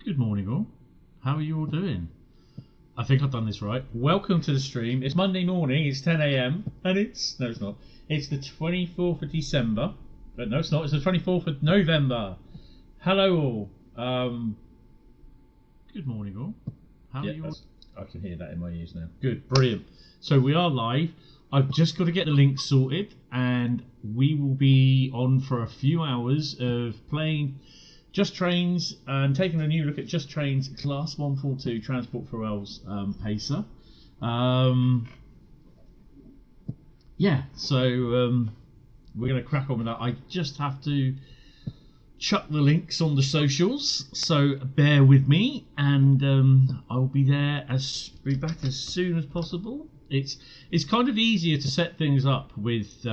Good morning all. How are you all doing? I think I've done this right. Welcome to the stream. It's Monday morning, it's 10 AM and it's not. It's the 24th of December. But no, it's not. It's the 24th of November. Hello all. Good morning all. How are you all? I can hear that in my ears now. Good, brilliant. So we are live. I've just got to get the link sorted and we will be on for a few hours of playing Just Trains and taking a new look at Just Trains Class 142 Transport for Rails Pacer. Yeah, so we're going to crack on with that. I just have to chuck the links on the socials, so bear with me, and I'll be there be back as soon as possible. It's kind of easier to set things up with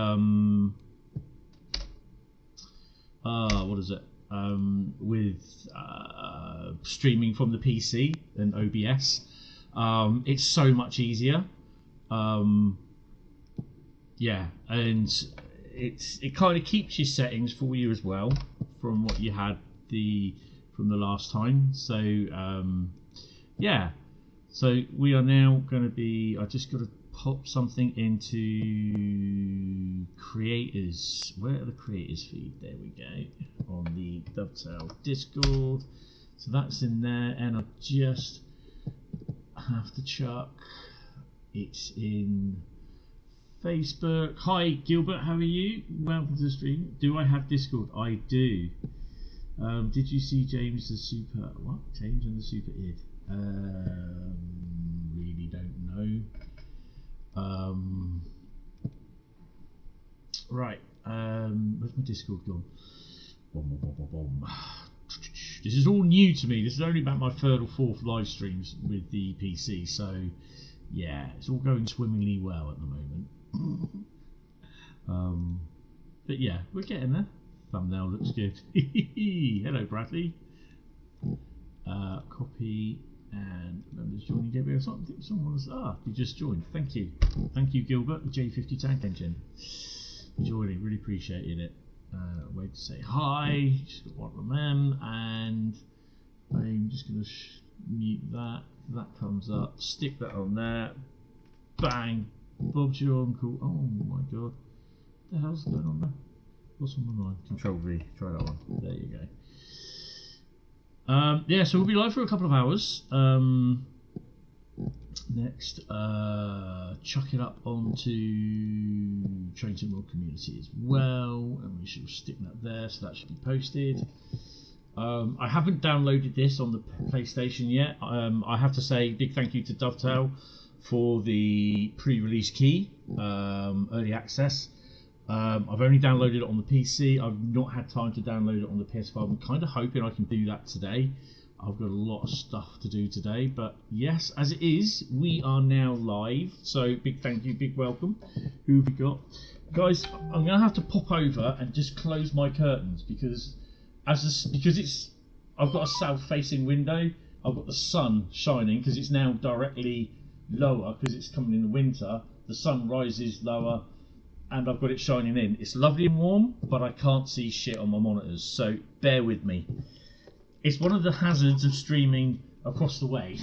what is it? With streaming from the PC and OBS. It's so much easier. Yeah, and it kind of keeps your settings for you as well from what you had from the last time. So yeah, so we are now going to be. I just got to pop something into creators. Where are the creators feed? There we go, on the Dovetail Discord. So that's in there, and I just have to chuck it's in Facebook. Hi Gilbert, how are you? Welcome to the stream. Do I have Discord? I do. Did you see James the Super? What? James and the Super Id? Really don't know. Right. Where's my Discord gone? This is all new to me. This is only about my third or fourth live streams with the PC, so yeah, it's all going swimmingly well at the moment. But yeah, we're getting there. Thumbnail looks good. Hello Bradley. Copy and members joining Gabriel. Someone's you just joined. Thank you Gilbert, the J50 tank engine. Joining, really appreciated it. Wait to say hi. Just got one of them, and I'm just going to mute that. That comes up. Stick that on there. Bang. Bob's your uncle. Oh my god. What the hell's going on there? What's on my mind? Control V. Try that one. There you go. Yeah, so we'll be live for a couple of hours. Next, chuck it up onto Train Sim World Community as well, and we shall stick that there, so that should be posted. I haven't downloaded this on the PlayStation yet. I have to say big thank you to Dovetail for the pre-release key, early access. I've only downloaded it on the PC. I've not had time to download it on the PS5. I'm kind of hoping I can do that today. I've got a lot of stuff to do today, but yes, as it is, we are now live. So big thank you, big welcome. Who have we got? Guys, I'm going to have to pop over and just close my curtains because I've got a south-facing window. I've got the sun shining because it's now directly lower because it's coming in the winter. The sun rises lower, and I've got it shining in. It's lovely and warm, but I can't see shit on my monitors, so bear with me. It's one of the hazards of streaming across the way.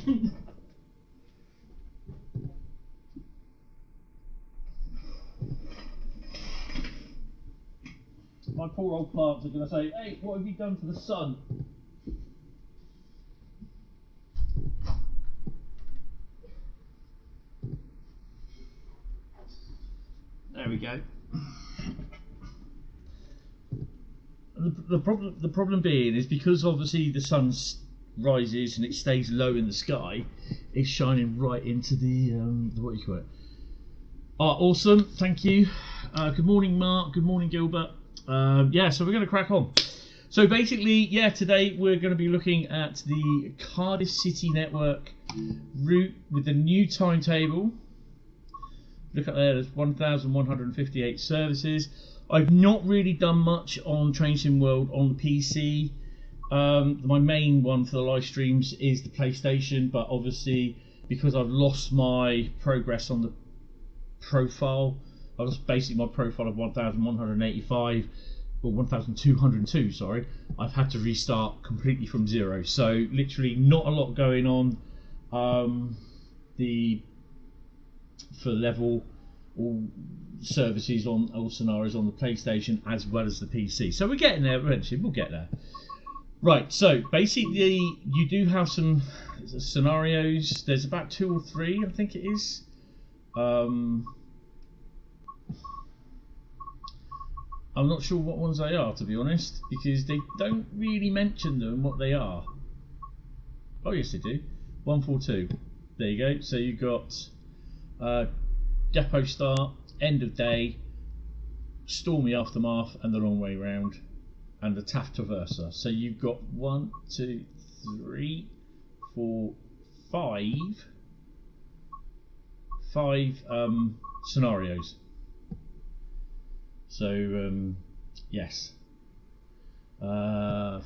My poor old plants are going to say, hey, what have you done to the sun? There we go. The problem being is because obviously the sun rises and it stays low in the sky, it's shining right into the what do you call it? Awesome, thank you. Good morning, Mark. Good morning, Gilbert. Yeah, so we're going to crack on. So basically, yeah, today we're going to be looking at the Cardiff City Network route with the new timetable. Look at there, there's 1,158 services. I've not really done much on Train Sim World on the PC. My main one for the live streams is the PlayStation, but obviously because I've lost my progress on the profile, I was basically my profile of 1,185. or 1202, sorry, I've had to restart completely from zero. So literally not a lot going on. For level all services on all scenarios on the PlayStation as well as the PC. So we're getting there eventually. We'll get there. Right. So basically, you do have some scenarios. There's about 2 or 3, I think it is. I'm not sure what ones they are, to be honest, because they don't really mention them what they are. Oh yes, they do. 142. There you go. So you've got depot start, end of day, stormy aftermath, and the long way round, and the TAF traverser. So you've got 1, 2, 3, 4, 5 scenarios. So yes, 5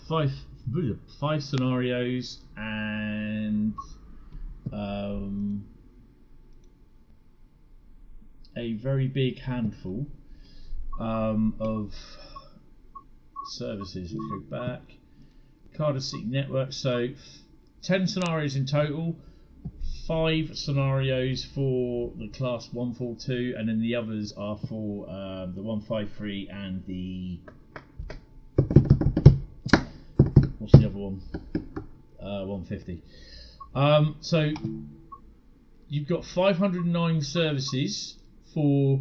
scenarios, and a very big handful of services. Let's go back. Cardiff City Network. So 10 scenarios in total. 5 scenarios for the class 142, and then the others are for the 153 and the what's the other one? 150. So you've got 509 services for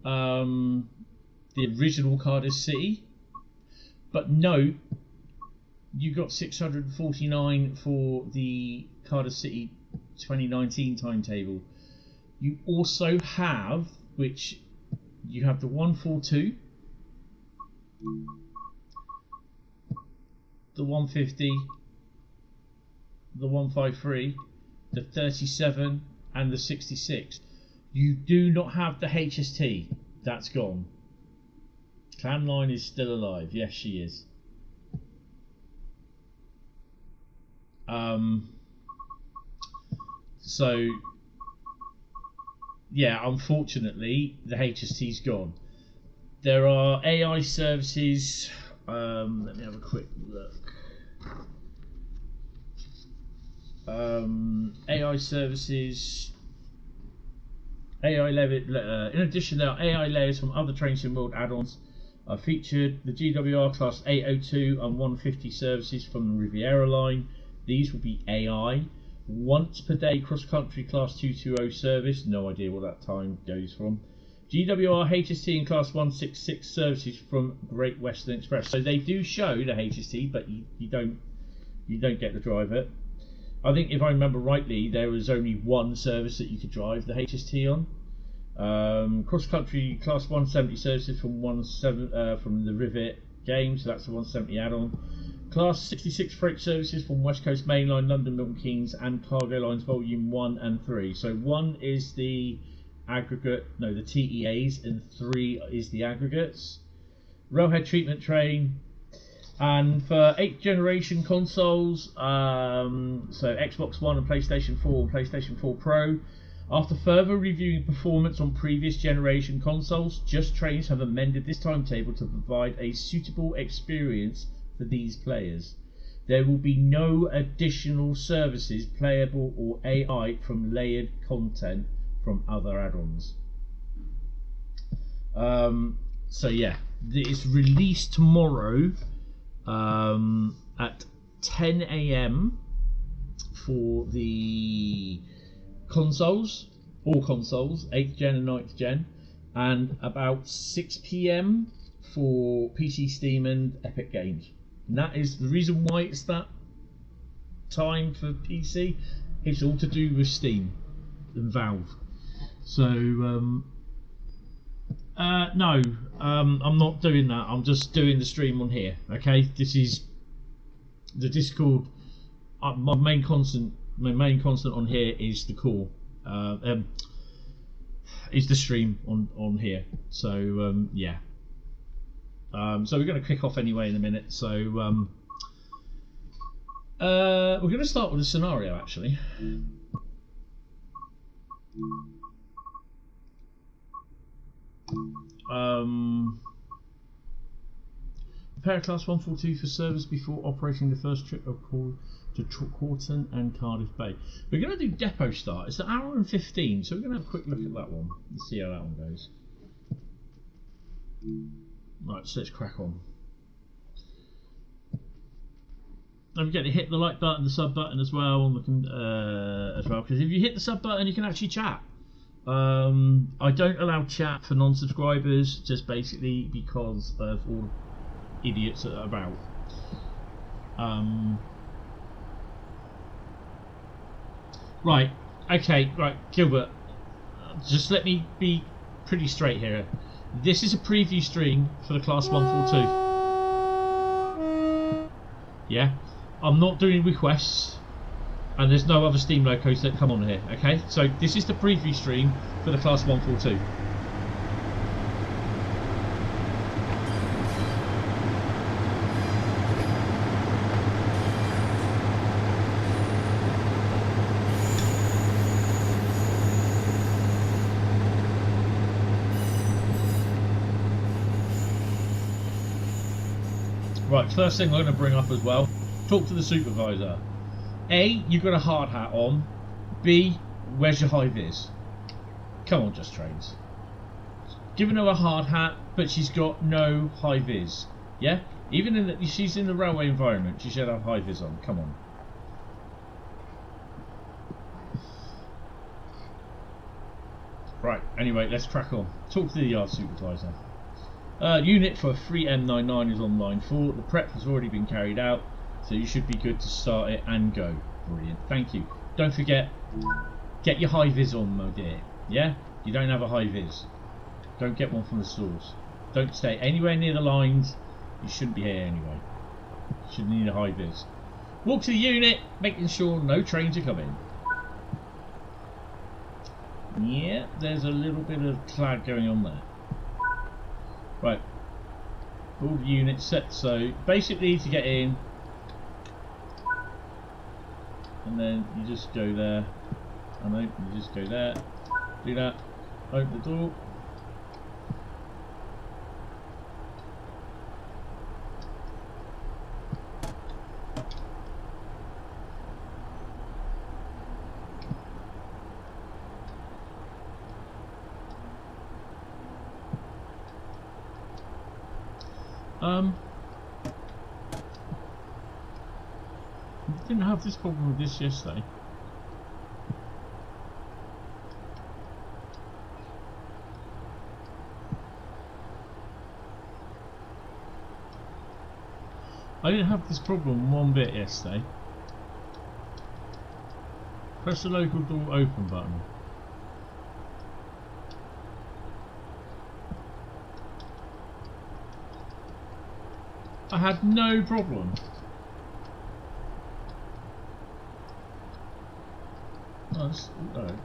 the original Cardiff City, but note you got 649 for the Cardiff City 2019 timetable. You also have, which you have the 142, the 150, the 153, the 37 and the 66. You do not have the HST. That's gone. Clamline is still alive. Yes, she is. So yeah, unfortunately the HST's gone. There are AI services. Let me have a quick look. AI services. AI layer. In addition, there are AI layers from other Train Sim World add-ons are featured. The GWR Class 802 and 150 services from the Riviera line. These will be AI. Once per day cross-country Class 220 service. No idea what that time goes from. GWR HST and Class 166 services from Great Western Express. So they do show the HST, but you don't get to drive it. I think if I remember rightly, there was only one service that you could drive the HST on. Cross-country Class 170 services from the Rivet Games, so that's the 170 add-on. Class 66 freight services from West Coast Main Line, London Milton Keynes, and Cargo Lines Volume 1 and 3. So 1 is the aggregate, no, the TEAs, and 3 is the aggregates. Railhead Treatment Train. And for 8th generation consoles, so Xbox One and PlayStation 4 and PlayStation 4 Pro, after further reviewing performance on previous generation consoles, Just Trains have amended this timetable to provide a suitable experience for these players. There will be no additional services, playable or AI from layered content from other add-ons. So yeah, it's released tomorrow at 10 AM for the consoles, all consoles, 8th gen and 9th gen, and about 6 PM for PC, Steam and Epic Games. And that is the reason why it's that time for PC. It's all to do with Steam and Valve. So no, I'm not doing that. I'm just doing the stream on here. Okay, this is the Discord. My main constant on here is the call. Is the stream on here. So yeah. So we're going to kick off anyway in a minute. So we're going to start with a scenario actually. Prepare a Class 142 for service before operating the first trip of call to Corton and Cardiff Bay. We're going to do depot start. It's an hour and 15, so we're going to have a quick look at that one and see how that one goes. Right, so let's crack on. Don't forget to hit the like button, the sub button as well, because if you hit the sub button, you can actually chat. I don't allow chat for non-subscribers, just basically because of all idiots that are about. Right, okay, right, Gilbert, just let me be pretty straight here. This is a preview stream for the Class 142. Yeah, I'm not doing requests, and there's no other Steam locos that come on here, okay? So this is the preview stream for the Class 142. Right, first thing I'm going to bring up as well, talk to the supervisor. A, you've got a hard hat on. B, where's your high vis? Come on, Just Trains. Giving her a hard hat, but she's got no high vis. Yeah? Even in the, she's in the railway environment, she should have high vis on. Come on. Right, anyway, let's crack on. Talk to the yard supervisor. Unit for 3M99 is on line 4. The prep has already been carried out, so you should be good to start it and go. Brilliant, thank you. Don't forget, get your high vis on, my dear. Yeah? You don't have a high vis. Don't get one from the stores. Don't stay anywhere near the lines. You shouldn't be here anyway. You shouldn't need a high vis. Walk to the unit, making sure no trains are coming. Yeah, there's a little bit of clad going on there. Right, all the units set, so basically to get in, and then you just go there, and then you just go there, do that, open the door, didn't have this problem with this yesterday. I didn't have this problem one bit yesterday. Press the local door open button. I had no problem. Alright.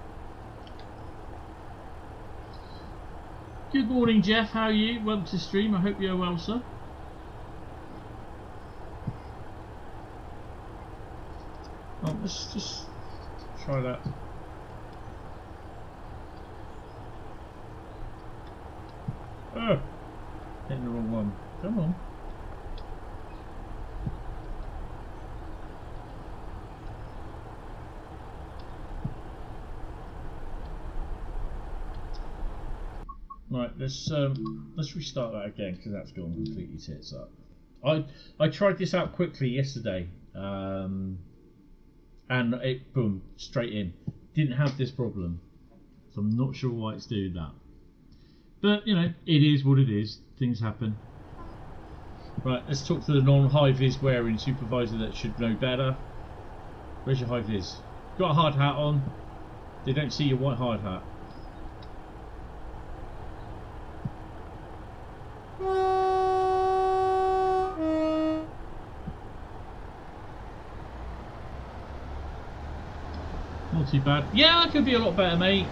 Good morning, Jeff. How are you? Welcome to the stream. I hope you're well, sir. Oh, let's just try that. Oh, hitting the wrong one. Come on. Right, let's restart that again because that's gone completely tits up. I tried this out quickly yesterday, and it boom straight in. Didn't have this problem, so I'm not sure why it's doing that. But you know, it is what it is. Things happen. Right, let's talk to the non-high vis wearing supervisor that should know better. Where's your high vis? Got a hard hat on. They don't see your white hard hat. Not too bad. Yeah, that could be a lot better, mate.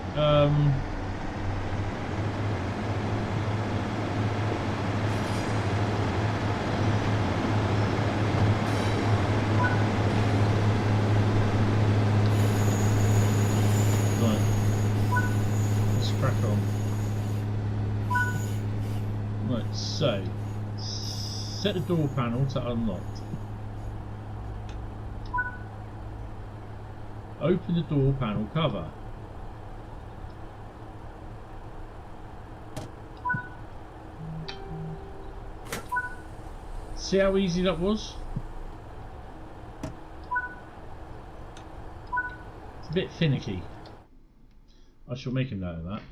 Set the door panel to unlocked. Open the door panel cover. See how easy that was? It's a bit finicky. I shall make a note of that.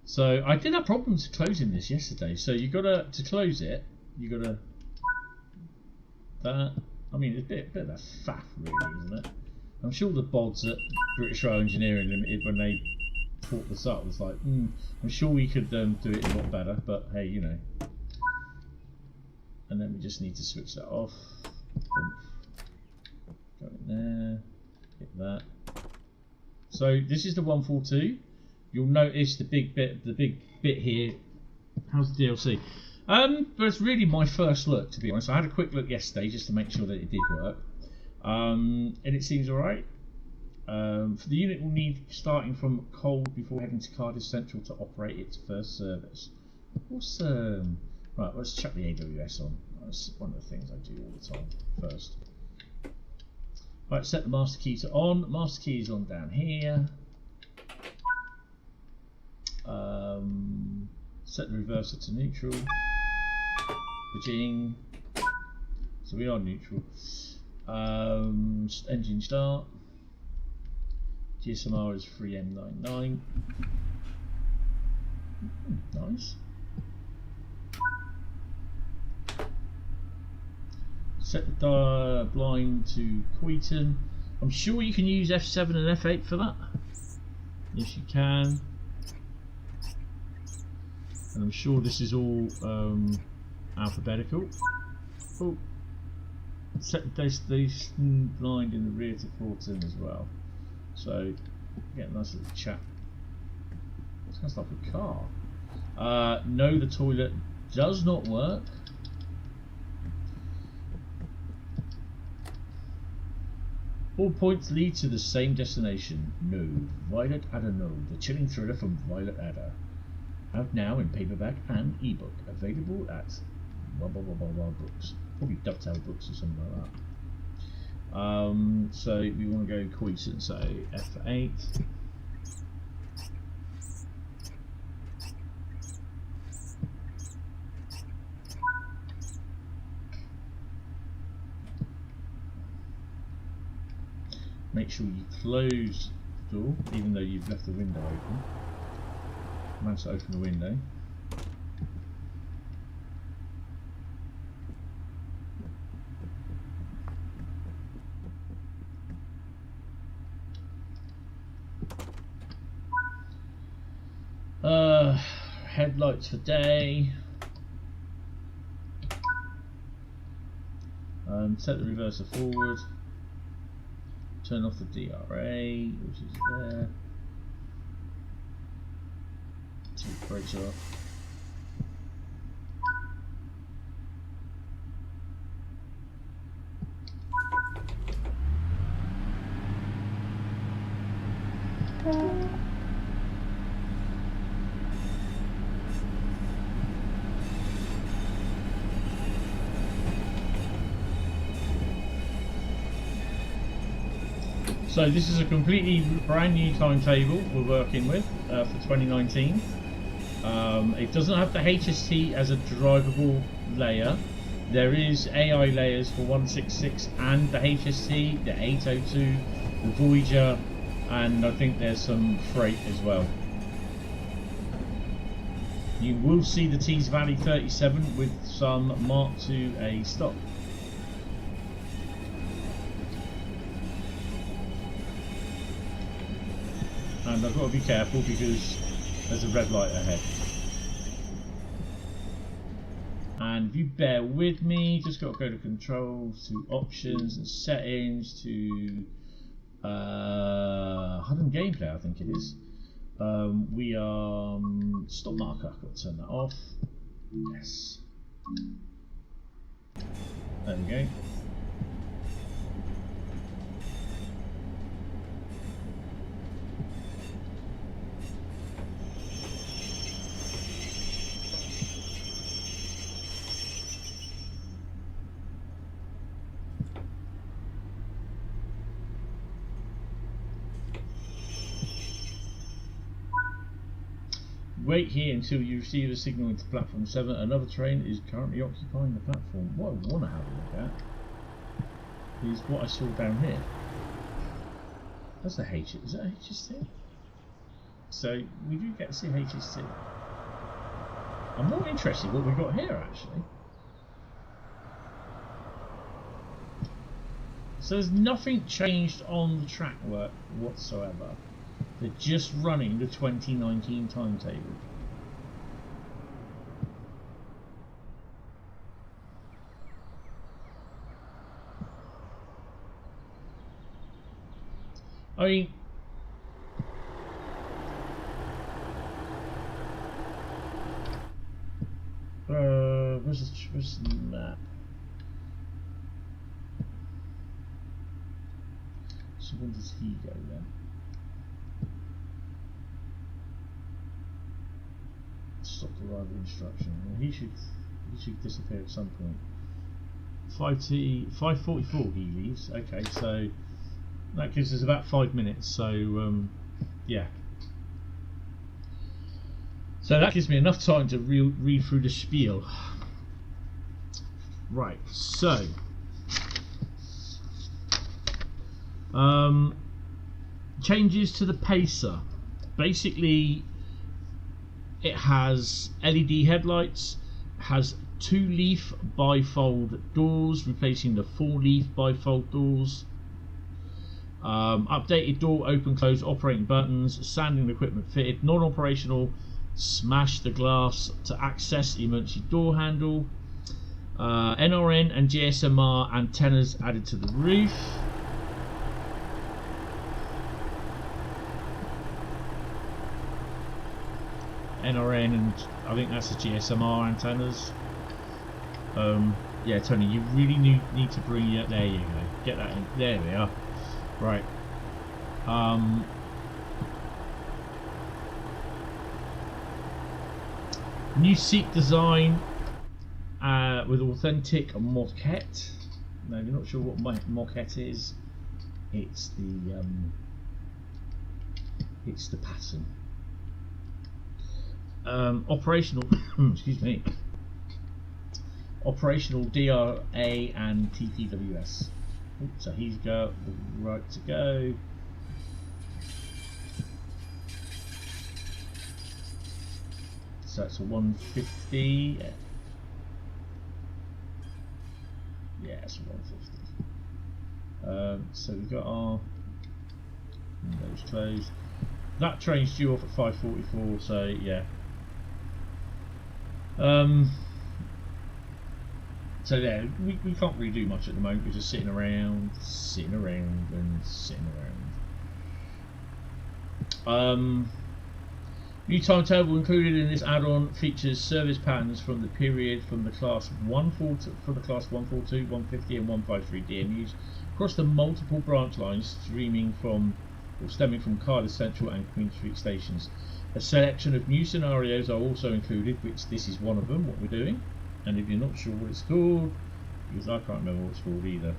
So I did have problems closing this yesterday. So you gotta, to close it, you gotta that. I mean, it's a bit of a faff, really, isn't it? I'm sure the bods at British Rail Engineering Limited, when they thought this up, was like, I'm sure we could do it a lot better. But hey, you know. And then we just need to switch that off. Go in there. Hit that. So this is the 142. You'll notice the big bit here. How's the DLC? But it's really my first look, to be honest. I had a quick look yesterday just to make sure that it did work, and it seems alright. For the unit, we'll need starting from cold before heading to Cardiff Central to operate its first service. Awesome. Right, let's chuck the AWS on. That's one of the things I do all the time first. Right, set the master key to on. Master key is on down here. Set the reverser to neutral. Bridging. So we are neutral. Engine start. GSMR is 3M99. Nice. Set the blind to Queaton. I'm sure you can use F7 and F8 for that. Yes, you can. And I'm sure this is all alphabetical. Oh, set the destination blind in the rear to 14 as well. So, get a nice little chat. Sounds like a car. No, the toilet does not work. All points lead to the same destination. No, Violet Adder No, the chilling thriller from Violet Adder. Out now in paperback and ebook. Available at books. Probably Dovetail Books or something like that. So we want to go Queaton, so F8. Make sure you close the door, even though you've left the window open. Manage to open the window. Headlights for day. Set the reverser forward. Turn off the DRA, which is there. Take the brakes off. So this is a completely brand new timetable we're working with for 2019. It doesn't have the HST as a drivable layer. There is AI layers for 166 and the HST, the 802, the Voyager, and I think there's some freight as well. You will see the Tees Valley 37 with some Mark IIA stock. And I've got to be careful because there's a red light ahead. And if you bear with me, just got to go to controls, to options and settings, to HUD and gameplay, I think it is. We are stop marker, I've got to turn that off. Yes. There we go. Wait here until you receive a signal into platform 7. Another train is currently occupying the platform. What I want to have a look at is what I saw down here. That's a H. Is that a HST? So we do get to see HST. I'm more interested in what we've got here actually. So there's nothing changed on the track work whatsoever. They're just running the 2019 timetable. I mean, where's the map? So when does he go then? Stop the arrival instruction. Well, he should disappear at some point. 5:44 he leaves. Okay, so that gives us about 5 minutes. So yeah. So that gives me enough time to read through the spiel. Right. So. Changes to the pacer. Basically, it has LED headlights, has 2-leaf bifold doors replacing the 4-leaf bifold doors, updated door open close operating buttons, standing equipment fitted, non-operational smash the glass to access emergency door handle, NRN and GSMR antennas added to the roof. NRN and I think that's the GSMR antennas. Yeah, Tony, you really need to bring your. There you go. Get that in. There we are. Right. New seat design with authentic moquette. Now, if you're not sure what moquette is, it's the pattern. Operational, excuse me, operational DRA and TPWS. So he's got the right to go. So it's a 150. Yeah, it's a 150. So we've got our windows closed. That train's due off at 5:44. So yeah. So yeah, we can't really do much at the moment. We're just sitting around. New timetable included in this add-on features service patterns from the period from the class 142, 150, and 153 DMUs across the multiple branch lines stemming from Cardiff Central and Queen Street stations. A selection of new scenarios are also included, which this is one of them, what we're doing. And if you're not sure what it's called, because I can't remember what it's called either,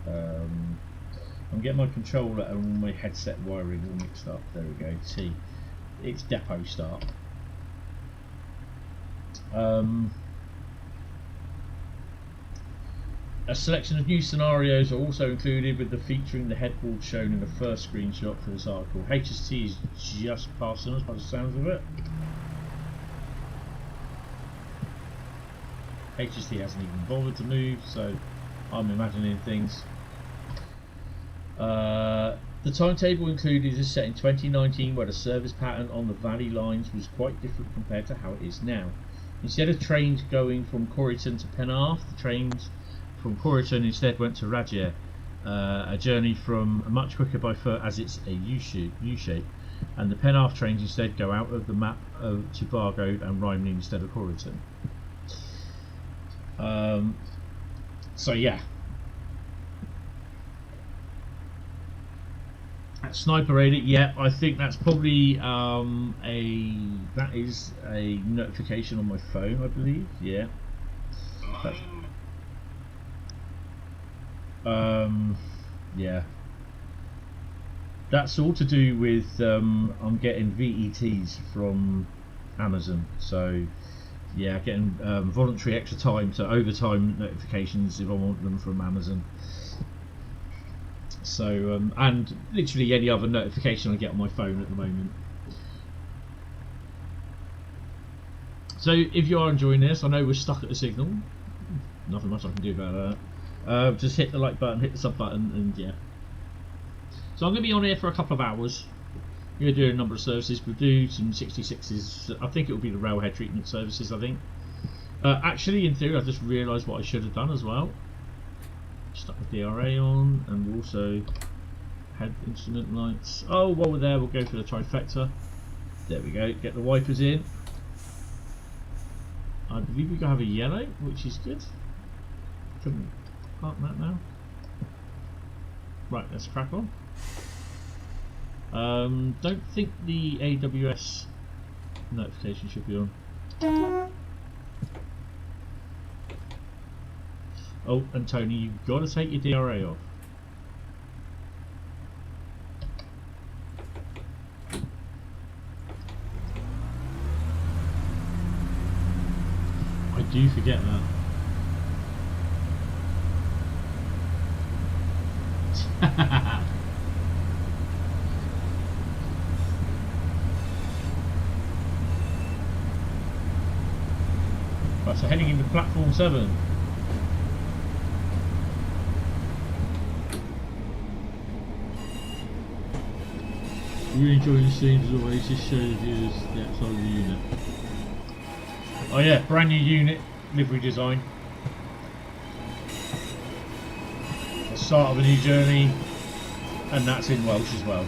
I'm getting my controller and all my headset wiring all mixed up. There we go, T. It's depot start. A selection of new scenarios are also included, with the featuring the headboard shown in the first screenshot for this article. HST is just passing us by the sounds of it. HST hasn't even bothered to move, so I'm imagining things. The timetable included is set in 2019, where the service pattern on the valley lines was quite different compared to how it is now. Instead of trains going from Corriton to Penarth, the trains from Corriton instead went to Rhein, a journey from much quicker by foot as it's a U-shape, and the Penarth trains instead go out of the map to Bargoed and Rhein instead of Corriton. So yeah. Sniper rated, yeah, I think that's probably that is a notification on my phone, I believe. Yeah. Yeah. That's all to do with I'm getting VETs from Amazon. So yeah, getting voluntary extra time, so overtime notifications if I want them from Amazon. So and literally any other notification I get on my phone at the moment. So if you are enjoying this, I know we're stuck at the signal. Nothing much I can do about that. Just hit the like button, hit the sub button, and yeah. So I'm going to be on here for a couple of hours. We're going to do a number of services. We'll do some 66s. I think it will be the railhead treatment services, I think. Actually, in theory, I just realised what I should have done as well. Stuck the DRA on, and we'll also head instrument lights. Oh, while we're there, we'll go for the trifecta. There we go. Get the wipers in. I believe we can have a yellow, which is good. Couldn't park that now. Right, let's crack on. Don't think the AWS notification should be on. Oh, and Tony, you've got to take your DRA off. I do forget that. Right, so heading into platform 7. Really enjoying the scenes as always. This shows you the outside of the unit. Oh yeah, brand new unit, livery design. The start of a new journey, and that's in Welsh as well.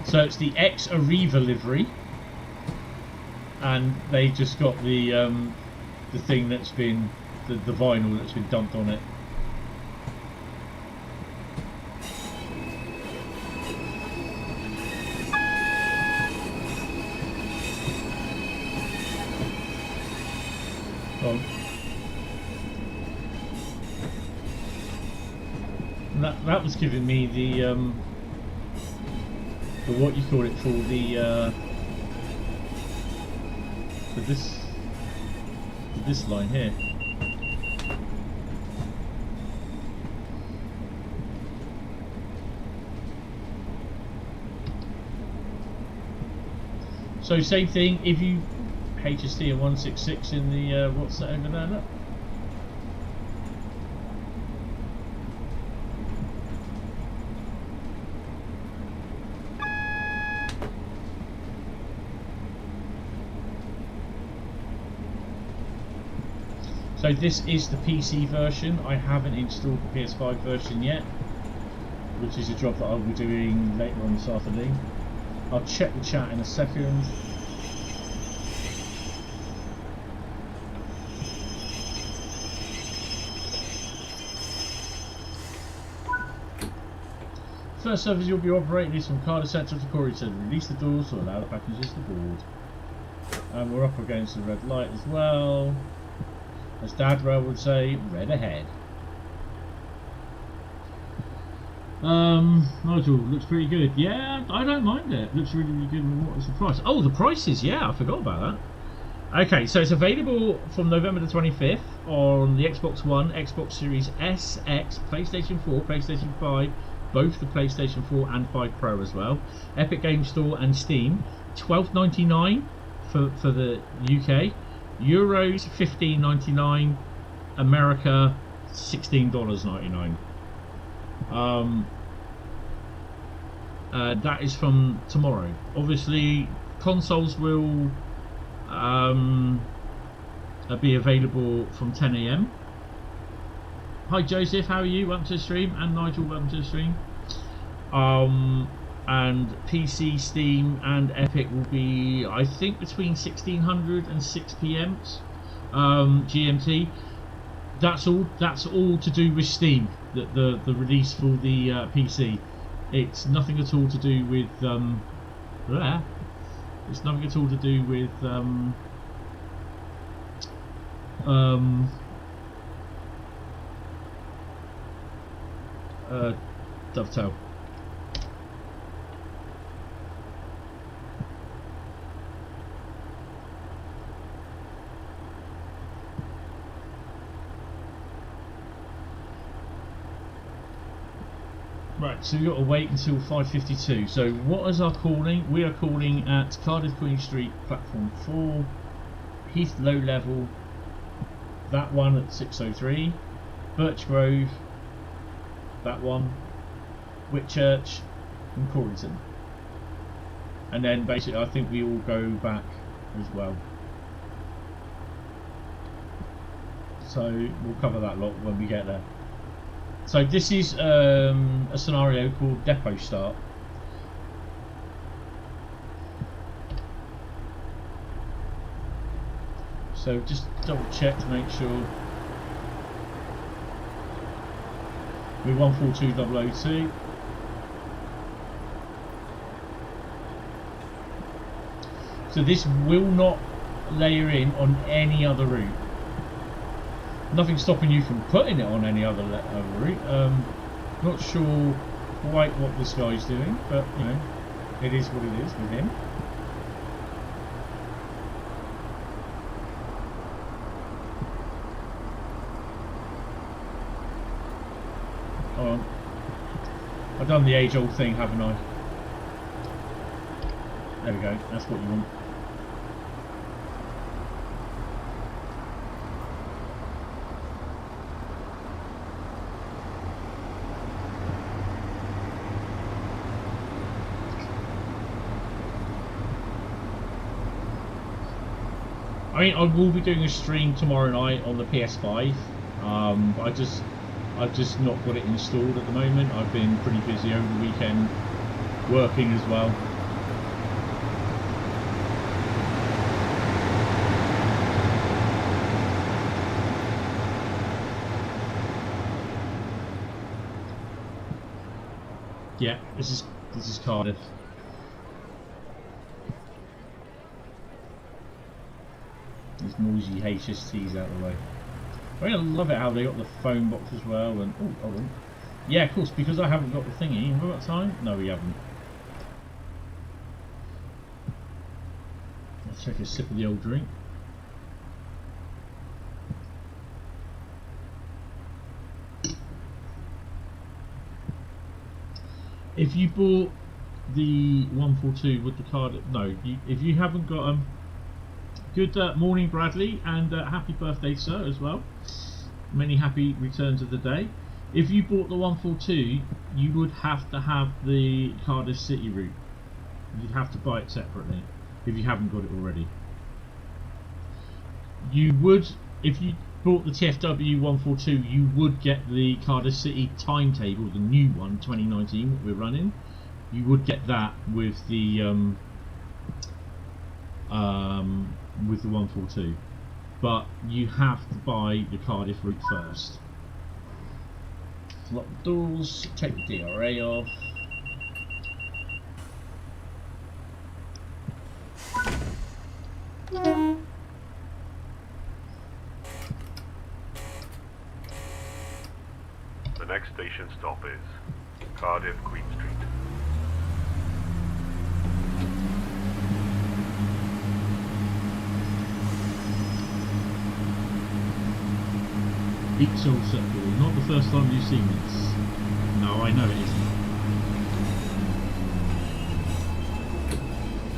So it's the ex-Arriva livery, and they just got the thing that's been the vinyl that's been dumped on it. That was giving me the what you call it for this line here. So same thing if you HST a 166 in the what's that over there? Look. So this is the PC version. I haven't installed the PS5 version yet, which is a job that I'll be doing later on this afternoon. I'll check the chat in a second. First service you'll be operating is from Cardiff Central to Crewe Centre. Release the doors to allow the passengers to board. And we're up against the red light as well. As Dad Rail would say, red ahead. Nigel, looks pretty good. Yeah, I don't mind it. Looks really, really good. And what is the price? Oh, the prices, yeah, I forgot about that. Okay, so it's available from November the 25th on the Xbox One, Xbox Series S, X, PlayStation 4, PlayStation 5, both the PlayStation 4 and 5 Pro as well. Epic Games Store and Steam, $12.99 for the UK. Euros $15.99, America $16.99. That is from tomorrow. Obviously, consoles will be available from 10 AM. Hi Joseph, how are you? Welcome to the stream, and Nigel, welcome to the stream. And PC, Steam and Epic will be, I think, between 1600 and 6 PM GMT. That's all to do with Steam, the release for the PC. It's nothing at all to do with it's nothing at all to do with Dovetail. Right, so we've got to wait until 5:52. So what is our calling? We are calling at Cardiff Queen Street, platform 4, Heath Low Level, that one at 6:03, Birch Grove, that one, Whitchurch, and Corrington. And then basically I think we all go back as well. So we'll cover that lot when we get there. So this is a scenario called Depot Start. So just double check to make sure we're 142002. So this will not layer in on any other route. Nothing stopping you from putting it on any other route. Not sure quite what this guy's doing, but you know, it is what it is with him. Oh, I've done the age-old thing, haven't I? There we go. That's what you want. I mean, I will be doing a stream tomorrow night on the PS5. But I've just not got it installed at the moment. I've been pretty busy over the weekend, working as well. Yeah, this is Cardiff. These noisy HSTs out of the way. I love it how they got the phone box as well. And oh, hold on. Yeah, of course, because I haven't got the thingy. Have we got time? No, we haven't. Let's take a sip of the old drink. If you bought the 142 with the card, no. If you haven't got them. Good morning, Bradley, and happy birthday, sir, as well. Many happy returns of the day. If you bought the 142, you would have to have the Cardiff City route. You'd have to buy it separately if you haven't got it already. You would, if you bought the TFW 142, you would get the Cardiff City timetable, the new one, 2019, that we're running. You would get that with the 142, but you have to buy the Cardiff route first. Lock the doors, take the DRA off. The next station stop is Cardiff Queen Street. Equal circle, not the first time you've seen this. No, I know it isn't.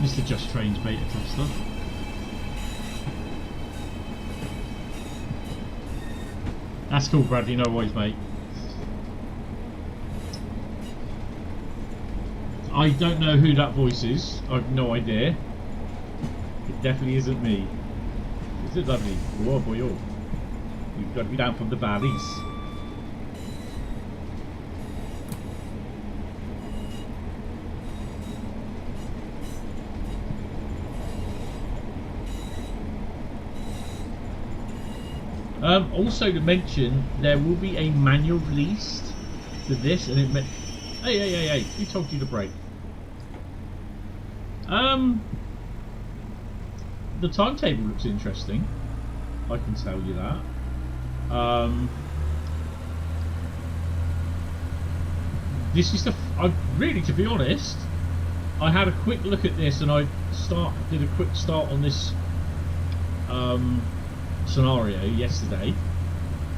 Mr. Just Trains beta tester. That's cool, Bradley, no worries, mate. I don't know who that voice is. I've no idea. It definitely isn't me. Is it lovely? Oh boy, oh. You've got to be down from the valleys. Also to mention, there will be a manual release to this, and it meant. Hey! Who told you to brake? The timetable looks interesting. I can tell you that. This is really, to be honest, I had a quick look at this and I did a quick start on this scenario yesterday.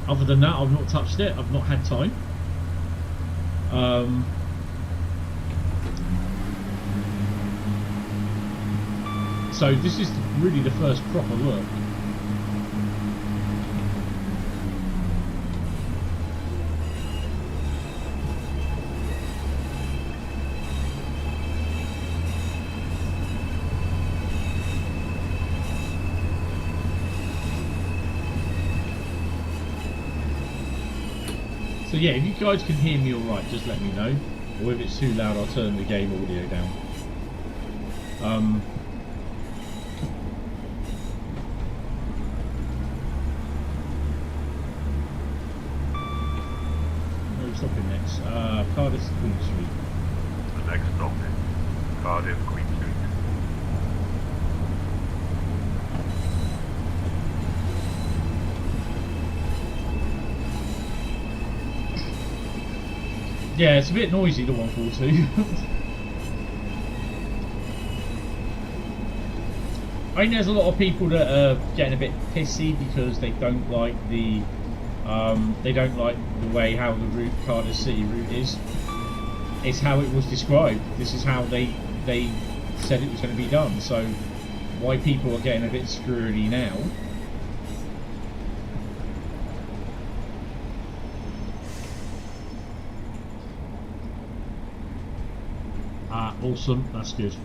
Other than that, I've not touched it. I've not had time. So this is really the first proper look. So yeah, if you guys can hear me alright, just let me know. Or if it's too loud, I'll turn the game audio down. Where are we stopping next? Cardiff Queen Street. The next stop is Cardiff Queen Street. Yeah, it's a bit noisy, the 142. I think there's a lot of people that are getting a bit pissy because they don't like the way how the route, Cardiff City route is. It's how it was described. This is how they said it was going to be done. So why people are getting a bit screwy now? Awesome, that's good.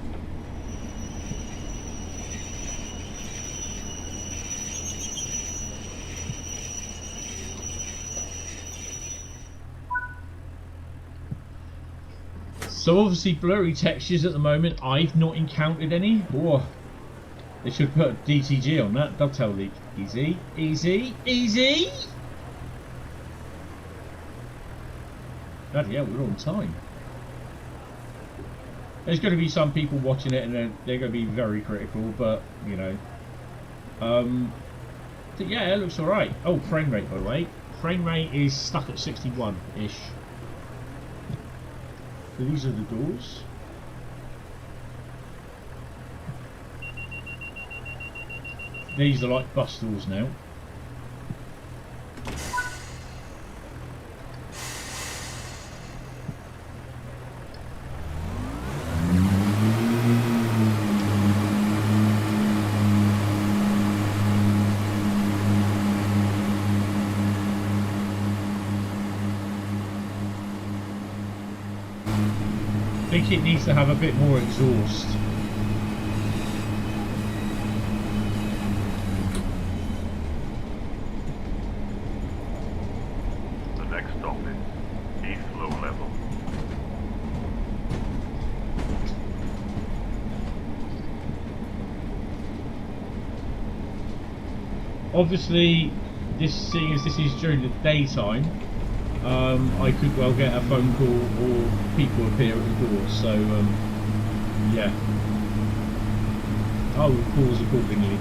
So obviously blurry textures at the moment, I've not encountered any. Whoa. They should put a DTG on that, Dovetail leak. Easy, easy, easy! Bloody hell, we're on time. There's going to be some people watching it and they're going to be very critical, but, you know. But yeah, it looks alright. Oh, frame rate, by the way. Frame rate is stuck at 61-ish. So these are the doors. These are like bus doors now. I think it needs to have a bit more exhaust. The next stop is East Low Level. Obviously, seeing as this is during the daytime, I could well get a phone call or people appear at the door, so yeah. I will pause accordingly.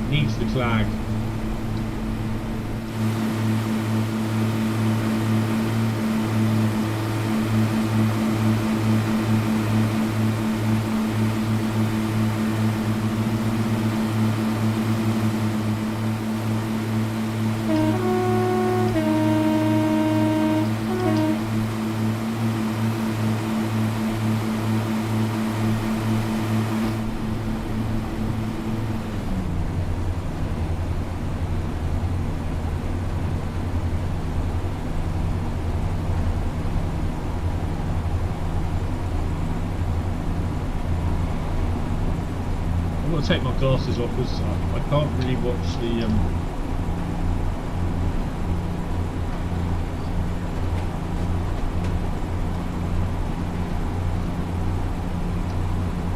Needs the flag. Take my glasses off because I can't really watch the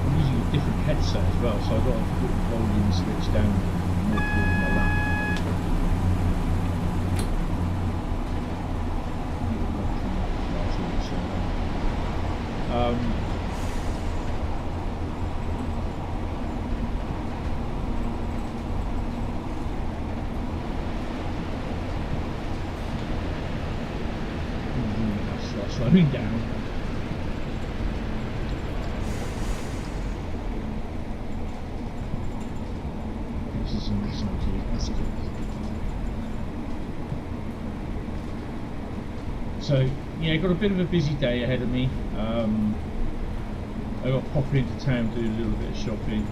I'm using a different headset as well, so I've got to put the volume switch down more towards my lap. Slowing down. boxes and what's not here. That's good. So yeah, got a bit of a busy day ahead of me. I got to pop into town, do a little bit of shopping.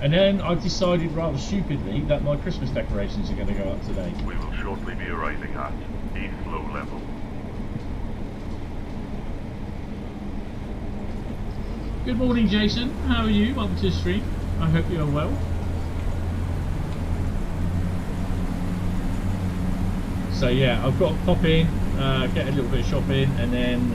And then I decided rather stupidly that my Christmas decorations are going to go up today. We will shortly be arriving at East Low Level. Good morning, Jason. How are you? Welcome to the stream. I hope you are well. So yeah, I've got to pop in, get a little bit of shopping, and then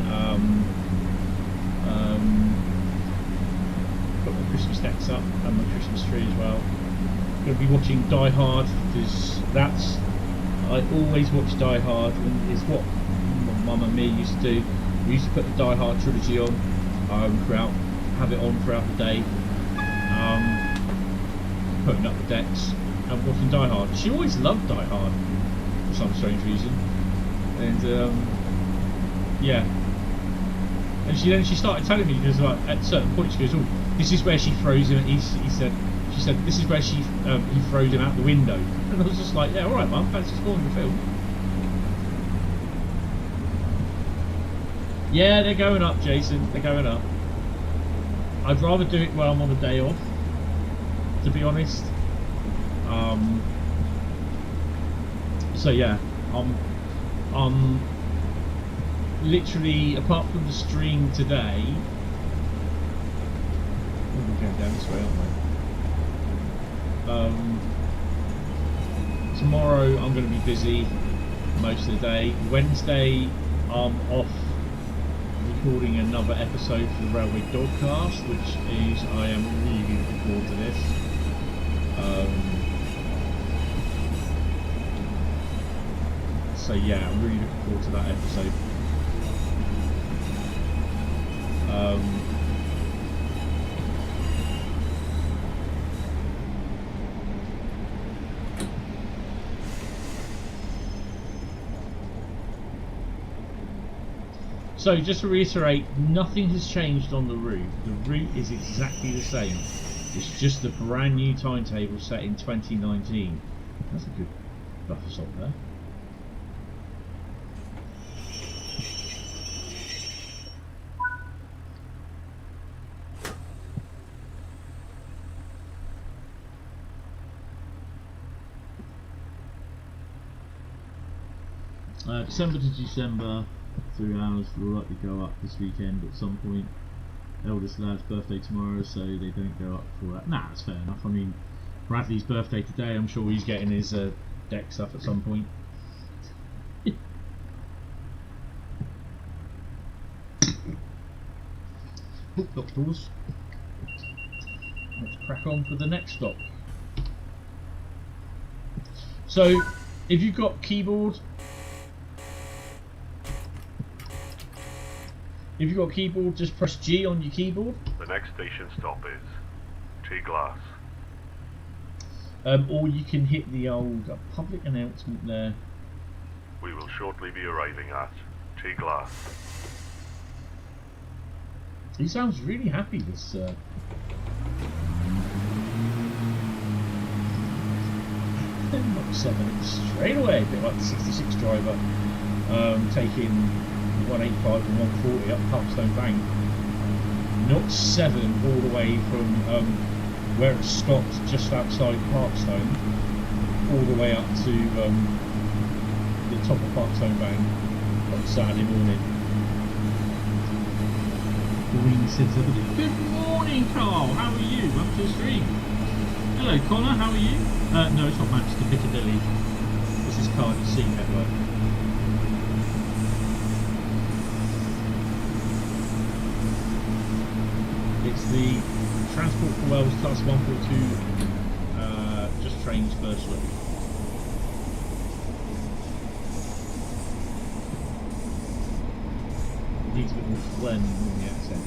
put my Christmas decks up and my Christmas tree as well. Going to be watching Die Hard because I always watch Die Hard, and it's what Mum and me used to do. We used to put the Die Hard trilogy on have it on throughout the day, putting up the decks and watching Die Hard. She always loved Die Hard for some strange reason, and yeah. And she started telling me, because like at certain points she goes, "Oh, this is where she throws him." She said, "This is where he throws him out the window." And I was just like, "Yeah, all right, Mum, that's just spoiling the film." Yeah, they're going up, Jason. They're going up. I'd rather do it while I'm on a day off, to be honest. So yeah, I'm literally, apart from the stream today, we're going down this way, aren't we? Tomorrow I'm going to be busy most of the day. Wednesday I'm off recording another episode for the Railway Dogcast, which is, I am really looking forward to this. So yeah, I'm really looking forward to that episode. So just to reiterate, nothing has changed on the route. The route is exactly the same. It's just the brand new timetable set in 2019. That's a good buffer stop there. December to December, 3 hours will likely go up this weekend at some point. Eldest lad's birthday tomorrow, so they don't go up for that. Nah, that's fair enough. I mean, Bradley's birthday today, I'm sure he's getting his decks up at some point. Locked doors. Let's crack on for the next stop. So, if you've got keyboard, just press G on your keyboard. The next station stop is T Glass. Or you can hit the old public announcement there. We will shortly be arriving at T Glass. He sounds really happy, this Mach 7 straight away, a bit like the 66 driver, taking 185 and 140 up Hauptstrecke Bank. Not 7 all the way from where it stops just outside Parkstone, all the way up to the top of Parkstone Bank on Saturday morning. Green sensibility. Good morning, Carl. How are you? Welcome to the stream. Hello, Connor. How are you? No, it's not Manchester Piccadilly. This is Cardiff City Network. It's the Transport for Wales Class 142 just trains first look. Needs a bit more phlegm in the accent.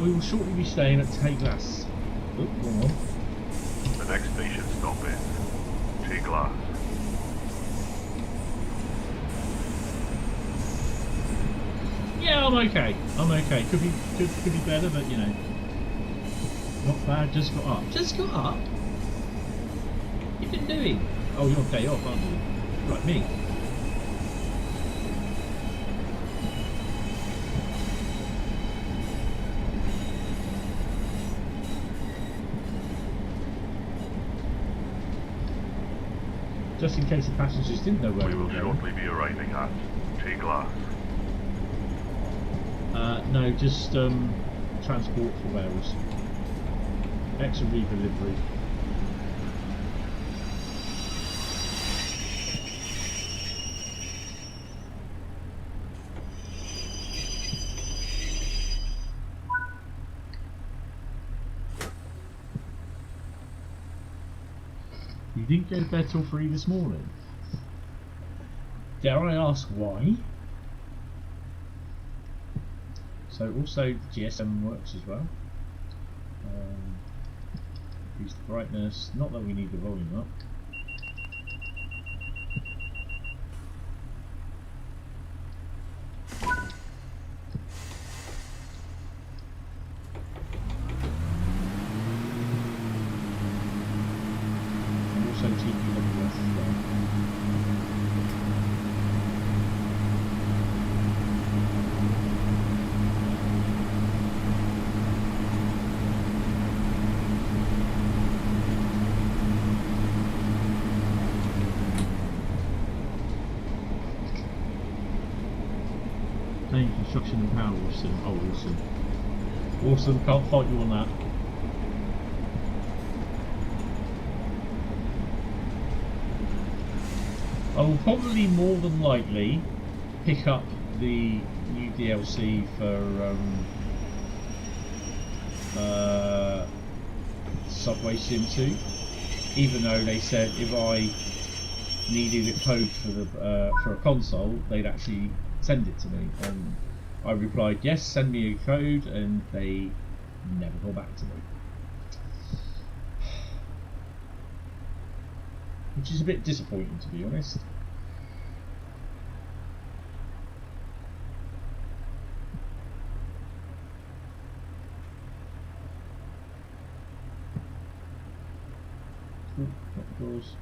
We will shortly be staying at Teglas. Oh, wrong one. The next station stop is T Glass. Yeah, I'm okay. I'm okay. Could be better, but you know, not bad. Just got up. Just got up. What you been doing? Oh, you're on day off, aren't you? Like me. Just in case the passengers didn't know where We we will were going. shortly be arriving at T-Class. No, just transport for Wales. Extra redelivery. You didn't go to bed till 3 this morning. Dare I ask why? So also GSM works as well. Use the brightness. Not that we need the volume up. And also TFW as well. Construction and power awesome. Oh, awesome. Awesome, can't fight you on that. I will probably more than likely pick up the new DLC for Subway Sim 2, even though they said if I needed a code for a console, they'd actually send it to me, and I replied yes, send me a code, and they never got back to me, which is a bit disappointing, to be honest. Ooh, not doors.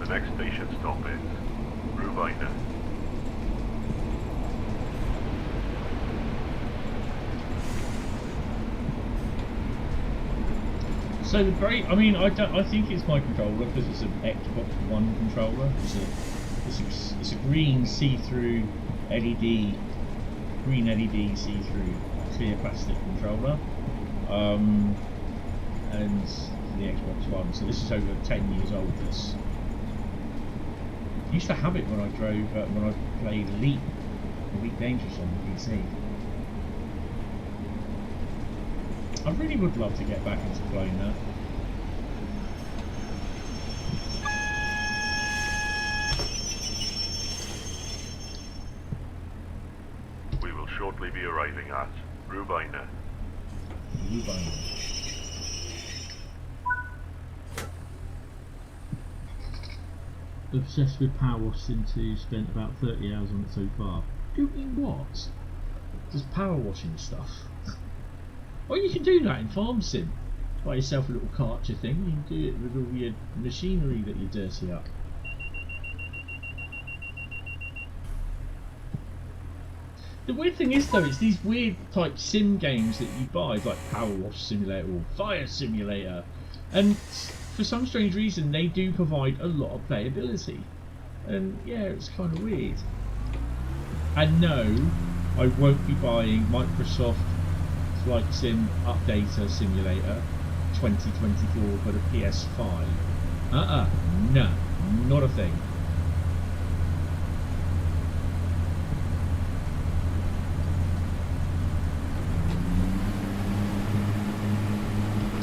Next station stop is Rhein. So the brake, I mean, I think it's my controller because it's an Xbox One controller. It's a green see-through LED, green LED see-through clear plastic controller, and the Xbox One. So this is over 10 years old. This. I used to have it when I drove, when I played Elite Dangerous on the PC. I really would love to get back into playing that. We will shortly be arriving at Rhein. Obsessed with Power Wash Sim 2, spent about 30 hours on it so far. Doing what? Just power washing stuff. Well, you can do that in Farm Sim. Buy yourself a little Karcher thing, you can do it with all your machinery that you dirty up. The weird thing is though, it's these weird type sim games that you buy, like Power Wash Simulator or Fire Simulator, and for some strange reason, they do provide a lot of playability. And yeah, it's kind of weird. And no, I won't be buying Microsoft Flight Sim Updater Simulator 2024 for the PS5. No, not a thing.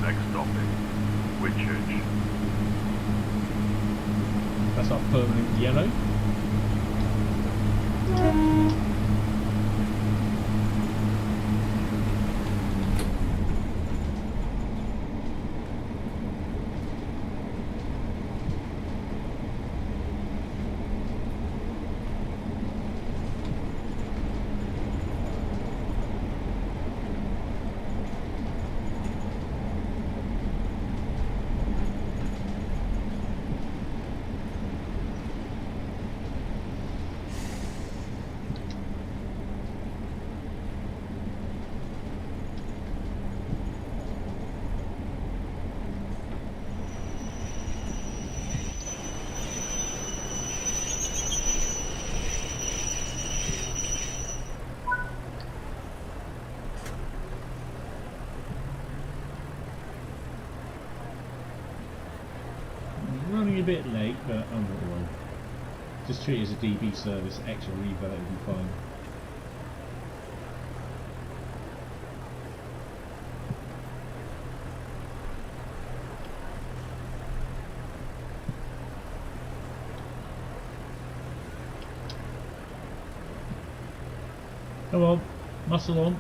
Next stop is Whitchurch. That's our permanent yellow. Running a bit late, but I'm not worried. Just treat it as a DB service, extra revert, it'll be fine. Come on, muscle on.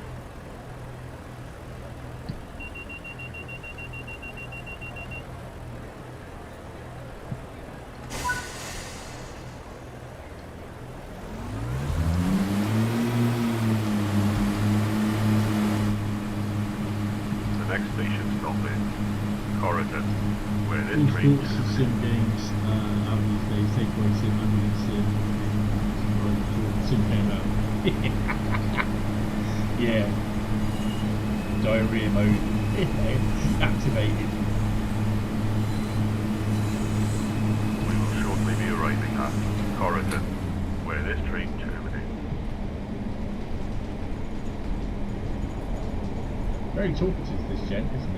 Sim games, out these days, takeaway sim, ambulance sim, sim came out. Yeah. Diarrhea mode activated. We will shortly be arriving at Corridor, where this train terminates. Very talkative, this gent, isn't he?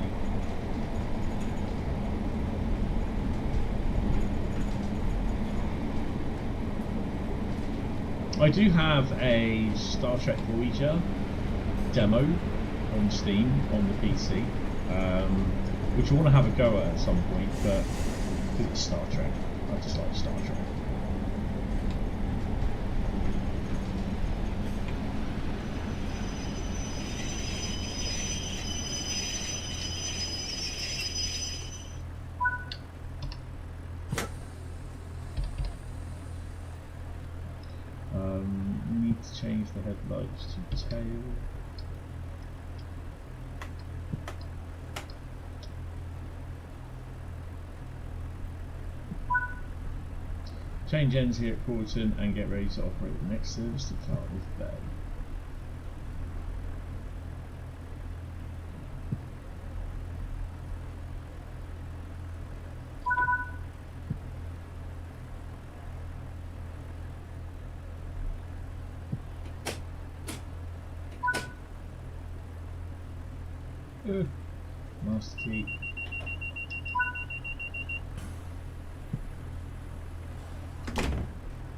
I do have a Star Trek Voyager demo on Steam on the PC, which I want to have a go at some point, but because it's Star Trek, I just like Star Trek. Change the headlights to tail. Change ends here at Croydon and get ready to operate the next service to Cardiff Bay. Master key.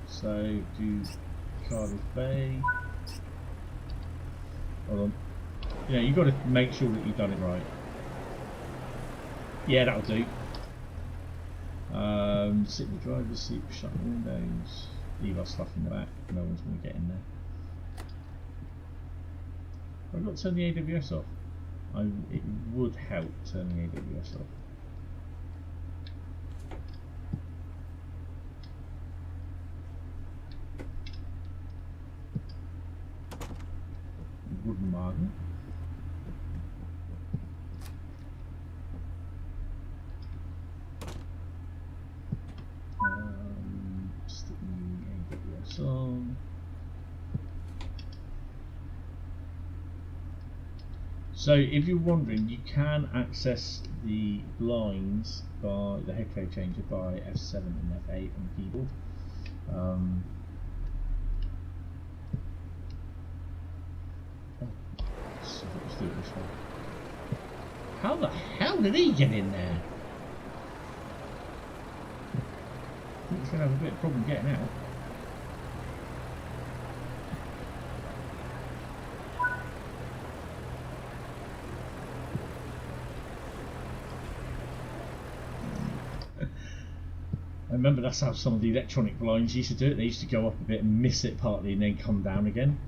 So do Cardiff Bay. Hold on. You know, you've got to make sure that you've done it right. Yeah, that'll do. Sit in the driver's seat, shut the windows, leave our stuff in the back. No one's going to get in there. I've got to turn the AWS off. It would help turning the AWS off. Wooden Magen. Sticking the AWS on. So if you're wondering, you can access the blinds by the head code changer by F7 and F8 on the keyboard. Let's do it this way. How the hell did he get in there? I think he's going to have a bit of problem getting out. I remember that's how some of the electronic blinds used to do it. They used to go up a bit and miss it partly and then come down again.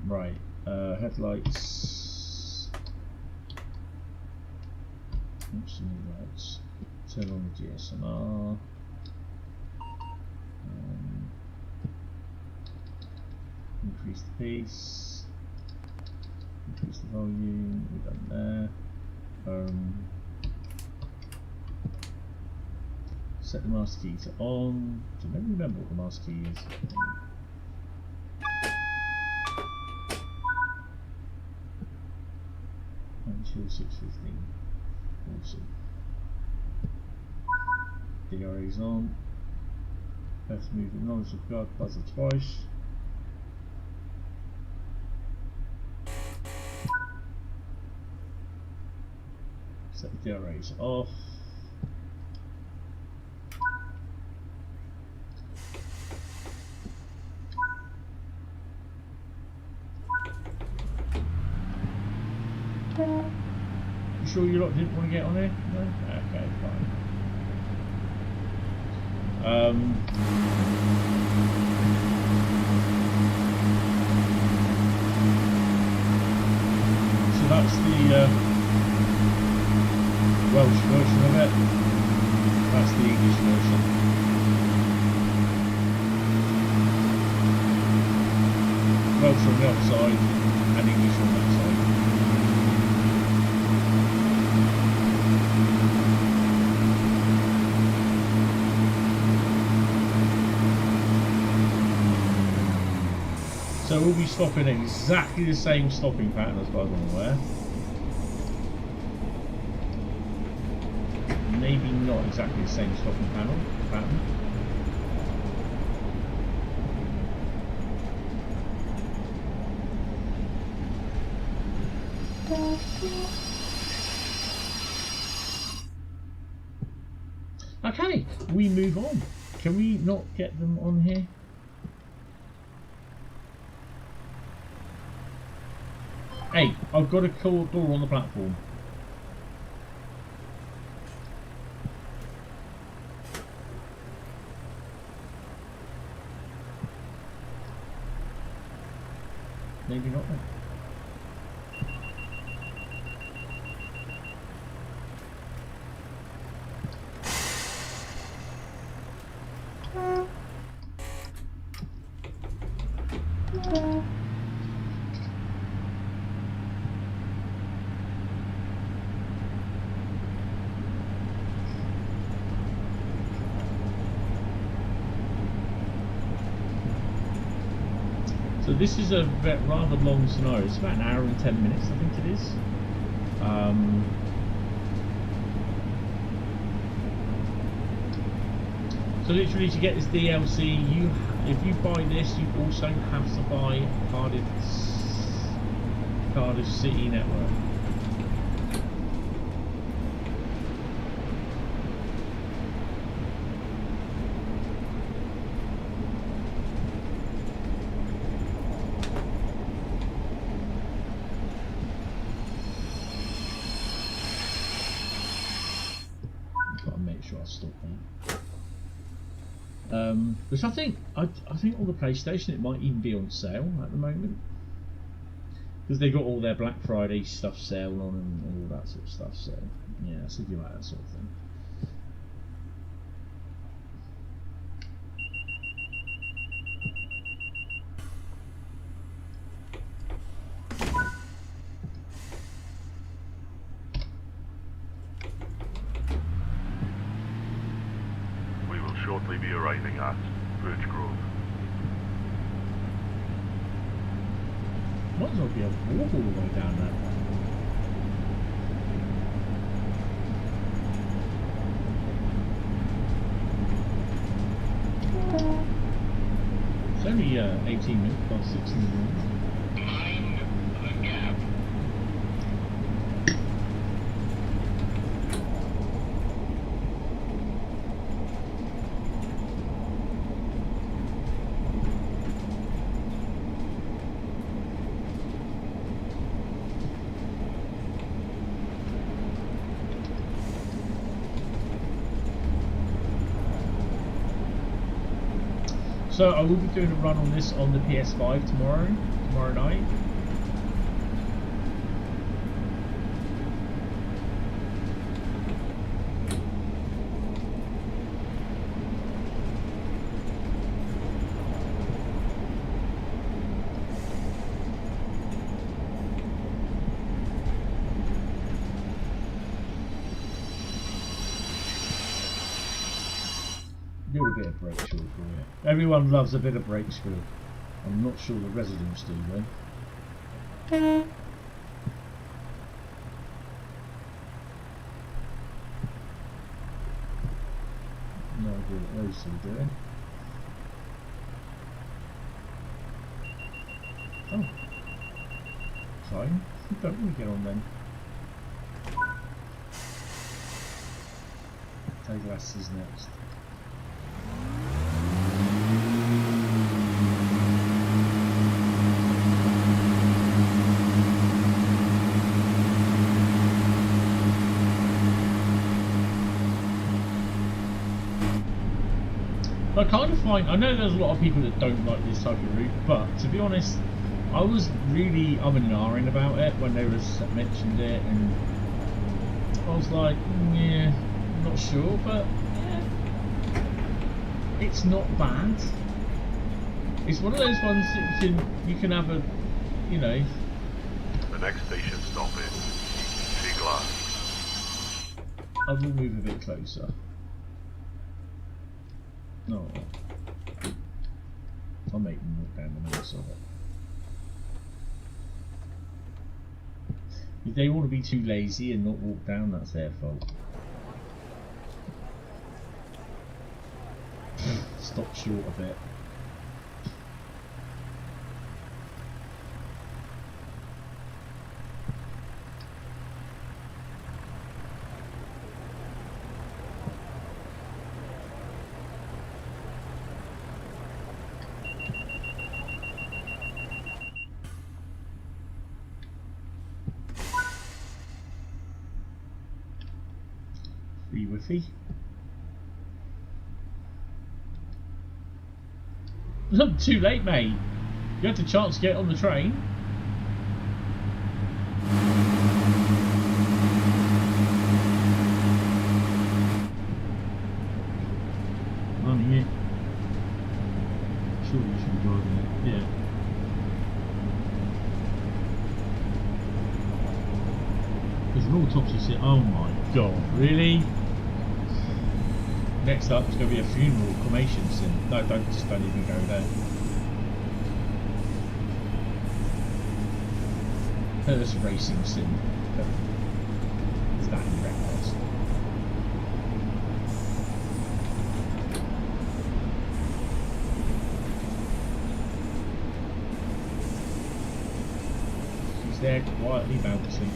Right, headlights. Oops, lights. Turn on the GSMR. Increase the pace. Increase the volume. We've done there. Set the master key to on. Do you remember what the master key is? Until 6:15. Awesome. DRA's on. Best movement knowledge of guard buzzer twice. Set the DRA's off. You sure you lot didn't want to get on here? No? Okay, fine. So that's the Welsh version of it. That's the English version. Welsh on the outside and English on that side. So we'll be stopping exactly the same stopping pattern as far as I'm aware. Maybe not exactly the same stopping pattern. Okay, we move on. Can we not get them on here? Hey, I've got a door on the platform. Maybe not then. So this is a rather long scenario. It's about an hour and 10 minutes, I think it is. So literally, to get this DLC, if you buy this, you also have to buy Cardiff City Network. Which I think on the PlayStation it might even be on sale at the moment, because they got all their Black Friday stuff sale on and all that sort of stuff. So yeah, so if you like that sort of thing. Shortly be arriving at Grove. Might as well be able to walk all the way down there. only 18 minutes past 6 in the morning. So I will be doing a run on this on the PS5 tomorrow night. Do a bit of brake short for you. Everyone loves a bit of brake short. I'm not sure the residents do though. No idea what those two are doing. Oh. Fine. Don't really get on then. Take glasses next. I kind of find, I know there's a lot of people that don't like this type of route, but to be honest, I was really umming and ahhing about it when they mentioned it, and I was like, yeah, I'm not sure, but yeah, it's not bad. It's one of those ones that you can have a, you know. The next station stop is Glass. I will move a bit closer. No, I'll make them walk down the middle of it. If they want to be too lazy and not walk down, that's their fault. Stop short a bit. Free Wi-Fi. Look, too late, mate. You had the chance to get on the train. Running it. Surely you should be driving it. Yeah. There's an autopsy sit. Oh my god, really? Next up is going to be a funeral cremation sim. No, don't even go there. Hearse racing sim. Is that in records? She's there quietly bouncing.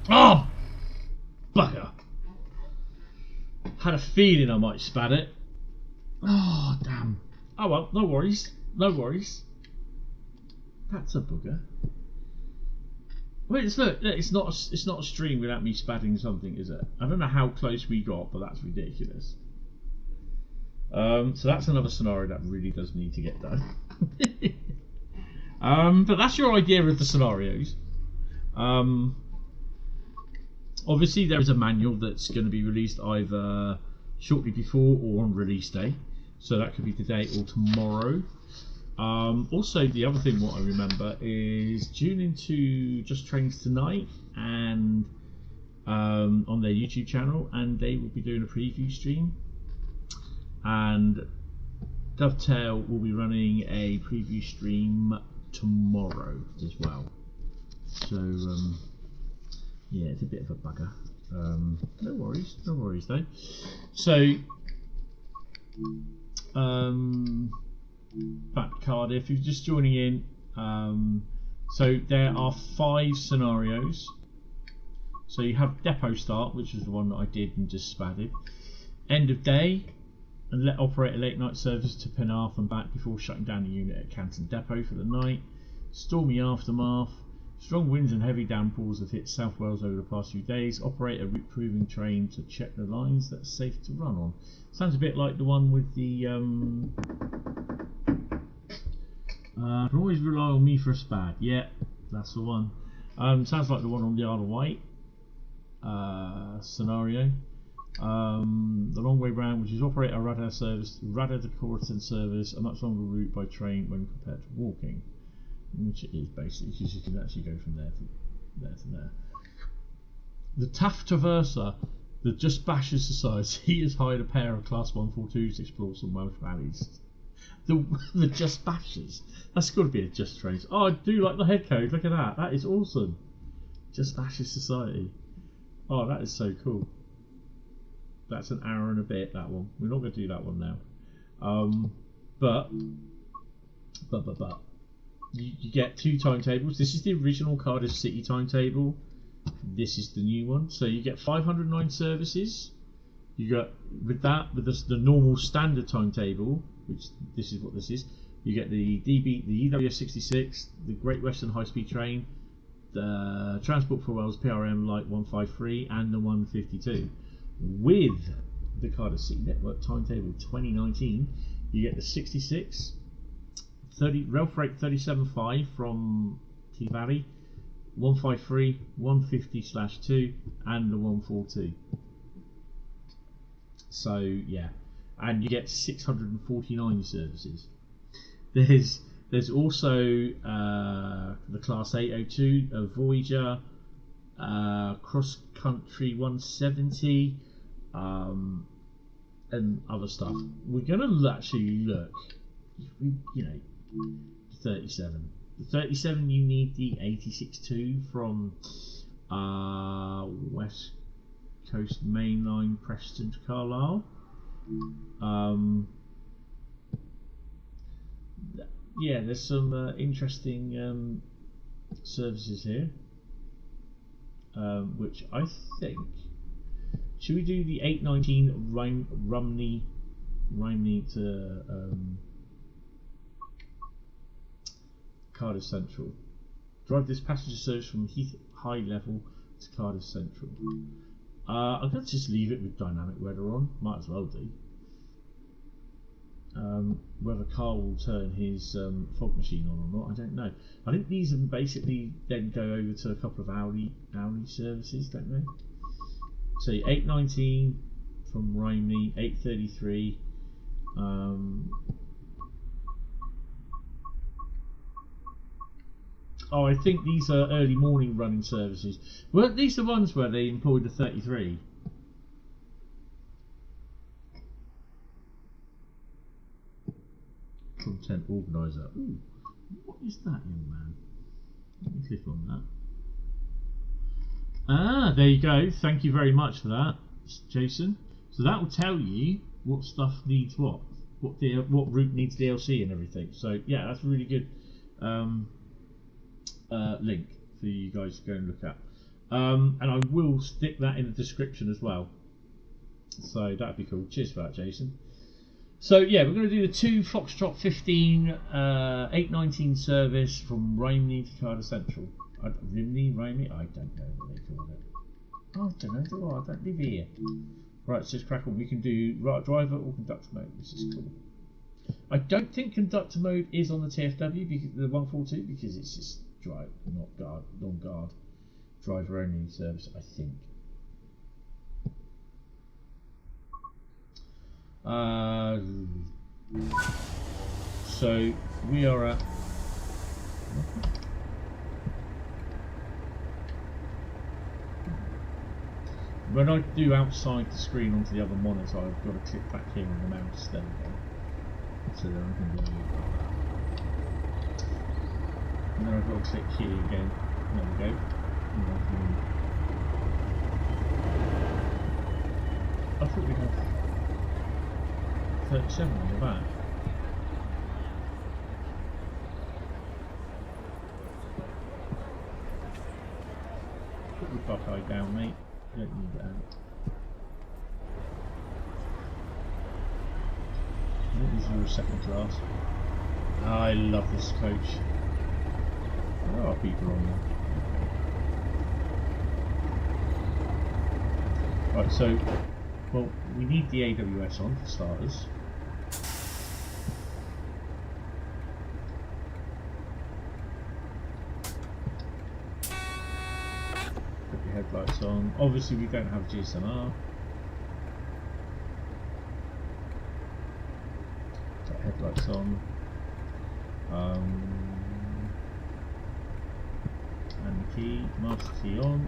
Oh! Bugger! had a feeling I might spat it. Oh damn. Oh well, no worries. No worries. That's a bugger. Wait, look, it's not a stream without me spatting something, is it? I don't know how close we got, but that's ridiculous. So that's another scenario that really does need to get done. But that's your idea of the scenarios. Obviously there is a manual that's going to be released either shortly before or on release day, so that could be today or tomorrow. Also, the other thing what I remember is tune into Just Trains tonight and on their YouTube channel, and they will be doing a preview stream, and Dovetail will be running a preview stream tomorrow as well. So yeah, it's a bit of a bugger. No worries though. So back to Cardiff, if you're just joining in, so there are 5 scenarios. So you have depot start, which is the one that I did and just spatted. End of day, and let operate a late night service to Penarth and back before shutting down the unit at Canton Depot for the night. Stormy aftermath. Strong winds and heavy downpours have hit South Wales over the past few days. Operate a route proving train to check the lines that's safe to run on. Sounds a bit like the one with the can always rely on me for a spad. Yeah, that's the one. Sounds like the one on the Isle of Wight scenario. The long way round, which is operate a radar to Corton service, a much longer route by train when compared to walking, which it is basically, because you can actually go from there to there. The Taft Traverser, the Just Bashers Society has hired a pair of Class 142s to explore some Welsh valleys. The Just Bashers, that's got to be a Just Trains. Oh, I do like the head code. Look at that. That is awesome. Just Bashers Society. Oh, that is so cool. That's an hour and a bit, that one. We're not going to do that one now. But you get 2 timetables. This is the original Cardiff City timetable. This is the new one. So you get 509 services. You got with the normal standard timetable, which this is what this is. You get the EW66, the Great Western High-Speed Train, the Transport for Wales PRM Light 153, and the 152. With the Cardiff City Network timetable 2019, you get the 66, 30 Rail Freight 37.5 from T Valley, 153, 150/2, and the 142. So yeah, and you get 649 services. There's also the Class 802, a Voyager, Cross Country 170, and other stuff. We're going to actually look, you know, 37. The 37, you need the 86.2 from West Coast Mainline, Preston to Carlisle. Yeah, there's some interesting services here, which I think, should we do the 819 Rhein to Cardiff Central? Drive this passenger service from Heath High Level to Cardiff Central. I'm going to just leave it with dynamic weather on, might as well do. Whether Carl will turn his fog machine on or not, I don't know. I think these are basically then go over to a couple of hourly services, don't they? So 819 from Rhein, 833. Oh, I think these are early morning running services. Weren't these the ones where they employed the 33? Content organizer. Ooh, what is that, young man? Let me click on that. Ah, there you go. Thank you very much for that, Jason. So that will tell you what stuff needs what route needs DLC and everything. So yeah, that's a really good link for you guys to go and look at. And I will stick that in the description as well. So that'd be cool. Cheers for that, Jason. So yeah, we're going to do the 2 Foxtrot 15 819 service from Rhein to Cardiff Central. Rimini, Rhein? I don't know what they call it. I don't know, do I? I don't live here. Right, so let's crack on. We can do driver or conductor mode. This is cool. I don't think conductor mode is on the TFW, because the 142, because it's just drive, not guard, non-guard, driver only service, I think. So we are at when I do outside the screen onto the other monitor, I've got to click back here on the mouse. There we go. So then I can go, and then I've got to click here again. There we go. I thought we had 37 on the back. Put the Buckeye down, mate. You don't need that. This is your second class. I love this coach. There are people on there. Right, so, well, we need the AWS on for starters. Put your headlights on. Obviously, we don't have GSMR. Put headlights on. And the key, master key on.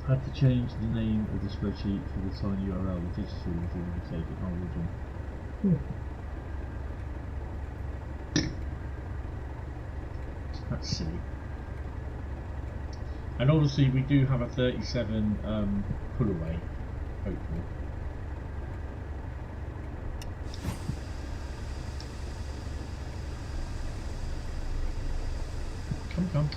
Had to change the name of the spreadsheet for the tiny URL, the digital before we take it original. That's silly. And obviously we do have a 37 pull away, hopefully. Come.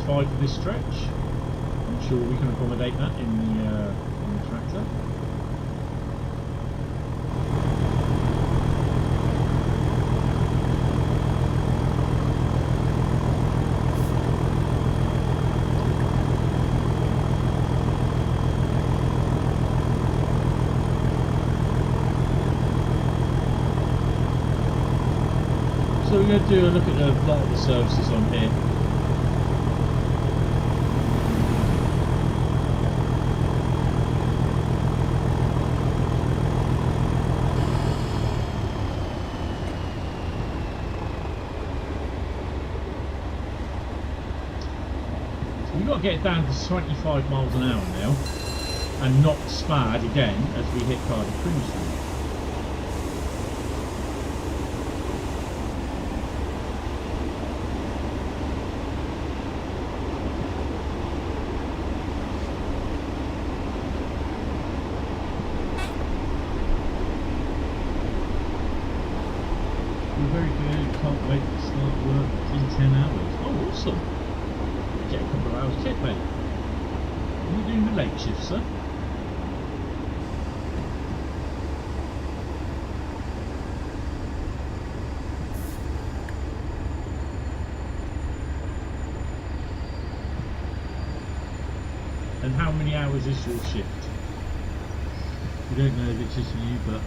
For this stretch. I'm sure we can accommodate that in the tractor. So we're going to do a look at a lot of the services on here. We've got to get it down to 25 miles an hour now and not spad again as we hit Cardiff Cruise. We're very good, can't wait to start work in 10 hours. Oh, awesome! Get a couple of hours kit, mate. Are you doing the late shift, sir? how many hours is your shift? We don't know if it's just you, but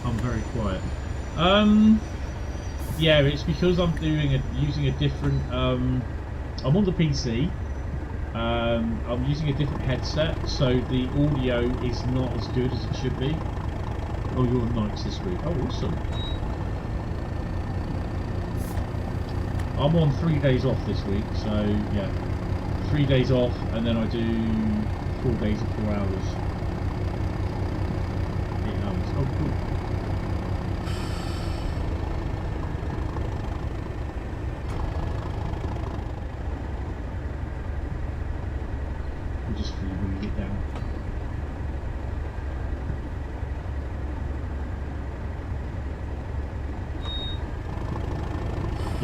I'm very quiet. Yeah, it's because I'm using a different. I'm on the PC. I'm using a different headset, so the audio is not as good as it should be. Oh, you're on nights this week. Oh, awesome. I'm on 3 days off this week, so yeah, 3 days off, and then I do 4 days of 4 hours. 8 hours. Oh, cool. We'll just freewheel it down.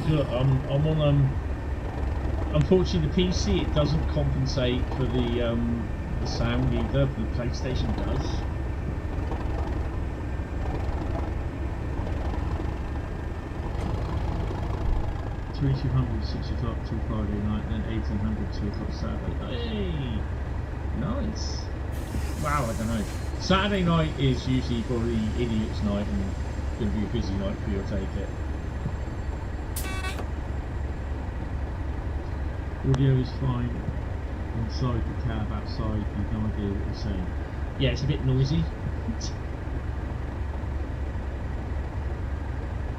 Look, I'm on unfortunately the PC, it doesn't compensate for the sound either, but the PlayStation does. $2,200 6 o'clock till Friday night, then $1,800 2 o'clock Saturday. Hey, nice. Wow, I don't know. Saturday night is usually probably idiot's night and going to be a busy night for you, I take it. Audio is fine inside the cab, outside you've no idea what you're saying. Yeah, it's a bit noisy.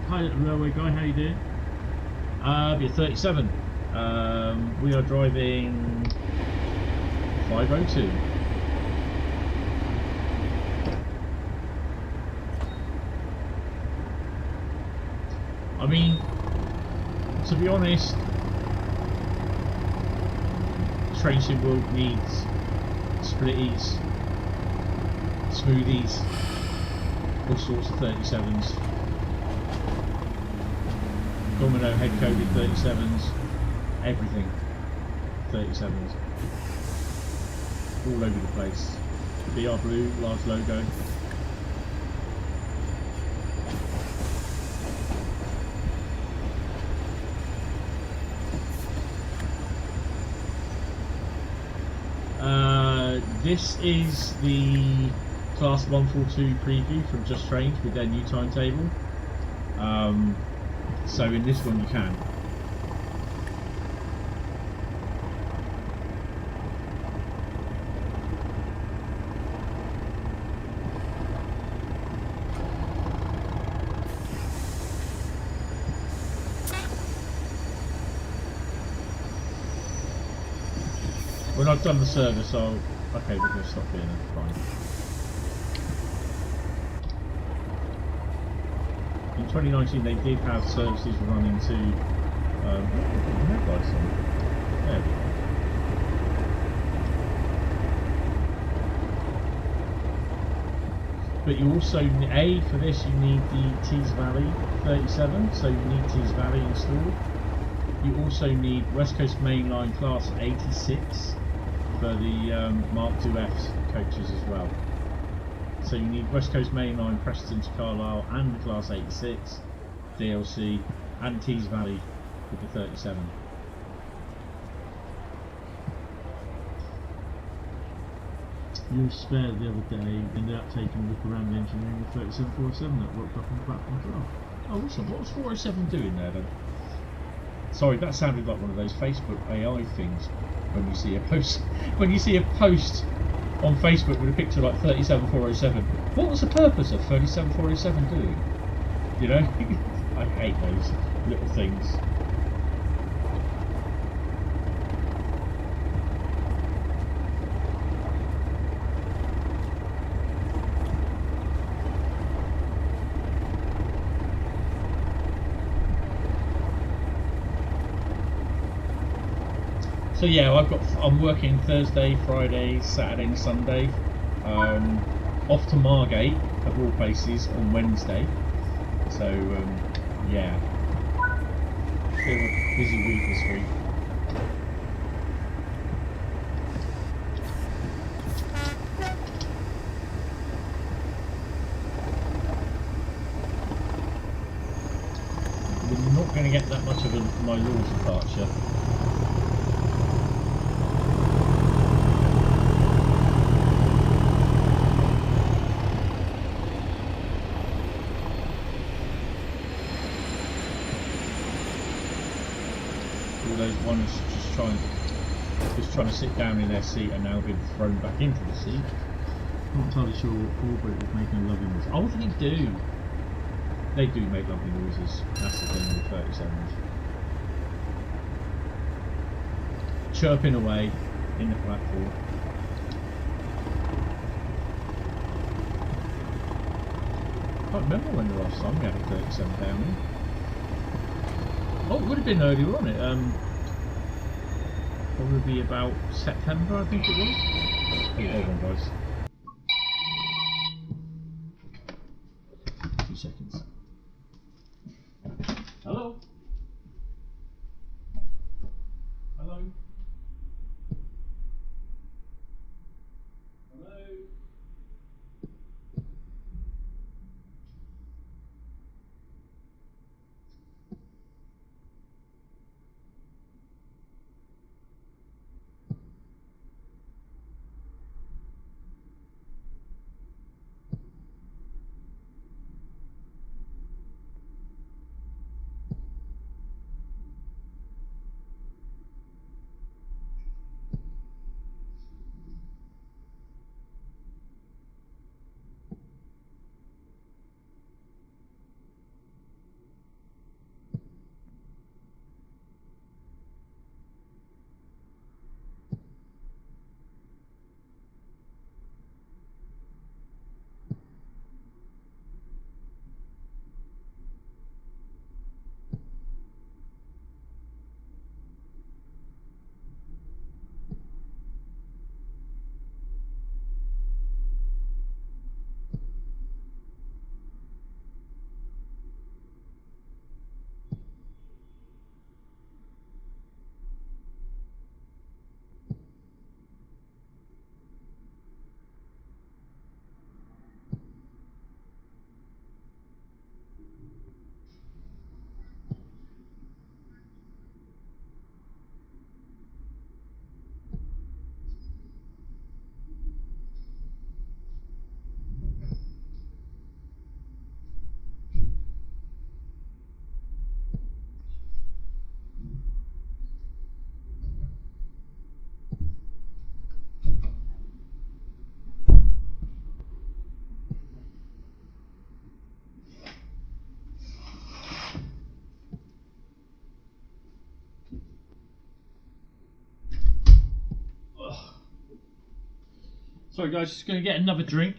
Hi railway guy, how you doing? You're 37. We are driving 502. I mean, to be honest, train sim world needs splitties, smoothies, all sorts of 37s. Domino head coded 37s, everything 37s. All over the place. BR Blue, large logo. This is the Class 142 preview from Just Trains with their new timetable. So in this one you can. When I've done the service, I'll... Okay, we're going to stop here then, fine. In 2019 they did have services running to... there we go. But you also, for this you need the Tees Valley 37, so you need Tees Valley installed. You also need West Coast Mainline Class 86 for the Mark IIF's coaches as well. So you need West Coast Mainline, Preston to Carlisle and the Class 86, DLC, and Tees Valley with the 37. You were spared the other day, ended up taking a look around the engineering of 37407 that worked up on the platform as well. Oh, awesome. What was 407 doing there then? Sorry, that sounded like one of those Facebook AI things. When you see a post, on Facebook with a picture like 37407, what was the purpose of 37407 doing? You know, I hate those little things. So yeah, I'm working Thursday, Friday, Saturday and Sunday. Off to Margate, of all places, on Wednesday. So yeah, bit of a busy week this week. We're not going to get that much of my Lord's departure. those ones just trying to sit down in their seat and now been thrown back into the seat. I'm not entirely sure Albert was making a lovely noise. Oh, they do. They do make lovely noises. That's the thing with 37s. Chirping away in the platform. I can't remember when the last time we had a 37 down here. Oh, it would have been earlier on it. Probably about September, I think it was. Oh, hold on, guys. 2 seconds. Hello? Hello? Hello? Sorry guys, just going to get another drink.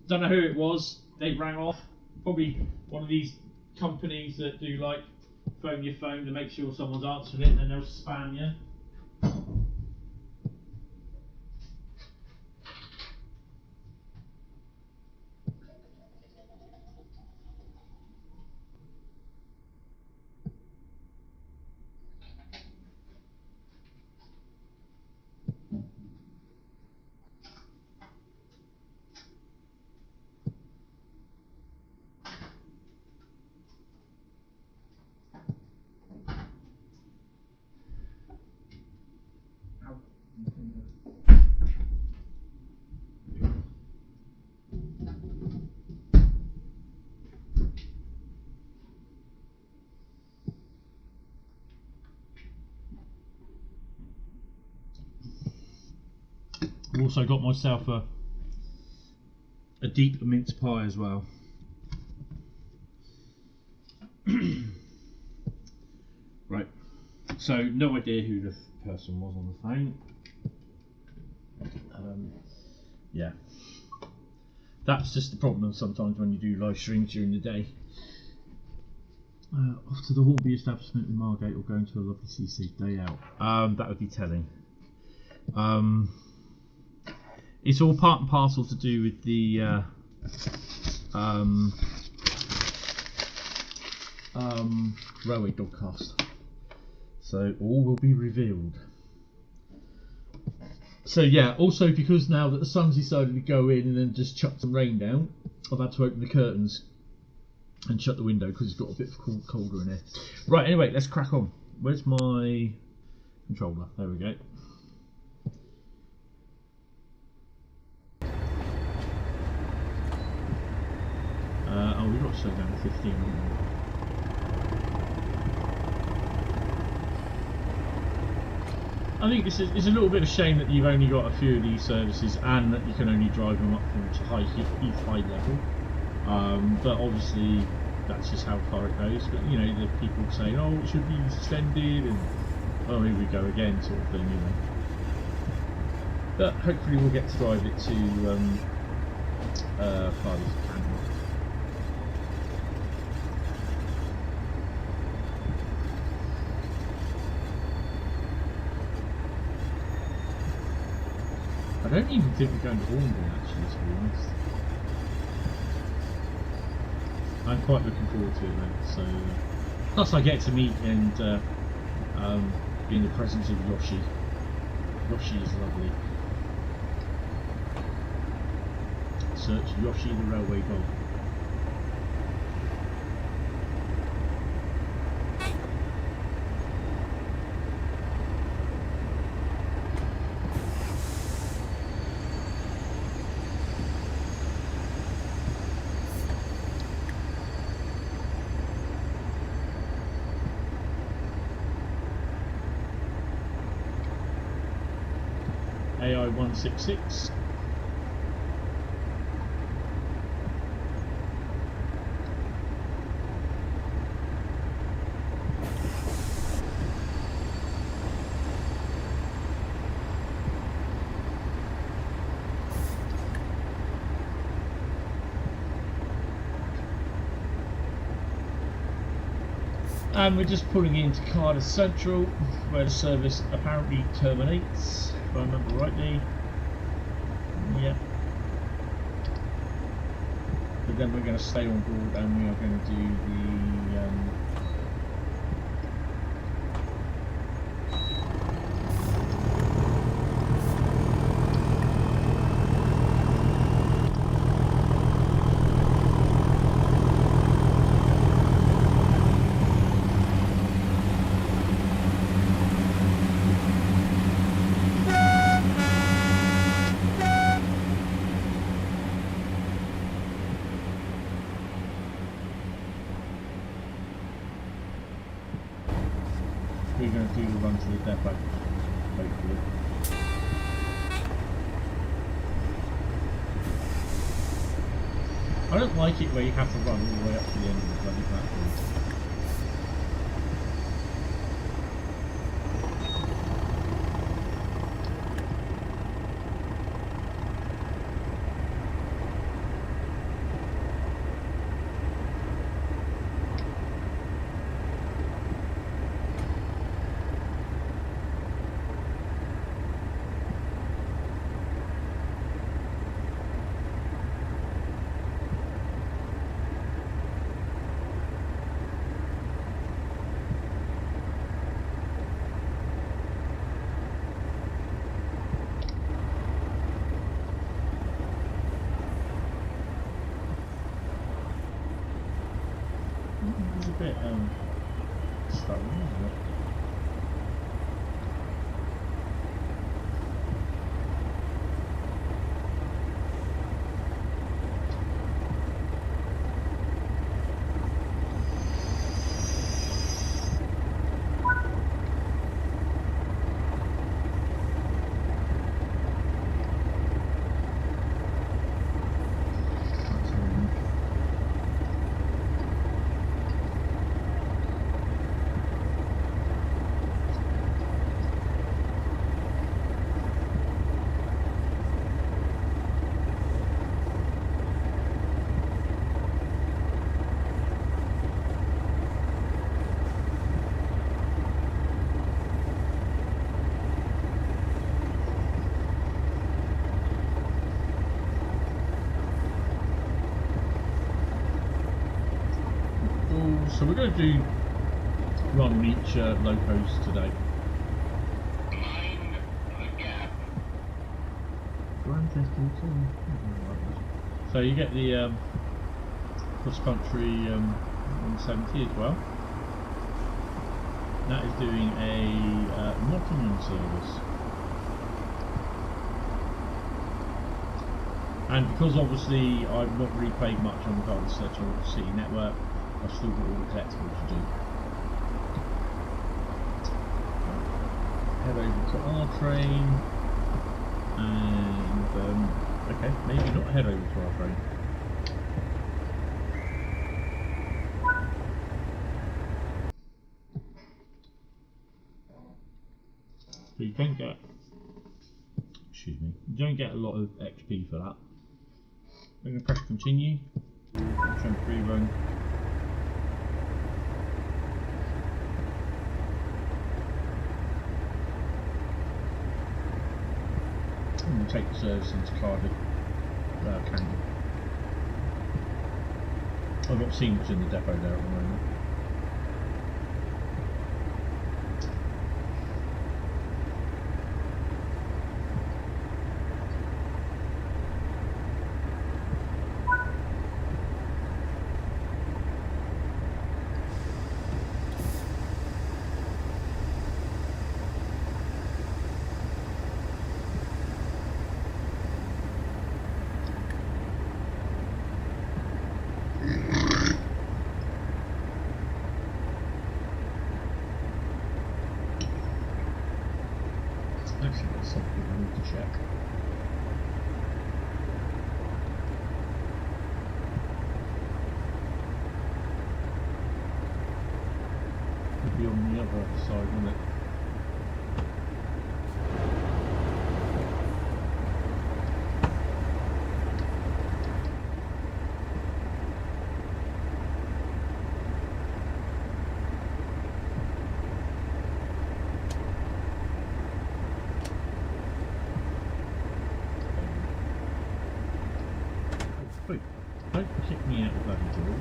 Don't know who it was. They rang off. Probably one of these companies that do like phone your phone to make sure someone's answering it and then they'll spam you. I've also got myself a deep mince pie as well. Right, so no idea who the person was on the phone. Yeah, that's just the problem sometimes when you do live streams during the day. Off to the Hornby establishment in Margate or going to a lovely seaside day out. That would be telling. It's all part and parcel to do with the railway dogcast. So all will be revealed. So yeah, also because now that the sun's decided to go in and then just chuck some rain down, I've had to open the curtains and shut the window because it's got a bit colder in here. Right, anyway, let's crack on. Where's my controller? There we go. Oh, we've got to slow down to 15, haven't we? I think it's a little bit of a shame that you've only got a few of these services and that you can only drive them up to high level. But obviously that's just how far it goes. But you know, the people saying, "Oh, it should be extended," and "Oh, here we go again," sort of thing. You know. But hopefully we'll get to drive it to Cardiff. I don't even think we're going to Oldenburg actually, to be honest. I'm quite looking forward to it though. So, plus I get to meet and be in the presence of Yoshi. Yoshi is lovely. Search Yoshi the railway dog. AI 166. And we're just pulling into Cardiff Central, where the service apparently terminates, if I remember rightly. Yeah. But then we're going to stay on board and we are going to do the run to the depot, hopefully. I don't like it where you have to run all the way up to the end of the bloody platform. It's a bit stubborn, isn't it? So we're going to do run on each locos today. Mind the gap. So you get the cross country 170 as well. That is doing a Nottingham service. And because obviously I've not really played much on the Cardiff City Network, I've still got all the collectibles to do. head over to our train, and okay, maybe not head over to our train. So you don't get, excuse me, you don't get a lot of XP for that. I'm going to press continue, train free run. And we'll take the service into Cardiff, Candy. I've not seen what's in the depot there at the moment. Actually, there's something I need to check. Could be on the other side, wouldn't it? Don't kick me out of bloody door.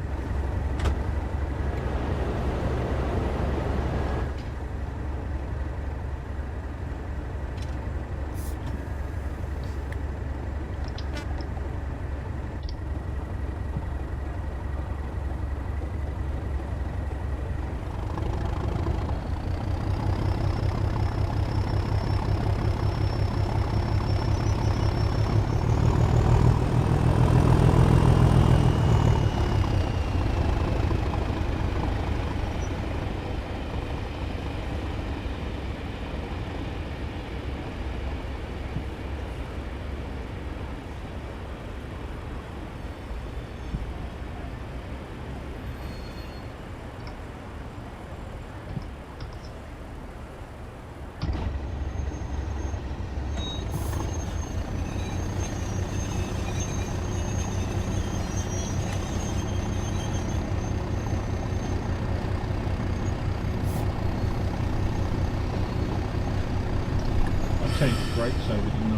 Changed the brakes over, didn't I?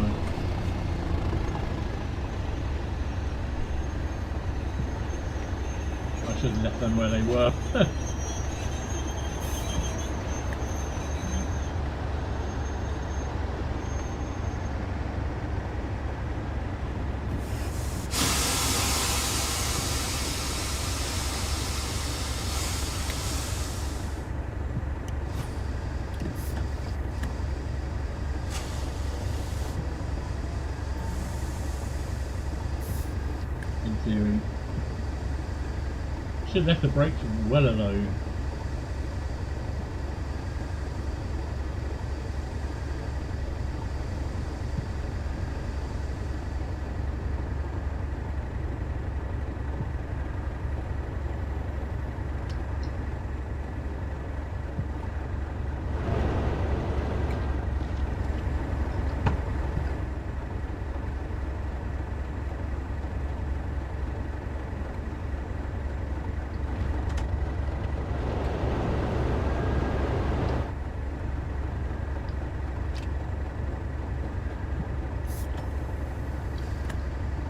I should have left them where they were. Theory. Should have left the brakes well alone.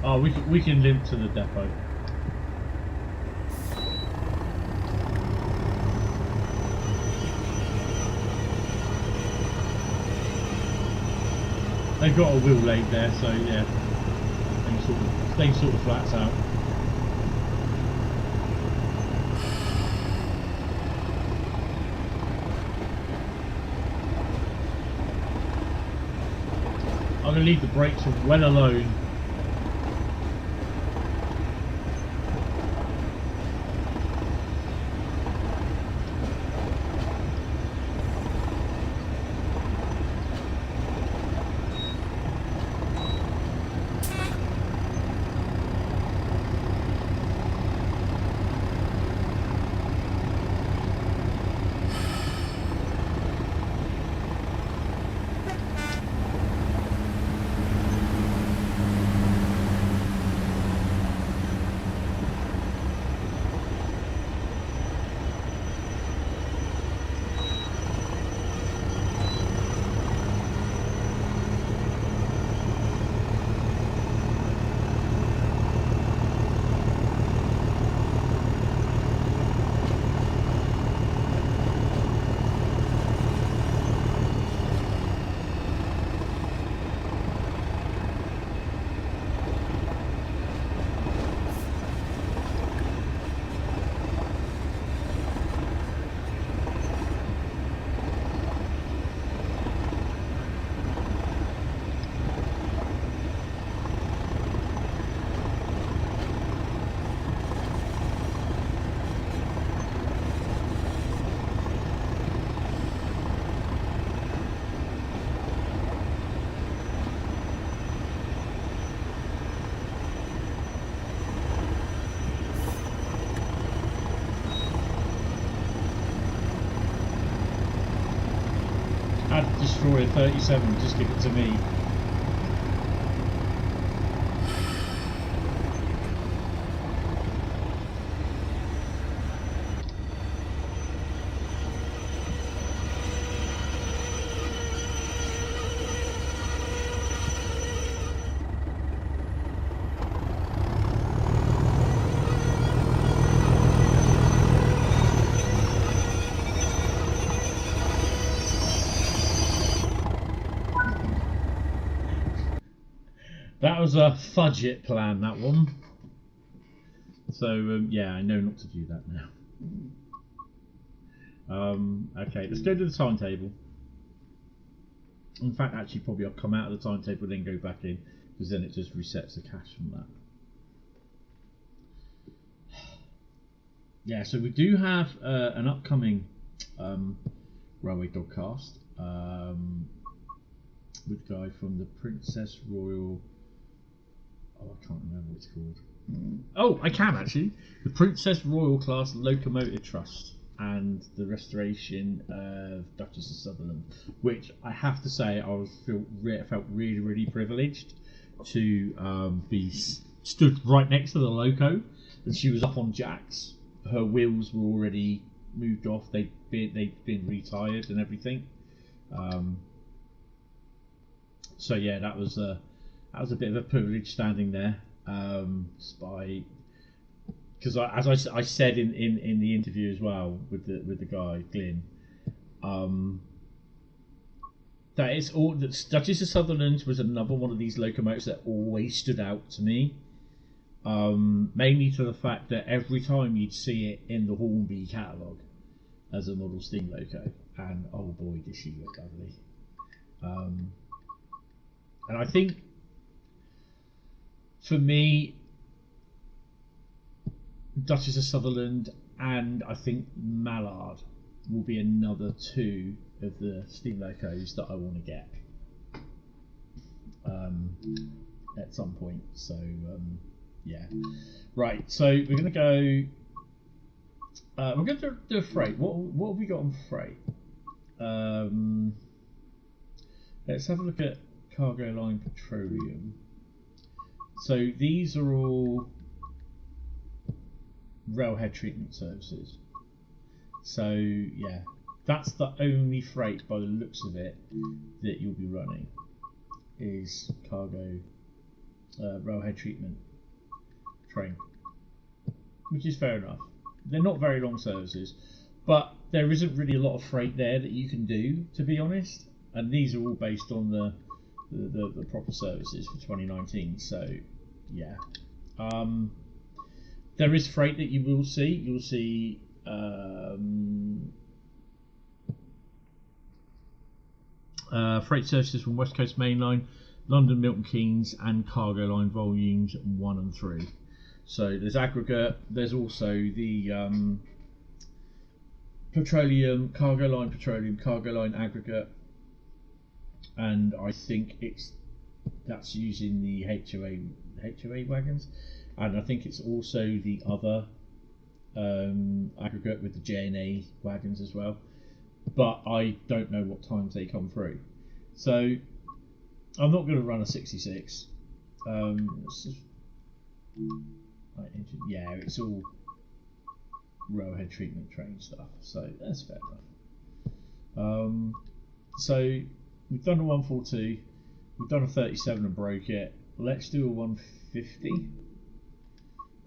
Oh, we can limp to the depot. They've got a wheel laid there, so yeah, they sort of flats out. I'm gonna leave the brakes well alone. I'd destroy a 37, just give it to me. That was a fudget plan, that one. So yeah, I know not to do that now. Okay, let's go to the timetable. In fact, actually, probably I'll come out of the timetable and then go back in, because then it just resets the cache from that. Yeah, so we do have an upcoming Railway Dogcast with a guy from the Princess Royal. Oh, I can't remember what it's called. Oh, I can actually. The Princess Royal Class Locomotive Trust and the restoration of Duchess of Sutherland, which I have to say I felt really, really privileged to be stood right next to the loco, and she was up on jacks. Her wheels were already moved off. They'd been retired and everything. So yeah, that was a bit of a privilege standing there, because as I said in the interview as well with the guy Glyn, that Duchess of Sutherland was another one of these locomotives that always stood out to me, mainly to the fact that every time you'd see it in the Hornby catalogue as a model steam loco, and oh boy did she look lovely. And I think, for me, Duchess of Sutherland and I think Mallard will be another two of the steam locos that I want to get at some point. So yeah, right. So we're going to go. We're going to do a freight. What have we got on freight? Let's have a look at Cargo Line Petroleum. So these are all railhead treatment services. So yeah, that's the only freight by the looks of it that you'll be running is cargo railhead treatment train, which is fair enough. They're not very long services, but there isn't really a lot of freight there that you can do, to be honest. And these are all based on the proper services for 2019. So yeah, there is freight that you will see. You'll see freight services from West Coast Main Line, London Milton Keynes, and Cargo Line volumes 1 and 3. So there's aggregate. There's also the petroleum, Cargo Line petroleum, Cargo Line aggregate, and I think that's using the HOA wagons, and I think it's also the other aggregate with the JNA wagons as well, but I don't know what times they come through, so I'm not going to run a 66. Yeah, it's all railhead treatment train stuff, so that's fair enough. So we've done a 142, we've done a 37 and broke it. Let's do a 150, and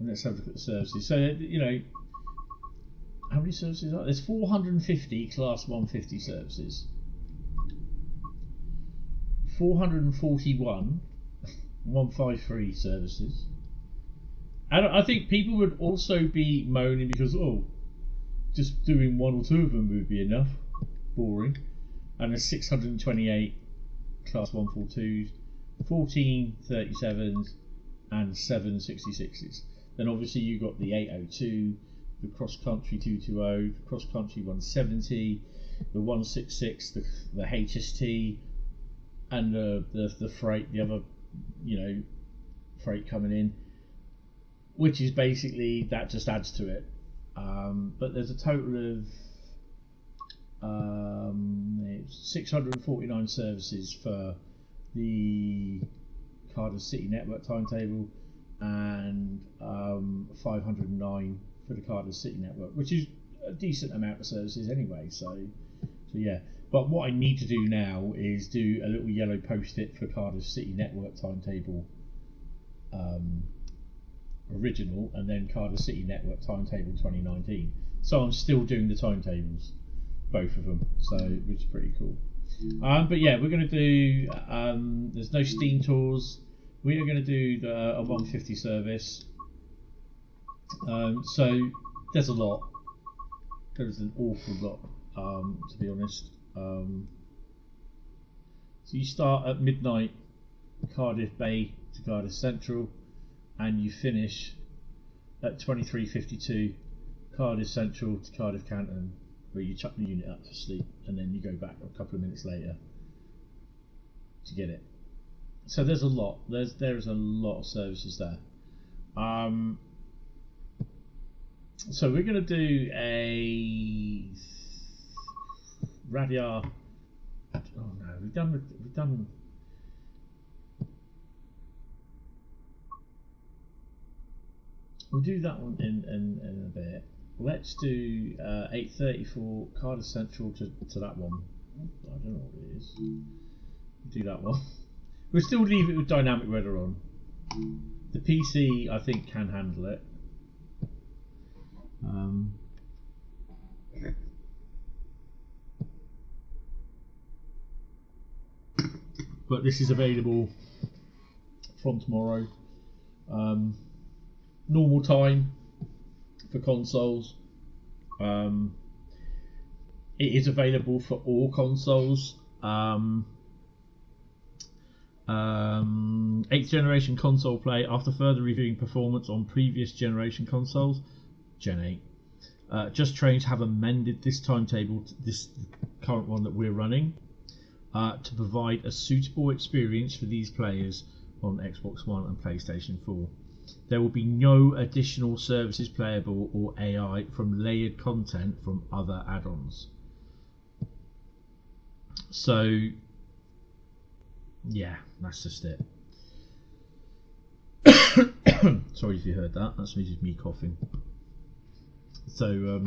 let's have a look at the services. So, you know, how many services are there? There's 450 Class 150 services, 441 153 services, and I think people would also be moaning because, oh, just doing one or two of them would be enough, boring. And there's 628 Class 142s, 14 37s, and 7 66s. Then obviously you got the 802, the Cross Country 220, the Cross Country 170, the 166, the HST, and the freight, the other, you know, freight coming in, which is basically, that just adds to it. But there's a total of it's 649 services for the Cardiff City Network timetable, and 509 for the Cardiff City Network, which is a decent amount of services anyway. So yeah. But what I need to do now is do a little yellow post-it for Cardiff City Network timetable original, and then Cardiff City Network timetable 2019. So I'm still doing the timetables, both of them. So which is pretty cool. But yeah, we're going to do. There's no Steam tours. We are going to do a 150 service. So there's a lot. There's an awful lot, to be honest. So you start at midnight, Cardiff Bay to Cardiff Central, and you finish at 23:52, Cardiff Central to Cardiff Canton, where you chuck the unit up for sleep, and then you go back a couple of minutes later to get it. So there's a lot. There's a lot of services there. So we're going to do a Radiar. Oh no, we've done. We'll do that one in a bit. Let's do 8:30 for Cardiff Central to that one. I don't know what it is. We'll do that one. We'll still leave it with dynamic weather on. The PC, I think, can handle it. But this is available from tomorrow. Normal time for consoles. It is available for all consoles. 8th generation console play after further reviewing performance on previous generation consoles. Gen 8. Just Trains have amended this timetable, this current one that we're running, to provide a suitable experience for these players on Xbox One and PlayStation 4. There will be no additional services playable or AI from layered content from other add-ons. So, yeah, that's just it. Sorry if you heard that. That's just me coughing. So,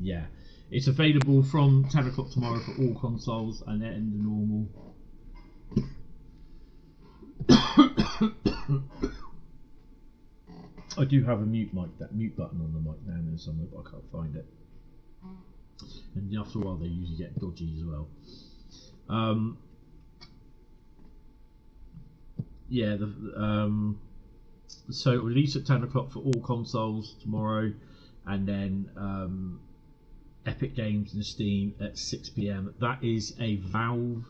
yeah, it's available from 10 o'clock tomorrow for all consoles, and then the normal. I do have a mute button on the mic now and then somewhere, but I can't find it. And after a while, they usually get dodgy as well. Yeah, so release at 10 o'clock for all consoles tomorrow, and then Epic Games and Steam at 6 PM. That is a Valve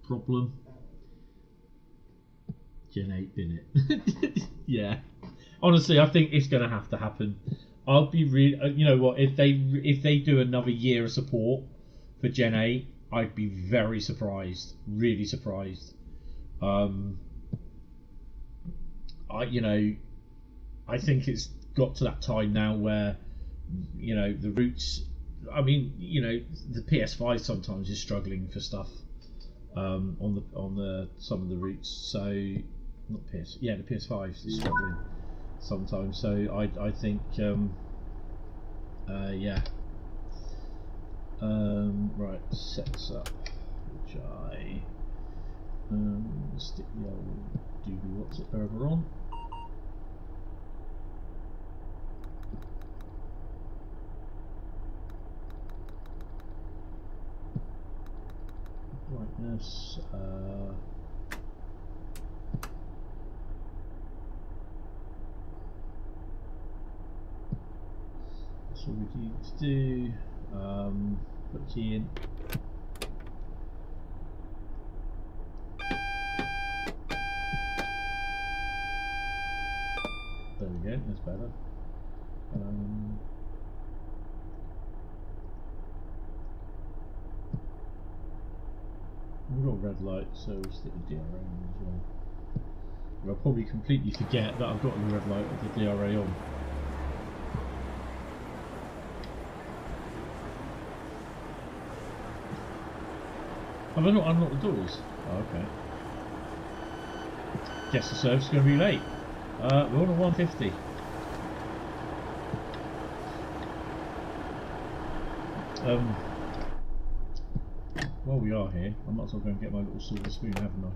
problem. Gen 8, didn't it? Yeah. Honestly, I think it's going to have to happen. I'll be really, you know what? If they do another year of support for Gen 8, I'd be very surprised, really surprised. I think it's got to that time now where, the roots. I mean, the PS5 sometimes is struggling for stuff on the some of the roots. So the PS5 is struggling sometimes. So I think right, set this up, which I stick the old doobie what's it over on. Brightness. That's all we need to do. Put the key in. There we go. That's better. We've got a red light, so we'll stick the DRA on as well. I'll probably completely forget that I've got the red light with the DRA on. Have I not unlocked the doors? Oh, okay. Guess the service is going to be late. We're on a 150. While we are here, I might as well go and get my little silver spoon, haven't I?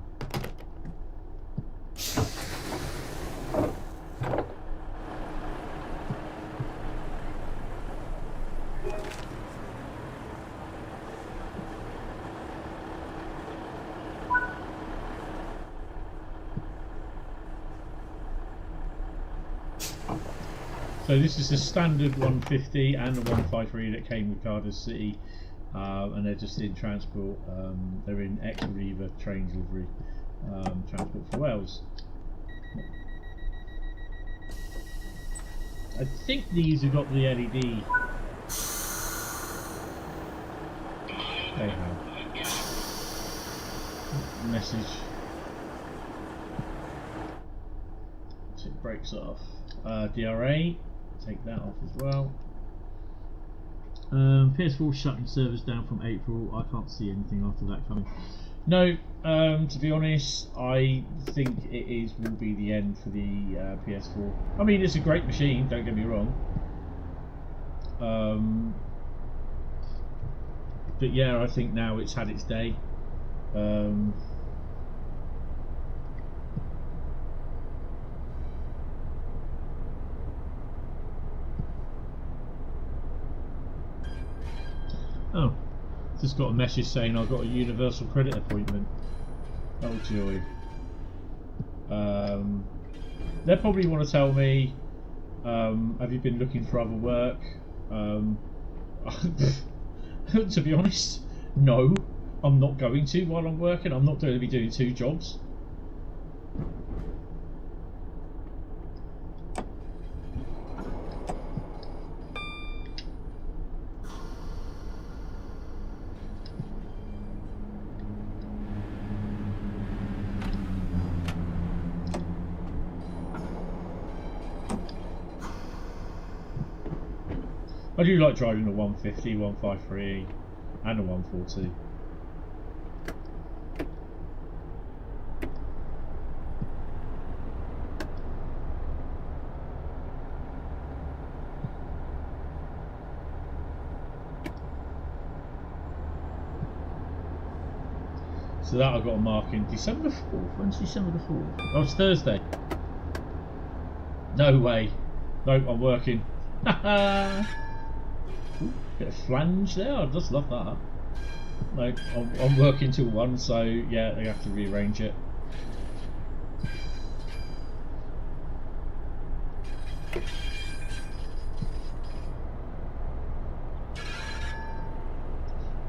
So this is the standard 150 and the 153 that came with Cardiff City, and they're just in transport. They're in ex-Riesa train delivery transport for Wales. I think these have got the LED. They have. Message. So it breaks off. DRA. Take that off as well. PS4 shutting servers down from April. I can't see anything after that coming. No, to be honest, I think it will be the end for the PS4. I mean, it's a great machine, don't get me wrong. But yeah, I think now it's had its day. Oh, just got a message saying I've got a universal credit appointment. Oh joy. They probably want to tell me, have you been looking for other work? To be honest, no, I'm not going to while I'm working. I'm not going to be doing two jobs. I do like driving a 150, 153 and a 142. So that I've got a mark in December 4th. When's December the 4th? Oh, it's Thursday. No way. Nope, I'm working. Ooh, bit of flange there, I just love that. No, I'm working till 1, so yeah, they have to rearrange it.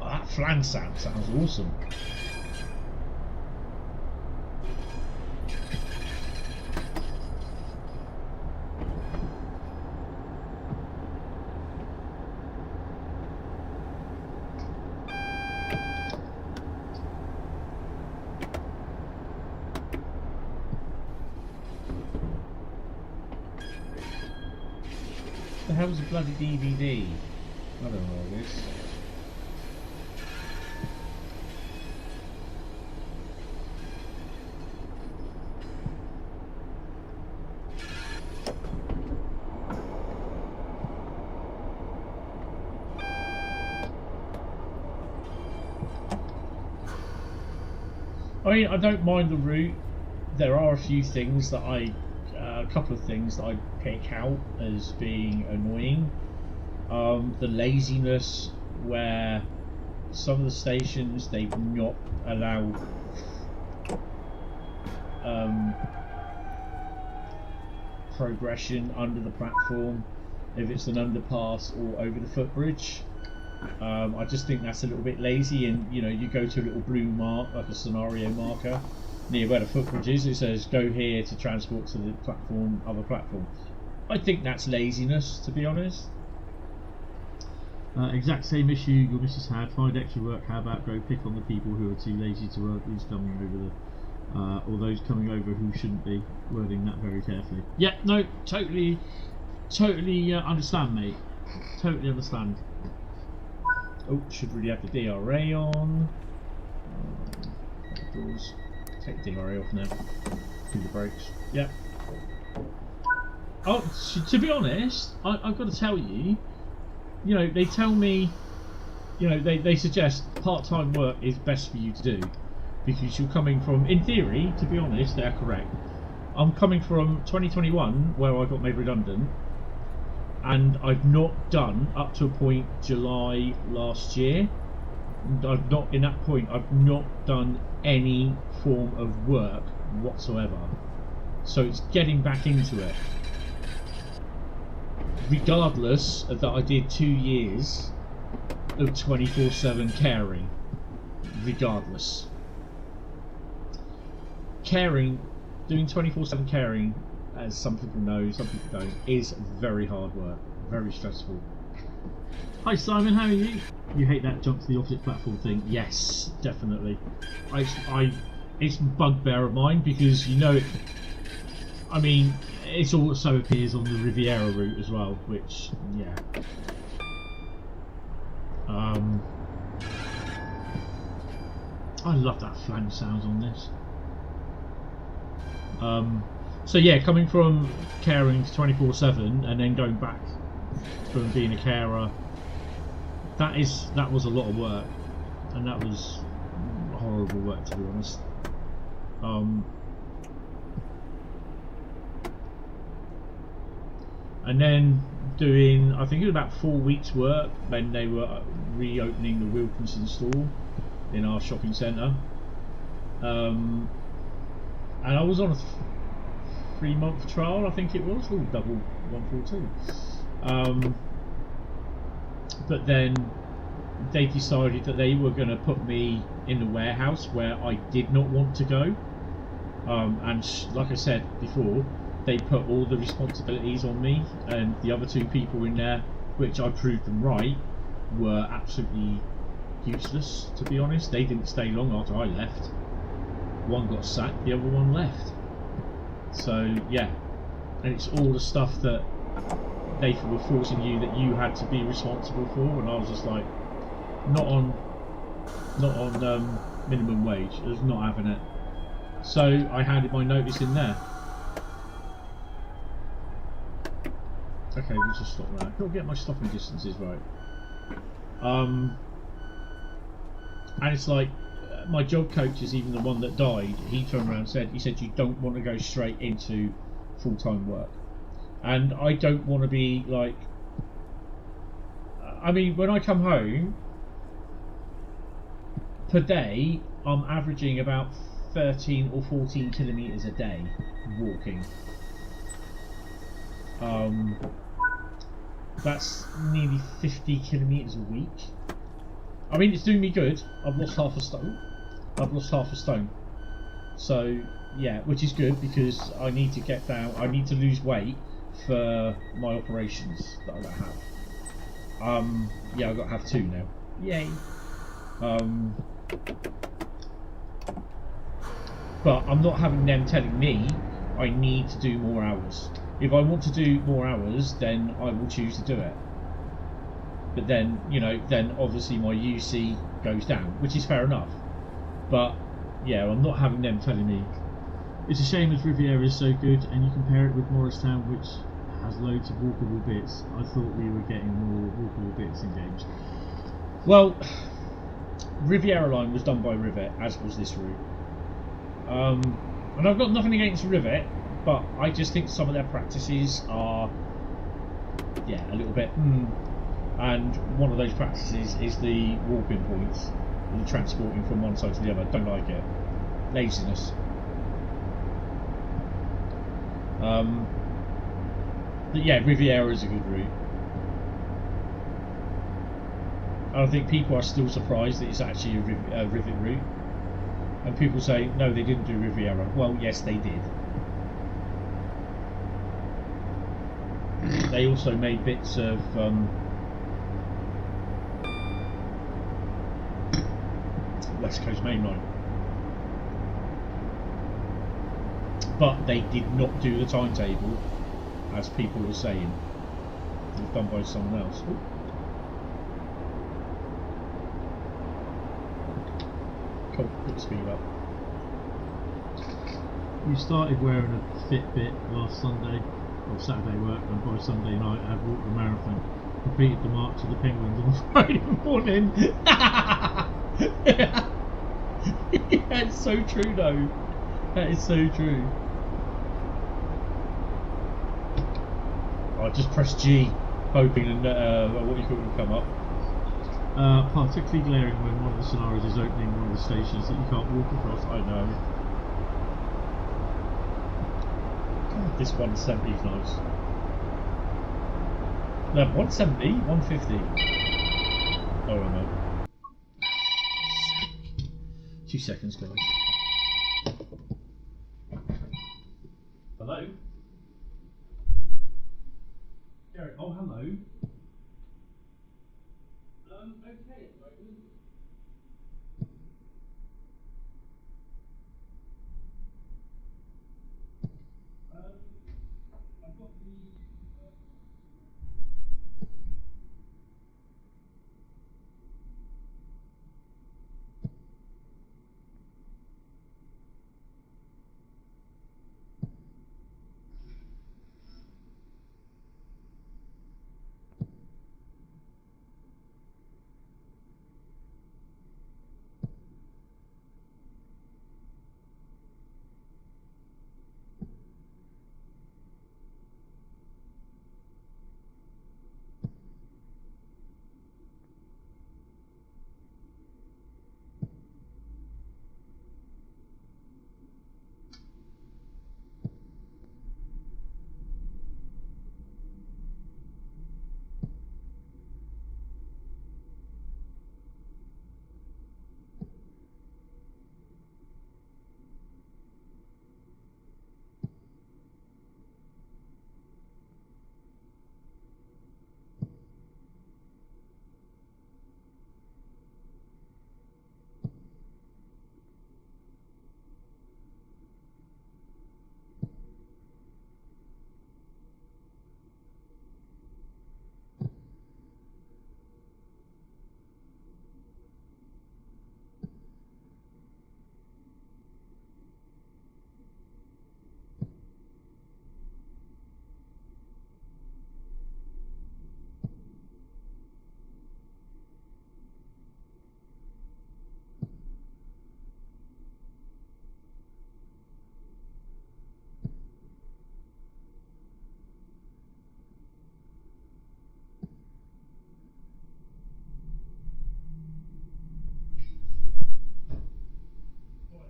Oh, that flange sound sounds awesome. The hell's a bloody DVD? I don't know what it is. I mean, I don't mind the route. There are a few things that a couple of things that I pick out as being annoying. The laziness where some of the stations they've not allowed progression under the platform if it's an underpass or over the footbridge. I just think that's a little bit lazy, and you know, you go to a little blue mark, like a scenario marker near where the footbridge is, it says go here to transport to the platform, other platform. I think that's laziness, to be honest. Exact same issue your missus had. Find extra work. How about go pick on the people who are too lazy to work, who's coming over the or those coming over who shouldn't be. Wording that very carefully. Yeah, no, totally understand, mate. Totally understand. Oh, should really have the DRA on. Doors. Take the DRA off now. Do the brakes. Yep. Oh, to be honest, I've got to tell you, you know, they tell me, you know, they suggest part-time work is best for you to do because you're coming from, in theory, to be honest, they're correct. I'm coming from 2021 where I got made redundant, and I've not done up to a point July last year. I've not, in that point, I've not done any form of work whatsoever. So it's getting back into it. Regardless of that, I did 2 years of 24/7 caring. Regardless, caring, doing 24/7 caring, as some people know, some people don't, is very hard work, very stressful. Hi Simon, how are you? You hate that jump to the opposite platform thing? Yes, definitely. It's a bugbear of mine because you know it. I mean, it also appears on the Riviera route as well, which, yeah. I love that flange sounds on this. So yeah, coming from caring to 24/7 and then going back from being a carer, that was a lot of work, and that was horrible work, to be honest. And then doing, I think it was about 4 weeks work when they were reopening the Wilkinson store in our shopping centre, and I was on a 3-month trial, I think it was, double 142. But then they decided that they were going to put me in the warehouse where I did not want to go, and like I said before, they put all the responsibilities on me, and the other 2 people in there, which I proved them right, were absolutely useless, to be honest. They didn't stay long after I left. One got sacked, the other one left. So yeah, and it's all the stuff that they were forcing you that you had to be responsible for, and I was just like, not on minimum wage. I was not having it. So I handed my notice in there. Okay, we'll just stop that. I've got to get my stopping distances right. And it's like, my job coach is even the one that died. He turned around and said, you don't want to go straight into full-time work. And I don't want to be like, I mean, when I come home, per day, I'm averaging about 13 or 14 kilometres a day walking. That's nearly 50 kilometres a week. I mean, it's doing me good. I've lost half a stone. So yeah, which is good because I need to get down. I need to lose weight for my operations that I have. Yeah, I've got to have 2 now. Yay. But I'm not having them telling me I need to do more hours. If I want to do more hours, then I will choose to do it. But then, you know, then obviously my UC goes down, which is fair enough. But yeah, I'm not having them telling me. It's a shame as Riviera is so good, and you compare it with Morristown, which has loads of walkable bits. I thought we were getting more walkable bits in games. Well, Riviera Line was done by Rivet, as was this route. And I've got nothing against Rivet, but I just think some of their practices are, yeah, a little bit. And one of those practices is the walking points, the transporting from one side to the other. Don't like it. Laziness. But yeah, Riviera is a good route. I think people are still surprised that it's actually a Rivet route. And people say, no, they didn't do Riviera. Well, yes, they did. They also made bits of West Coast Main Line. But they did not do the timetable, as people were saying. It was done by someone else. Cool. quick speed up. You started wearing a Fitbit last Sunday, or Saturday work, and by Sunday night I had walked the marathon, completed the march of the Penguins on Friday morning. Yeah, it's so true though. That is so true. I just press G, hoping that what you call it will come up. Particularly glaring when one of the scenarios is opening one of the stations that you can't walk across. I know. God, this 170 is nice. No, 170? 150. Oh, I know. 2 seconds, guys. Hello? Gary, oh, hello. Okay at the moment. I've got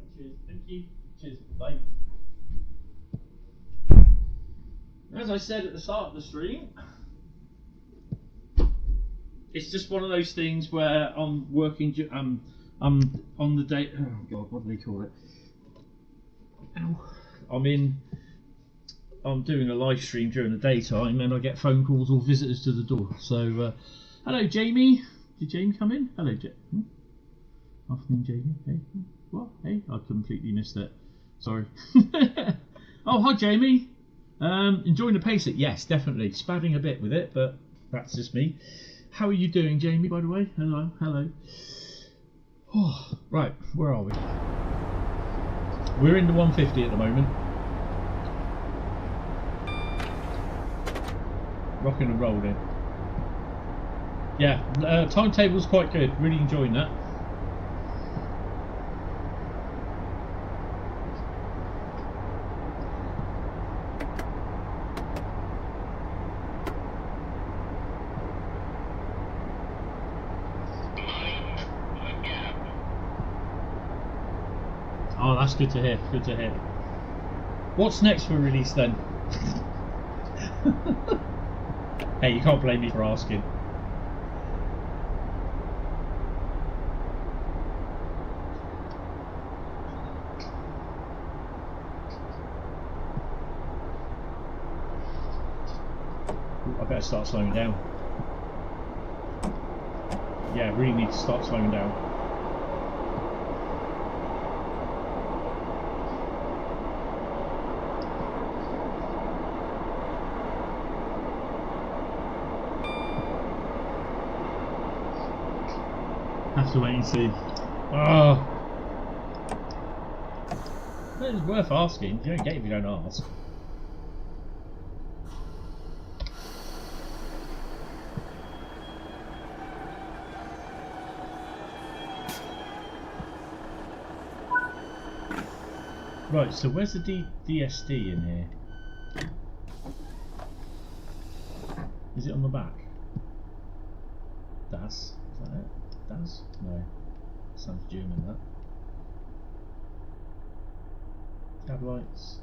the cheers, thank you. Cheers, bye. As I said at the start of the stream, it's just one of those things where I'm working. I'm on the day. Oh God, what do they call it? Ow. I'm doing a live stream during the daytime, and I get phone calls or visitors to the door. So, hello, Jamie. Did Jamie come in? Hello, Jamie. Afternoon, Jamie. Hey, what? Hey, I completely missed it. Sorry. Oh, hi, Jamie. Enjoying the pace it? Yes, definitely. Spadding a bit with it, but that's just me. How are you doing, Jamie, by the way? Hello, hello. Oh, right, where are we? We're in the 150 at the moment. Rocking and rolling. Yeah, timetable's quite good. Really enjoying that. Oh, that's good to hear. Good to hear. What's next for release then? Hey, you can't blame me for asking. Ooh, I better start slowing down. Yeah, I really need to start slowing down. Have to wait and see. Oh. It's worth asking. You don't get it if you don't ask. Right, so where's the DSD in here? Is it on the back? Das? Is that it? Das? No. Sounds German, that. Cab lights.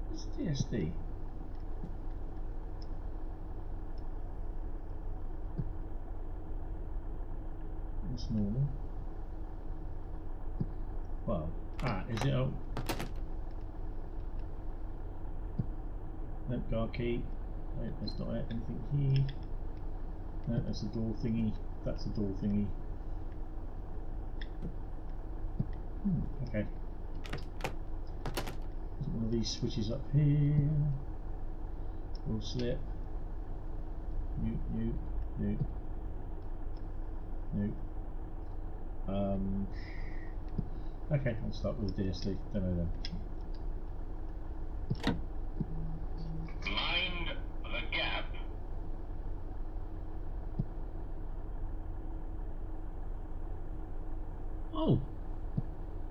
What's DSD? It's normal. Well, is it out? Nope, guard key. No, that's not it. Anything key? No, that's a door thingy. That's a door thingy. Okay. One of these switches up here. Will slip. Nope, nope, nope. Nope. Okay, I'll start with the DSD. Don't know then. Mind the gap. Oh,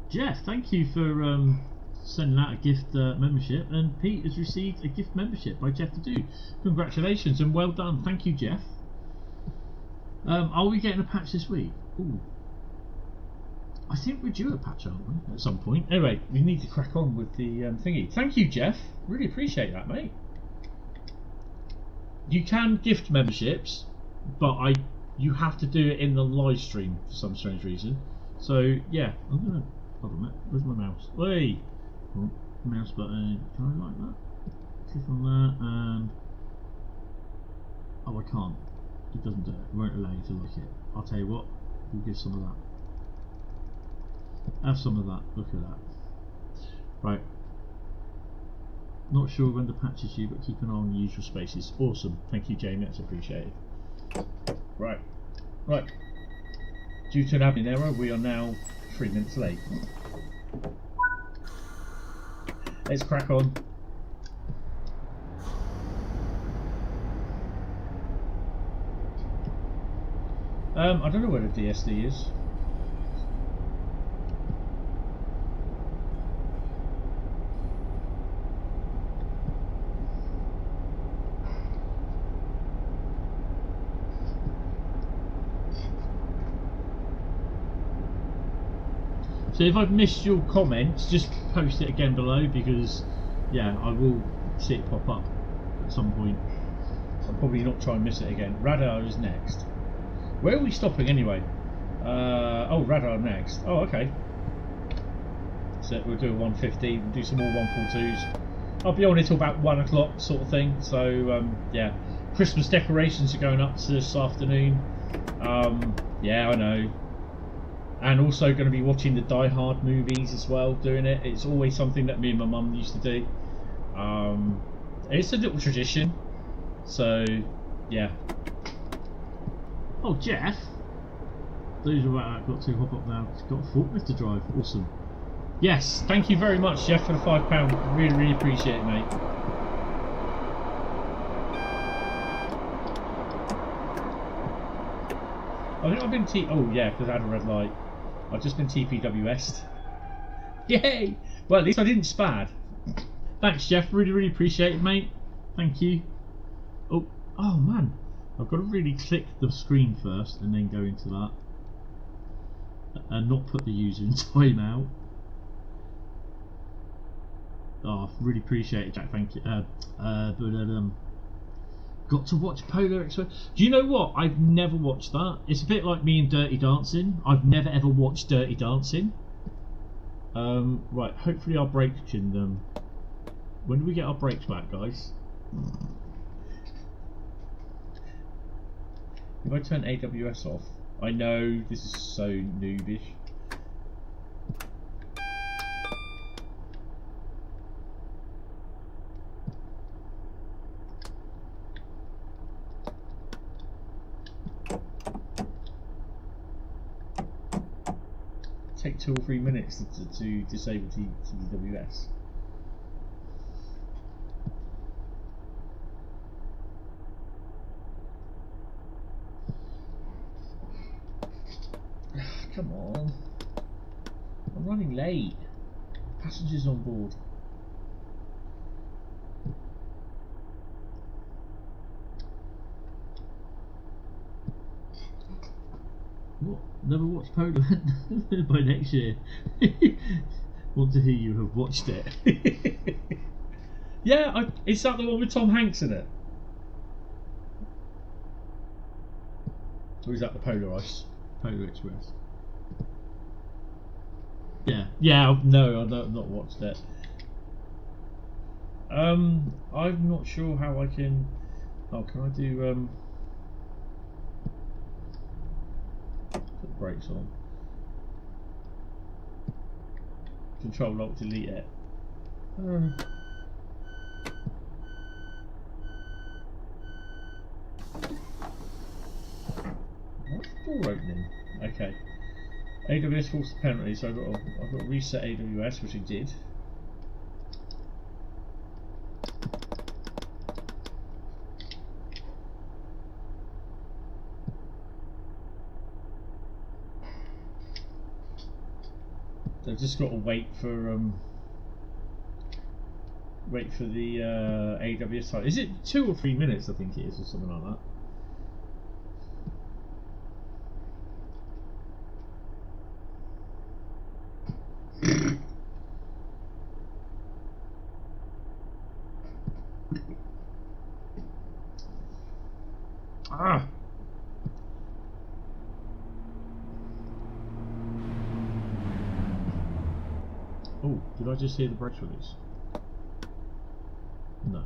Jeff, thank you for sending out a gift membership, and Pete has received a gift membership by Jeff to do. Congratulations and well done. Thank you, Jeff. Are we getting a patch this week? Ooh. I think we're due a patch, aren't we, at some point? Anyway, we need to crack on with the thingy. Thank you, Jeff. Really appreciate that, mate. You can gift memberships, but you have to do it in the live stream for some strange reason. So yeah, I'm gonna hold on a minute. Where's my mouse? Hey, oh, mouse button. Can I like that? Click on that and oh, I can't. It doesn't do it. It won't allow you to like it. I'll tell you what. We'll give some of that. Have some of that. Look at that. Right. Not sure when the patch is due, but keep an eye on the usual spaces. Awesome. Thank you, Jamie. That's appreciated. Right. Right. Due to an admin error, we are now 3 minutes late. Let's crack on. I don't know where the DSD is. So if I've missed your comments, just post it again below, because yeah, I will see it pop up at some point. I'll probably not try and miss it again. Radar is next. Where are we stopping anyway? Oh, Radar next. Oh, okay. So we'll do a 150, we'll do some more 142s. I'll be on it till about 1 o'clock sort of thing. So yeah, Christmas decorations are going up this afternoon. Yeah, I know. And also going to be watching the Die Hard movies as well, doing it. It's always something that me and my mum used to do. It's a little tradition. So, yeah. Oh, Jeff. Those are I've got to hop up now. It's got a forklift to drive. Awesome. Yes, thank you very much, Jeff, for the £5. Really, really appreciate it, mate. I think I've been oh yeah, because I had a red light. I've just been TPWS'd. Yay! Well, at least I didn't spad. Thanks, Jeff. Really, really appreciate it, mate. Thank you. Oh man. I've got to really click the screen first and then go into that. And not put the user in timeout. Oh, really appreciate it, Jack. Thank you. Got to watch Polar Express. Do you know what? I've never watched that. It's a bit like me and Dirty Dancing. I've never ever watched Dirty Dancing. Right, hopefully our brakes can... when do we get our brakes back, guys? If I turn AWS off... I know this is so noobish. take 2 or 3 minutes to disable TWS. Come on. I'm running late. Passengers on board. What? Never watched Polo? By next year. Want to hear you have watched it. Yeah, is that the one with Tom Hanks in it? Or is that the Polar Express? Yeah, no, I've not watched it. I'm not sure how I can. Oh, can I do put the brakes on? Control Alt Delete it. What's the door opening? Okay. AWS forced the penalty, so I've got to reset AWS, which I did. I've just got to wait for the AWS time. Is it 2 or 3 minutes? I think it is, or something like that. Ah. Oh, did I just hear the brakes release? No.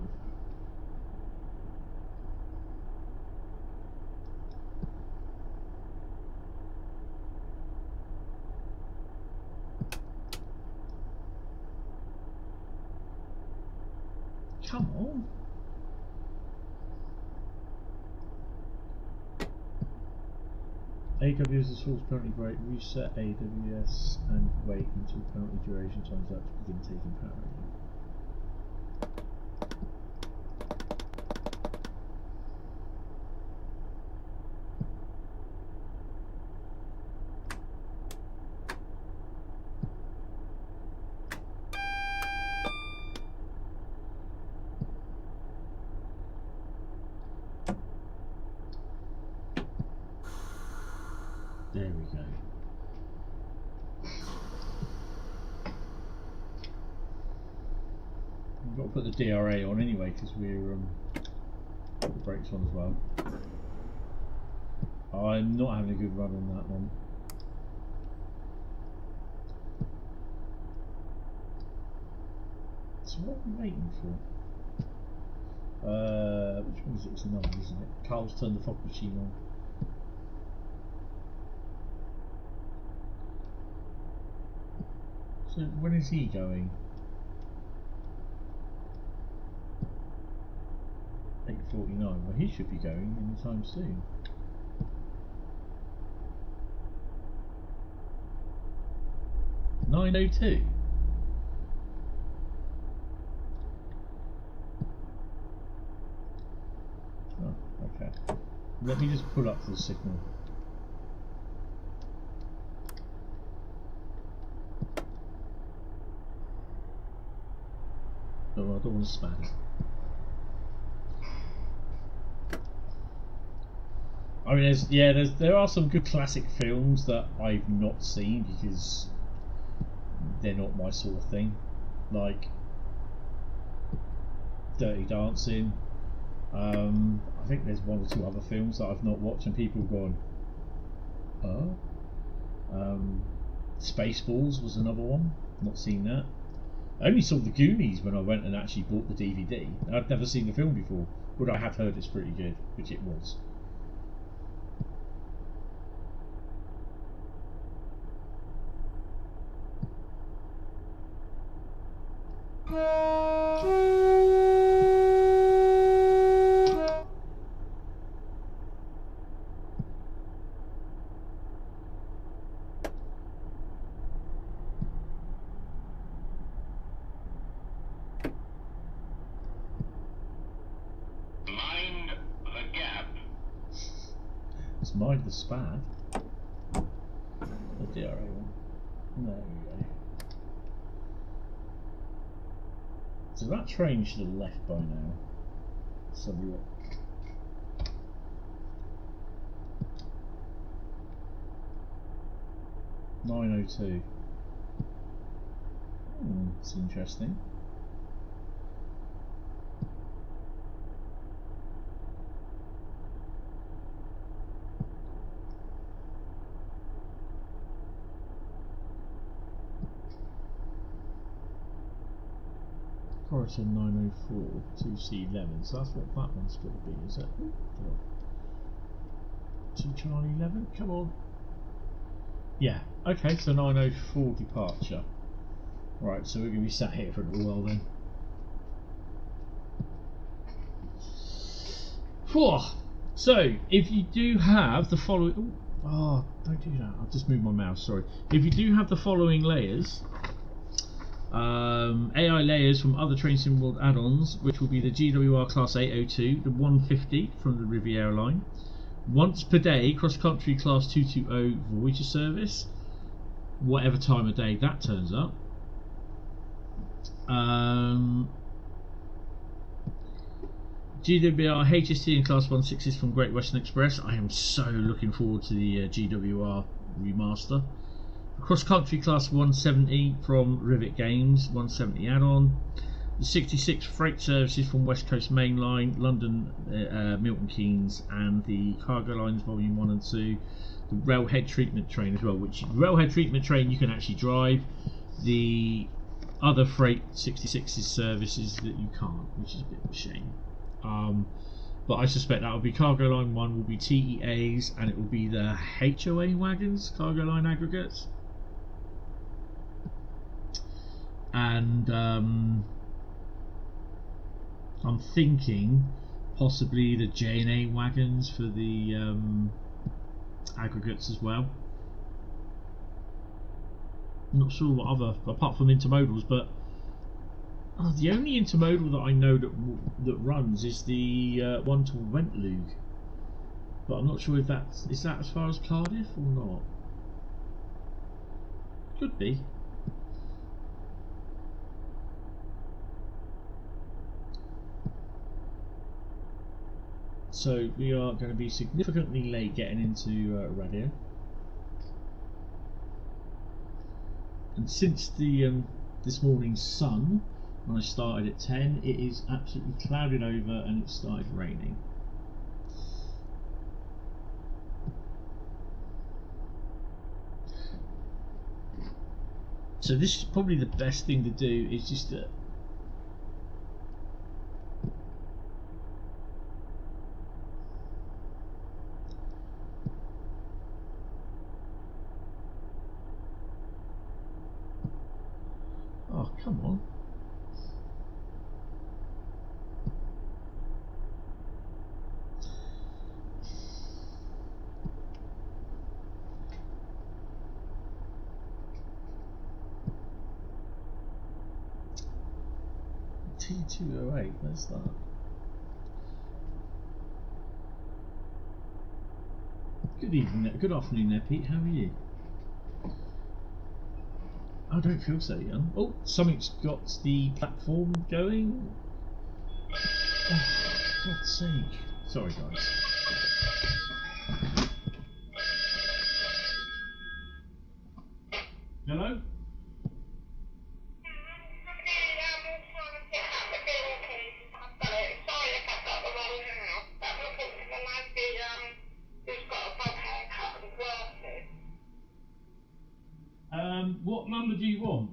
Come on. AWS is forced penalty break, reset AWS and wait until penalty duration times out to begin taking power again. There we go. We've got to put the DRA on anyway because we're put the brakes on as well. I'm not having a good run on that one. So what are we waiting for? Which one is it? It's another, isn't it? Carl's turned the fog machine on. So when is he going? 8:49. Well, he should be going anytime soon. (9:02). Oh, okay. Let me just pull up for the signal. Oh, I don't want to span it. I mean, there are some good classic films that I've not seen because they're not my sort of thing, like Dirty Dancing. I think there's 1 or 2 other films that I've not watched, and people have gone, "Oh." Spaceballs was another one. Not seen that. I only saw The Goonies when I went and actually bought the DVD. I'd never seen the film before, but I have heard it's pretty good, which it was. mind the SPAD. The DRA one. There we go. So that train should have left by now. Let's have a look. $9:02. It's interesting. Coruscant 904 2C11, so that's what that one's going to be, is it? 2 Charlie 11, come on. Yeah, okay, so 9:04 departure. Right, so we're going to be sat here for a little while then. Whew. So, if you do have the following... Oh, don't do that, I've just moved my mouse, sorry. If you do have the following layers, AI layers from other Train Sim World add-ons, which will be the GWR Class 802, the 150 from the Riviera line, once per day cross-country Class 220 Voyager service, whatever time of day that turns up. GWR HST and Class 160s from Great Western Express. I am so looking forward to the GWR remaster. Cross Country Class 170 from Rivet Games, 170 add-on. The 66 freight services from West Coast Main Line, London, Milton Keynes, and the Cargo Lines Volume 1 and 2. The Railhead Treatment Train as well, which Railhead Treatment Train you can actually drive. The other freight 66's services that you can't, which is a bit of a shame. But I suspect that will be Cargo Line 1 will be TEAs, and it will be the HOA wagons, Cargo Line Aggregates. And I'm thinking possibly the J&A wagons for the aggregates as well. I'm not sure what other, apart from intermodals, but the only intermodal that I know that runs is the one to Wentlug. But I'm not sure if is that as far as Cardiff or not. Could be. So we are going to be significantly late getting into radio. And since the this morning's sun, when I started at 10, it is absolutely clouded over and it started raining. So this is probably the best thing to do, is just to come on. T208, where's that? Good evening, good afternoon there, Pete, how are you? I don't feel so young. Oh, something's got the platform going. Oh, for God's sake. Sorry, guys. Hello? What number do you want?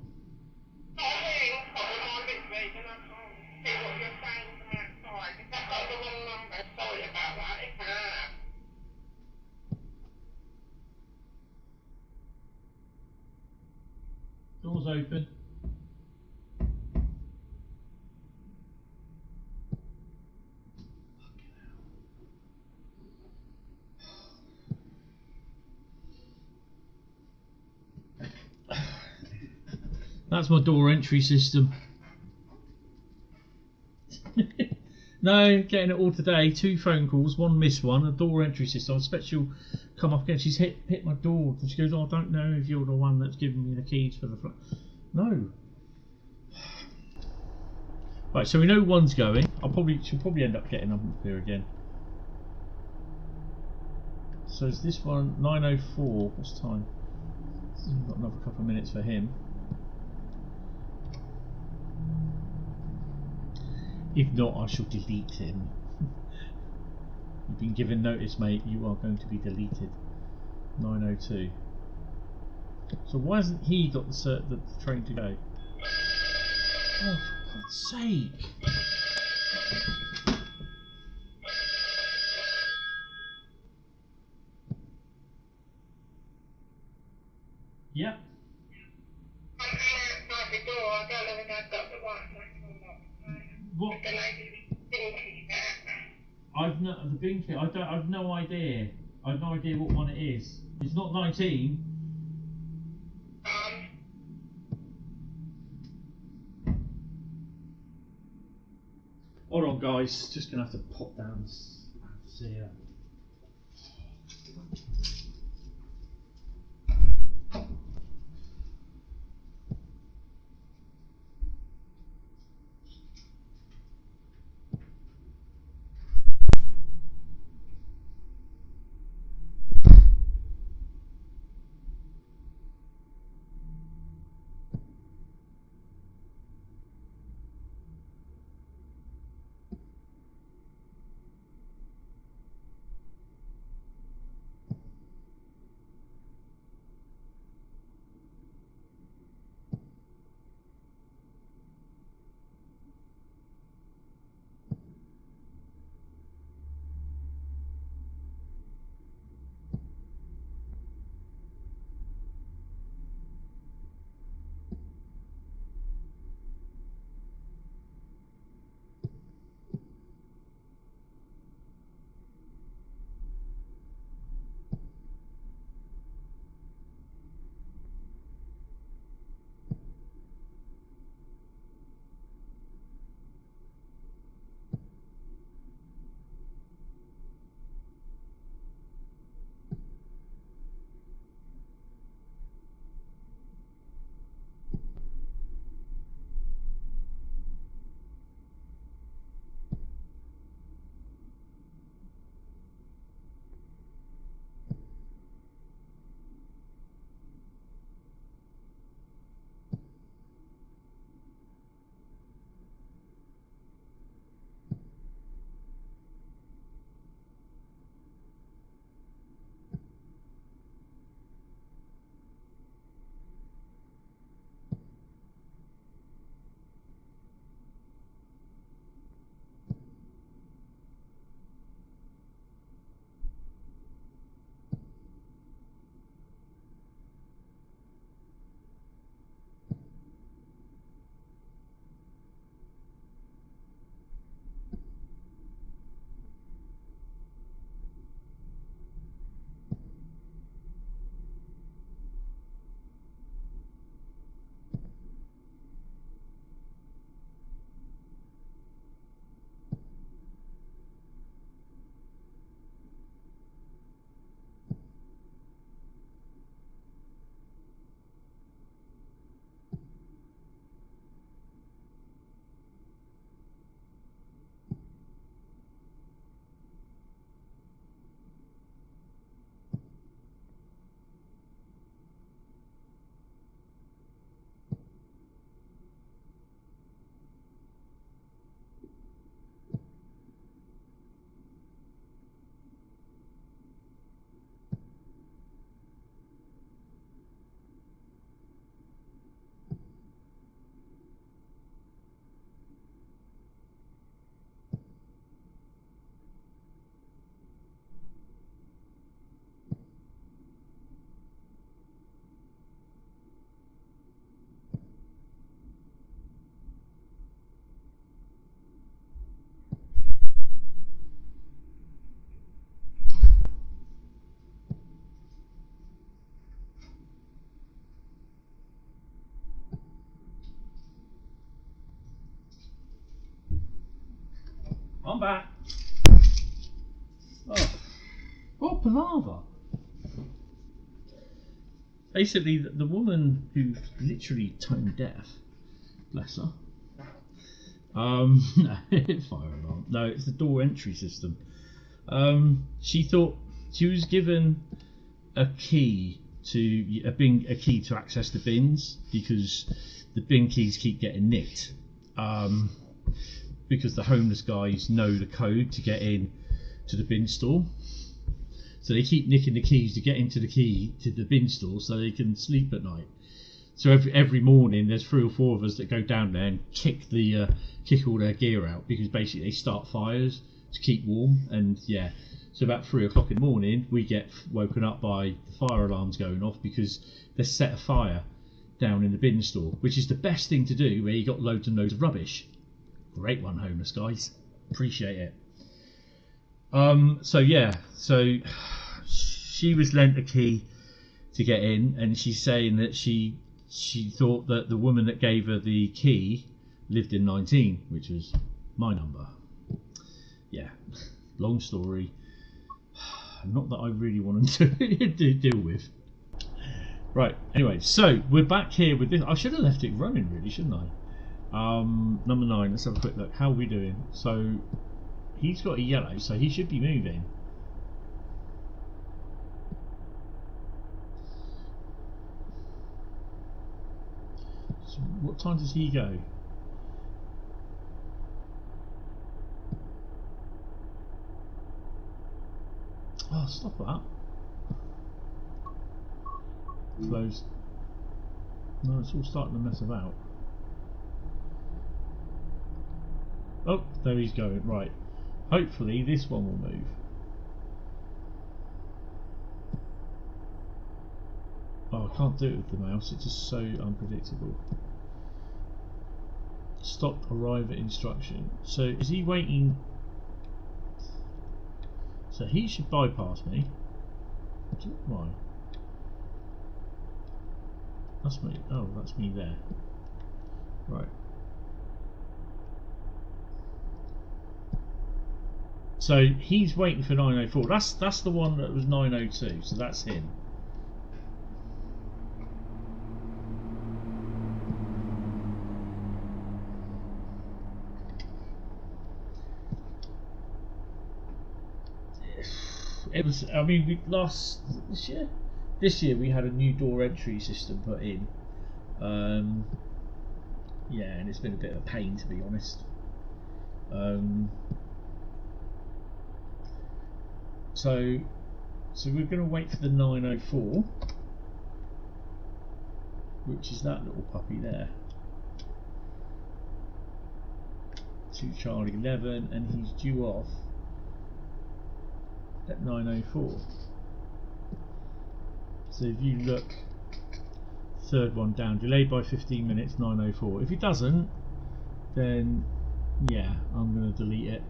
Doors open. That's my door entry system. No, getting it all today. 2 phone calls, 1 missed one, a door entry system. I expect she'll come up again. She's hit my door. And she goes, oh, I don't know if you're the one that's giving me the keys for the flat. No. Right, so we know one's going. She'll probably end up getting up here again. So is this one 9:04? What's time? We've got another couple of minutes for him. If not, I shall delete him. You've been given notice, mate. You are going to be deleted. 9:02. So why hasn't he got the train to go? Oh, for God's sake! Yep. I'm outside the door. I don't know whether I've got the right button or not. What? The lady thinking that. The binky. I've no idea. I've no idea what one it is. It's not 19. Hold on, guys. Just gonna have to pop down and see her. I'm back. Oh, what palaver. Basically, the woman who's literally tone deaf, bless her. Fire alarm. No, it's the door entry system. She thought she was given a key to access the bins because the bin keys keep getting nicked. Because the homeless guys know the code to get in to the bin store, so they keep nicking the keys to get into the bin store so they can sleep at night. So every morning there's 3 or 4 of us that go down there and kick all their gear out, because basically they start fires to keep warm. And yeah, so about 3 o'clock in the morning we get woken up by the fire alarms going off because they set a fire down in the bin store, which is the best thing to do where you got loads and loads of rubbish. Great one, homeless guys, appreciate it. So yeah, so she was lent a key to get in, and she's saying that she thought that the woman that gave her the key lived in 19, which was my number. Yeah, long story, not that I really wanted to deal with. Right, anyway, so we're back here with this. I should have left it running really, shouldn't I? Number 9, let's have a quick look. How are we doing? So he's got a yellow, so he should be moving. So what time does he go? Oh, stop that. Close. No, it's all starting to mess about. Oh, there he's going. Right. Hopefully this one will move. Oh, I can't do it with the mouse. It's just so unpredictable. Stop arrive at instruction. So is he waiting? So he should bypass me. Why? That's me. Oh, that's me there. Right. So he's waiting for 904. That's the one that was 902. So that's him. It was. I mean, this year we had a new door entry system put in. Yeah, and it's been a bit of a pain, to be honest. So we're going to wait for the 904, which is that little puppy there. 2 Charlie 11, and he's due off at 904. So if you look, third one down, delayed by 15 minutes, 904. If he doesn't, then yeah, I'm going to delete it.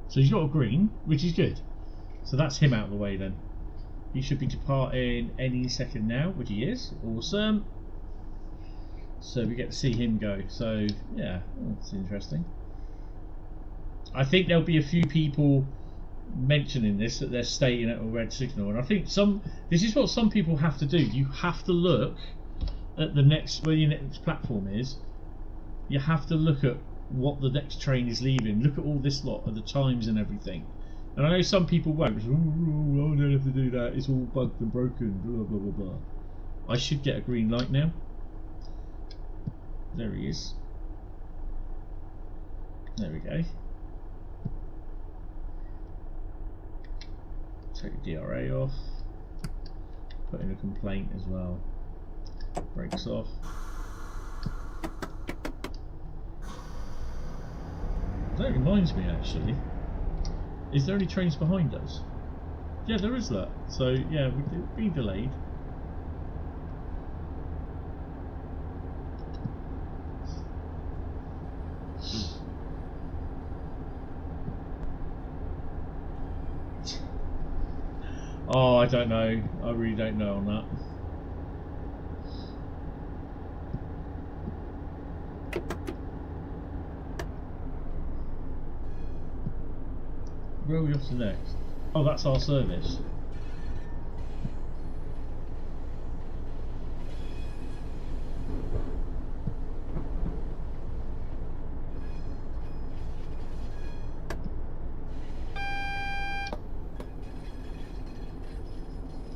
So he's got a green, which is good. So that's him out of the way then. He should be departing any second now, which he is. Awesome. So we get to see him go. So yeah, that's interesting. I think there'll be a few people mentioning this, that they're staying at a red signal, and I think this is what some people have to do. You have to look at the next, where your next platform is. You have to look at what the next train is leaving. Look at all this lot of the times and everything. And I know some people won't. I don't have to do that. It's all bugged and broken. Blah blah blah blah. I should get a green light now. There he is. There we go. Take the DRA off. Put in a complaint as well. Brakes off. That reminds me, actually. Is there any trains behind us? Yeah, there is that. So yeah, we've been delayed. Oh, I don't know. I really don't know on that. Where are we off to next? Oh, that's our service.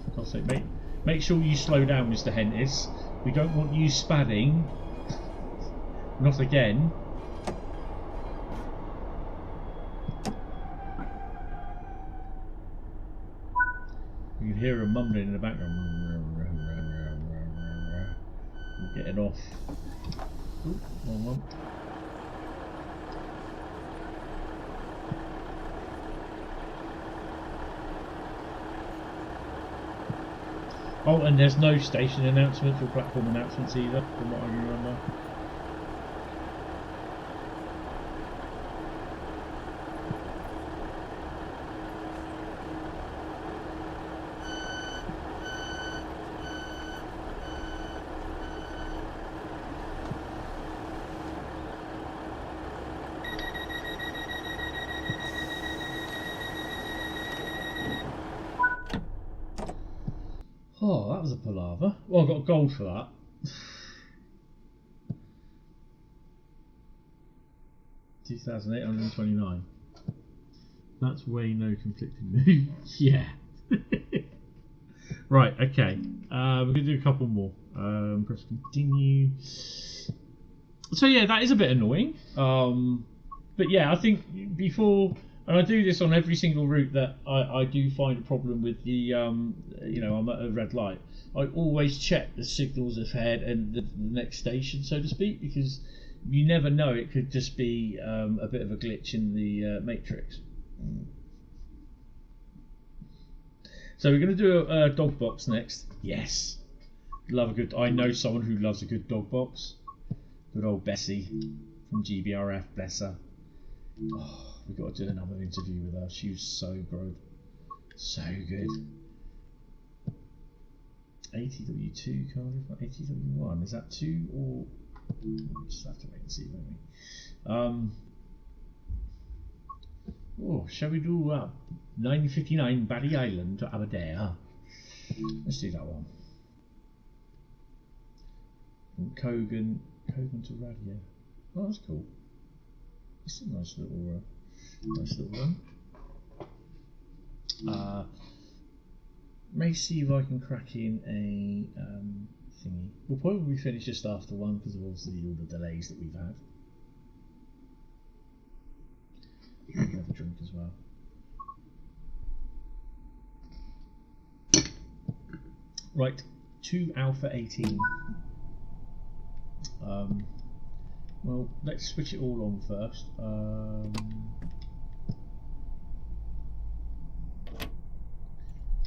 For God's sake, make sure you slow down, Mr. Hentis. We don't want you spadding. Not again. You can hear her mumbling in the background. We're getting off. Ooh, wrong one. Oh, and there's no station announcements or platform announcements either, from what I remember. Oh, that was a palaver. Well, I got a gold for that. $2,829. That's way no conflicting move. Yeah. Right, okay. We're going to do a couple more. Press continue. So yeah, that is a bit annoying. But yeah, I think before... And I do this on every single route that I do find a problem with the, you know, I'm at a red light. I always check the signals ahead and the next station, so to speak, because you never know, it could just be a bit of a glitch in the matrix. So we're going to do a dog box next. Yes. Love a good... I know someone who loves a good dog box. Good old Bessie from GBRF, bless her. Oh, we've got to do another interview with her. She was so good. So good. ATW2 Cardiff, ATW1. Is that 2 or... We'll just have to wait and see, won't we? Oh, shall we do 959 Barry Island to Aberdare? Let's do that one. From Kogan to Radio. Oh, that's cool. It's a nice little one. May see if I can crack in a thingy. We'll probably finish just after one because of obviously all the delays that we've had. Have a drink as well. Right, 2 Alpha 18. Well, let's switch it all on first.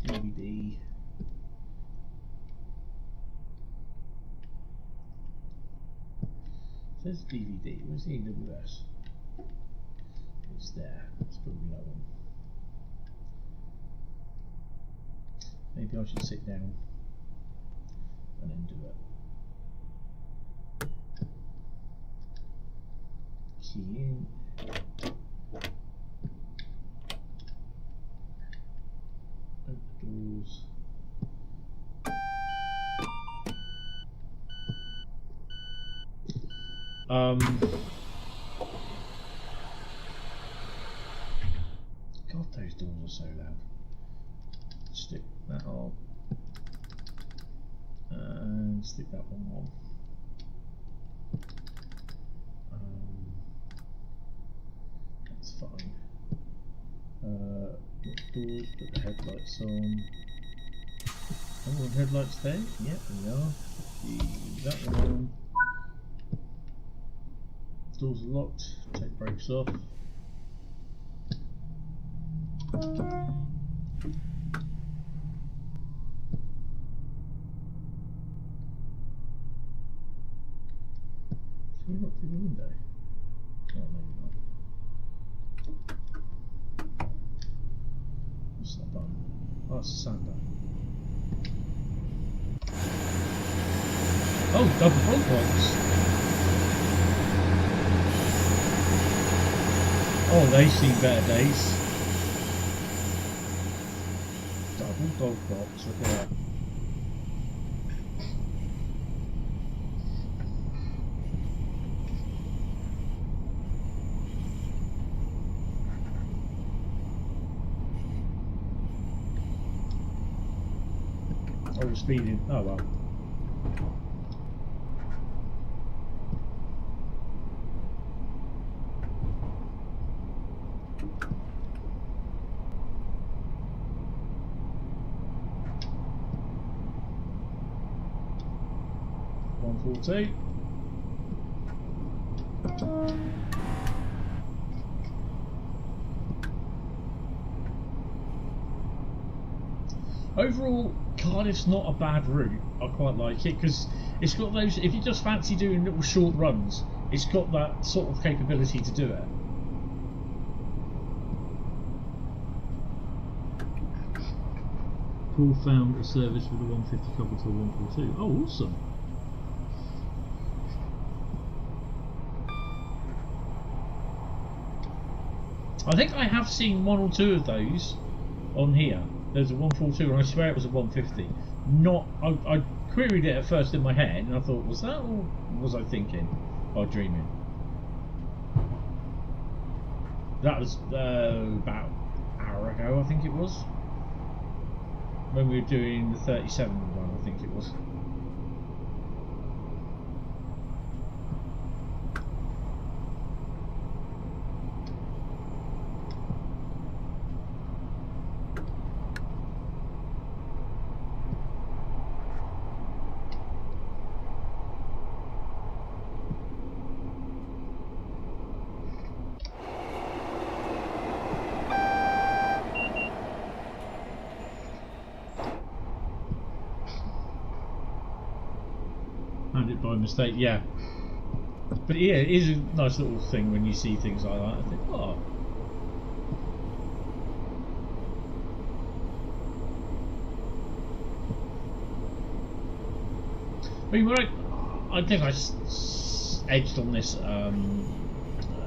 DVD. Says DVD. Where's the AWS? It's there. It's probably that one. Maybe I should sit down and then do it. Key in. Open the doors. God, those doors are so loud. Stick that on. And stick that one on. That's fine. Doors, put the headlights on. Oh, the headlights there? Yep, they are. That one on. Doors are locked. Take brakes off. Should we look through the window? Oh, maybe not. What's that button? Oh, it's a sander. Oh, double front box. Oh, they've seen better days. Double dog box, look at that. Oh, we're speeding. Oh well. Two. Overall, Cardiff's not a bad route. I quite like it because it's got those. If you just fancy doing little short runs, it's got that sort of capability to do it. Paul found a service with a 150 couple to a 142. Oh, awesome! I think I have seen one or two of those on here. There's a 142 and I swear it was a 150. Not, I queried it at first in my head and I thought, was that or was I thinking or dreaming? That was about an hour ago, I think it was. When we were doing the 37 one, I think it was. By mistake, yeah. But yeah, it is a nice little thing when you see things like that. I think, oh. I mean, when I think I edged on this about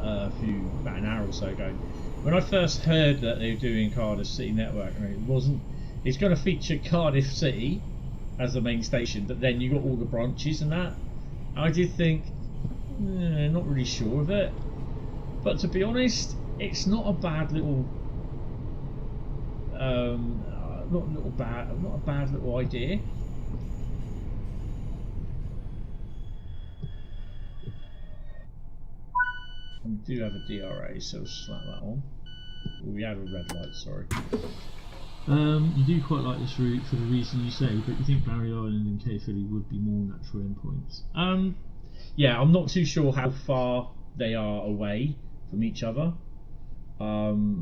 an hour or so ago. When I first heard that they were doing Cardiff City Network, I mean, it's going to feature Cardiff City as the main station, but then you got all the branches and that. I did think, not really sure of it, but to be honest, it's not a bad little, not a bad little idea. We do have a DRA, so we'll slap that on. We have a red light, sorry. You do quite like this route for the reason you say, but you think Barry Island and Caerphilly would be more natural endpoints. Yeah, I'm not too sure how far they are away from each other. But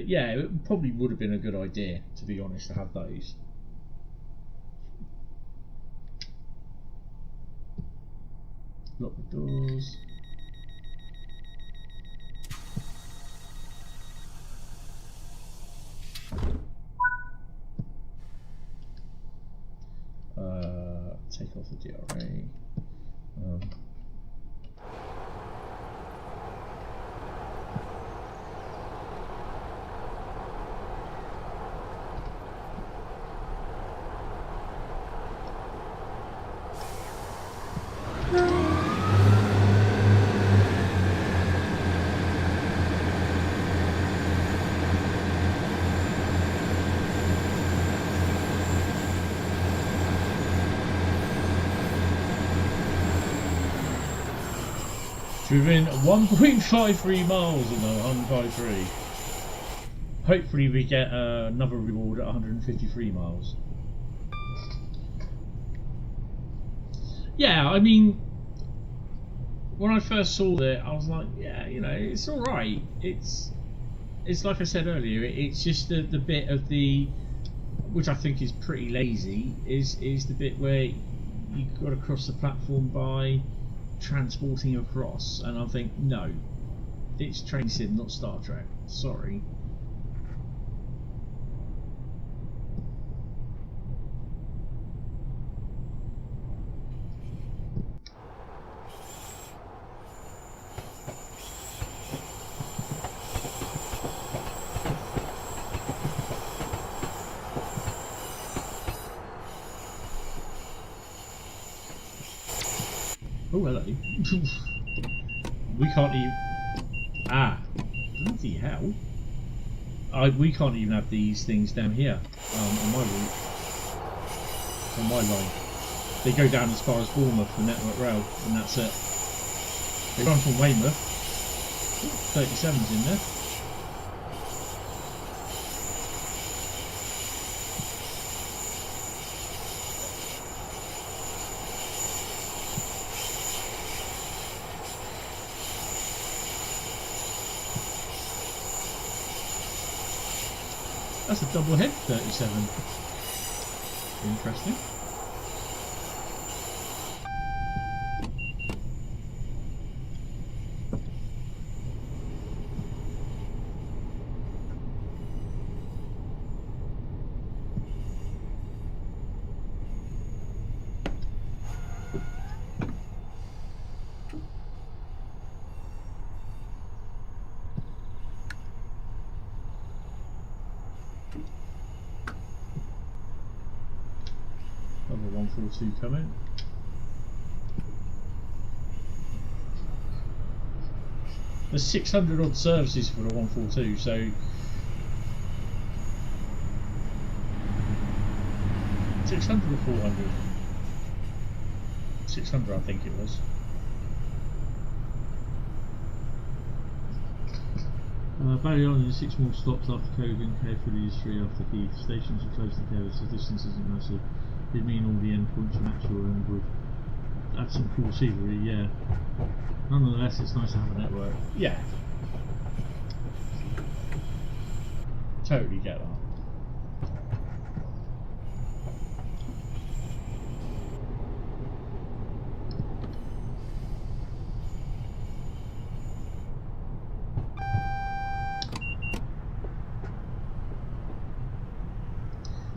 yeah, it probably would have been a good idea, to be honest, to have those. Lock the doors. Take off the DRA. Within 1.53 miles of the 153. Hopefully we get another reward at 153 miles. Yeah, I mean, when I first saw it, I was like, yeah, you know, it's all right. It's like I said earlier. It's just the bit of the, which I think is pretty lazy, is the bit where you've got to cross the platform by transporting across, and I think, no, it's train sim, not Star Trek. Sorry. Oh, hello. We can't even... Ah, bloody hell. We can't even have these things down here on my route. On my line. They go down as far as Bournemouth for Network Rail, and that's it. They run from Weymouth. 37's in there. That's a double head 37. Interesting. Another 142 coming. There's 600 odd services for the 142, so 600 or 400? 600 I think it was. Balliol 6 more stops after Cogan, carefully is 3 after Heath. Stations are close together so distance isn't massive. Did mean all the endpoints from actual and would add some cool scenery, yeah. Nonetheless, it's nice to have a network. Yeah. Totally get that.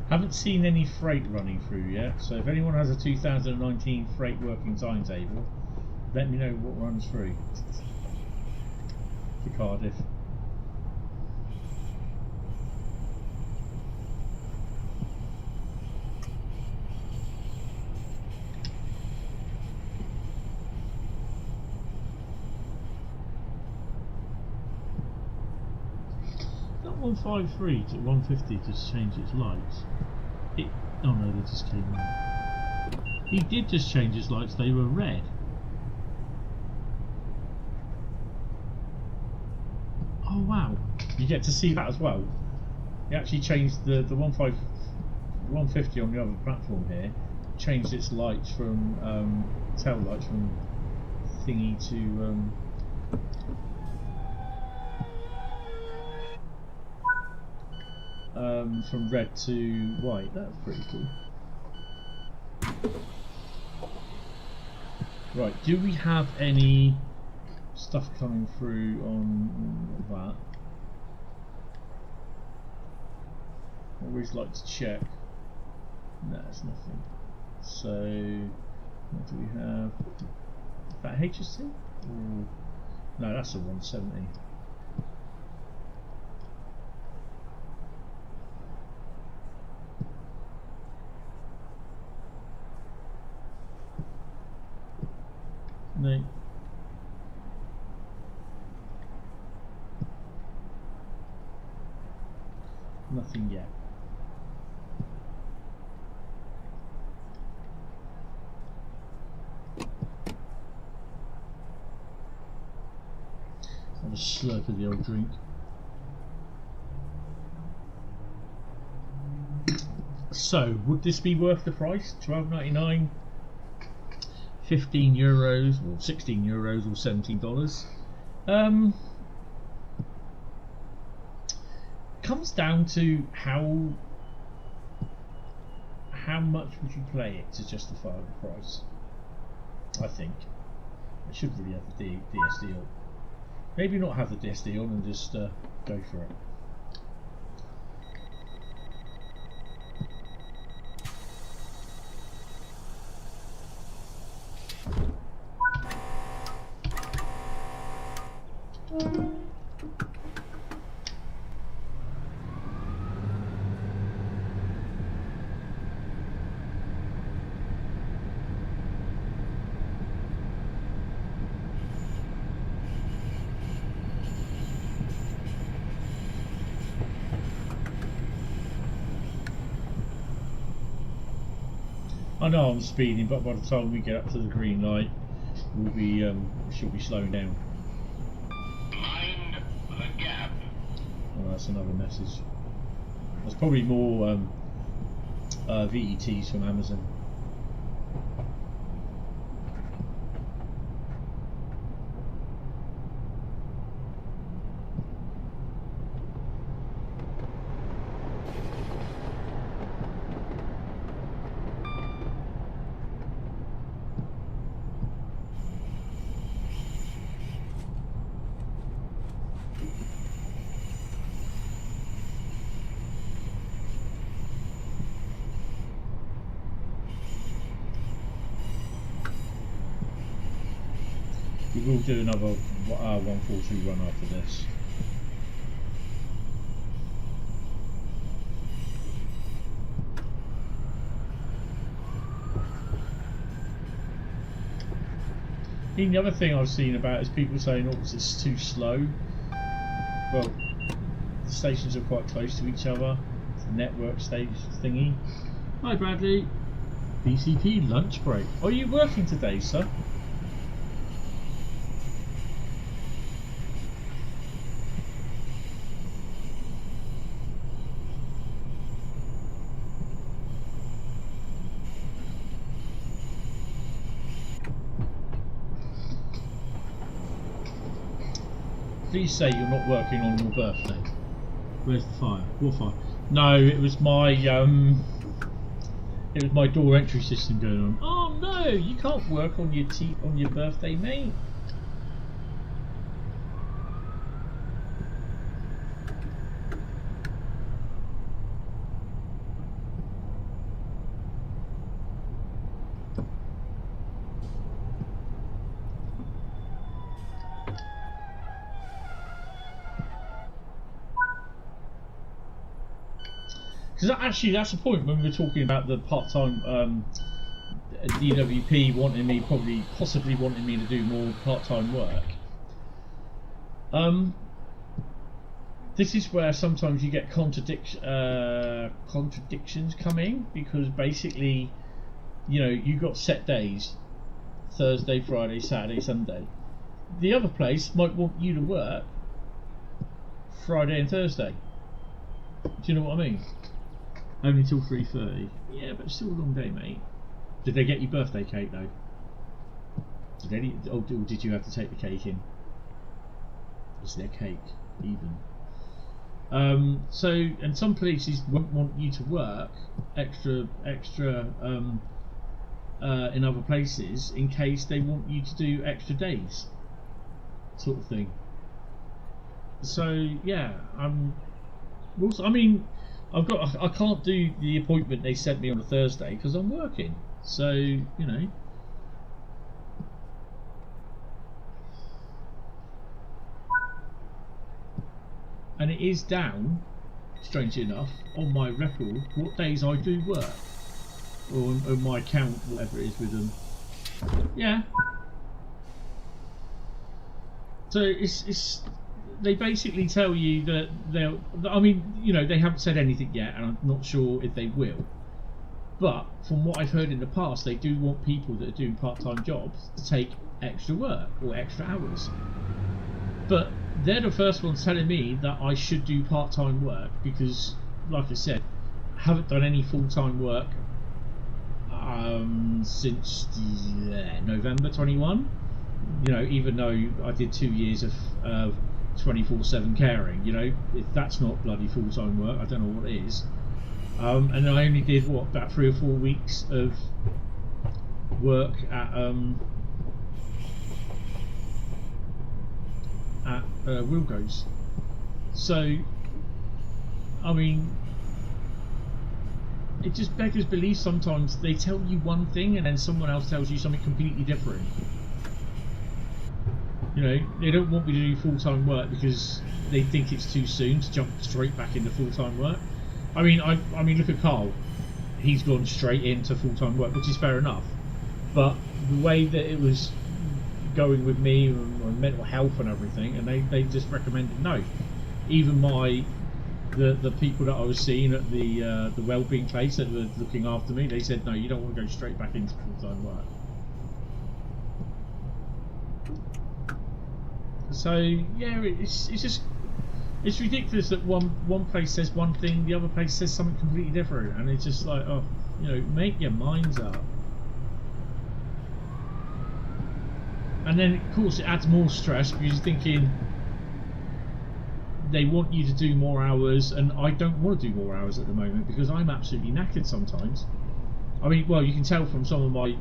Haven't seen any freight running through yet, so if anyone has a 2019 freight working timetable, let me know what runs through to Cardiff. That 153 to 150 just changed its lights. Oh no, they just came on. He did just change his lights, they were red. Oh wow, you get to see that as well. He actually changed the 150 on the other platform here, changed its lights from tail lights from thingy to from red to white. That's pretty cool. Right, do we have any stuff coming through on that? I always like to check. No, it's nothing. So, what do we have? Is that HSC? Ooh. No, that's a 170. No. Nothing yet. Have a slurp of the old drink. So, would this be worth the price? £12.99? €15 or €16 or $17. Comes down to how much would you play it to justify the price. I think I should really have the DSD on. Maybe not have the DSD on and just go for it. I know I'm speeding, but by the time we get up to the green light, we'll be should be slowing down. Mind the gap. Oh, that's another message. There's probably more VETs from Amazon. We will do another 142 run after this. The other thing I've seen about is people saying, oh, it's too slow. Well, the stations are quite close to each other. It's a network stage thingy. Hi Bradley. BCP lunch break. Are you working today, sir? Please say you're not working on your birthday. Where's the fire? What fire? No, it was my door entry system going on. Oh no, you can't work on your birthday, mate. Because actually, that's the point when we were talking about the part-time DWP wanting me, possibly wanting me to do more part-time work. This is where sometimes you get contradictions coming, because basically, you know, you've got set days: Thursday, Friday, Saturday, Sunday. The other place might want you to work Friday and Thursday. Do you know what I mean? Only till 3:30. Yeah, but still a long day, mate. Did they get you birthday cake though? Or did you have to take the cake in? Is there cake even? So, and some places won't want you to work extra in other places in case they want you to do extra days, sort of thing. So yeah, also, I mean, I can't do the appointment they sent me on a Thursday because I'm working. So, you know. And it is down, strangely enough, on my record what days I do work. Or on my account, whatever it is with them. Yeah. So it's they basically tell you that they'll, I mean, you know, they haven't said anything yet, and I'm not sure if they will. But from what I've heard in the past, they do want people that are doing part-time jobs to take extra work or extra hours. But they're the first ones telling me that I should do part-time work because, like I said, I haven't done any full-time work since November 21. You know, even though I did 2 years of 24/7 caring, you know, if that's not bloody full-time work, I don't know what is. And I only did what, about 3 or 4 weeks of work at Wilgo's. So, I mean, it just beggars belief. Sometimes they tell you one thing and then someone else tells you something completely different. You know, they don't want me to do full-time work because they think it's too soon to jump straight back into full-time work. I mean, look at Carl. He's gone straight into full-time work, which is fair enough. But the way that it was going with me and my mental health and everything, and they just recommended no. Even my the people that I was seeing at the wellbeing place that were looking after me, they said, no, you don't want to go straight back into full-time work. So yeah, it's ridiculous that one place says one thing, the other place says something completely different, and it's just like, oh, you know, make your minds up. And then of course it adds more stress because you're thinking they want you to do more hours, and I don't want to do more hours at the moment because I'm absolutely knackered sometimes. I mean, well, you can tell from some of my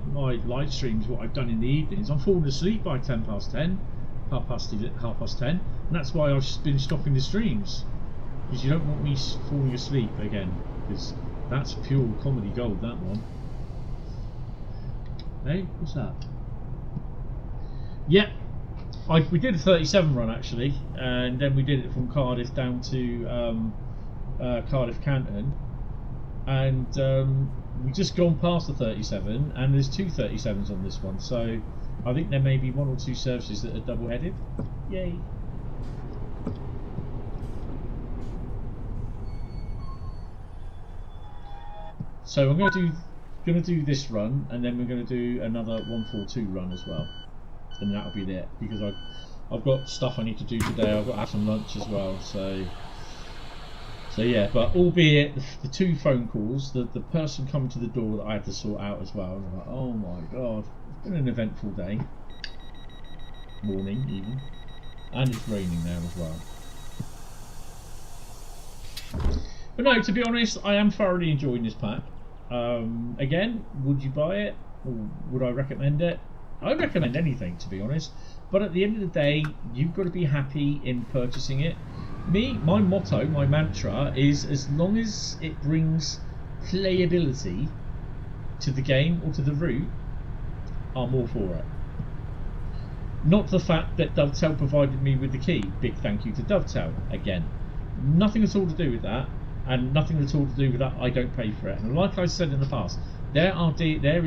live streams what I've done in the evenings. I'm falling asleep by 10 past 10. Half past 10, and that's why I've been stopping the streams, because you don't want me falling asleep again, because that's pure comedy gold, that one. Hey, what's that? Yeah, we did a 37 run actually, and then we did it from Cardiff down to Cardiff Canton, and we've just gone past the 37, and there's 2 37s on this one, so I think there may be 1 or 2 services that are double-headed. Yay! So I'm going to do this run, and then we're going to do another 142 run as well, and that'll be it, because I've got stuff I need to do today. I've got to have some lunch as well. So yeah, but albeit the 2 phone calls, the person coming to the door that I had to sort out as well. I'm like, oh my god. It's been an eventful day, morning even, and it's raining now as well. But no, to be honest, I am thoroughly enjoying this pack. Again, would you buy it, or would I recommend it? I recommend anything, to be honest, but at the end of the day, you've got to be happy in purchasing it. My motto, my mantra is, as long as it brings playability to the game or to the route, I'm all for it. Not the fact that Dovetail provided me with the key. Big thank you to Dovetail again. Nothing at all to do with that, and nothing at all to do with that I don't pay for it. And like I said in the past, there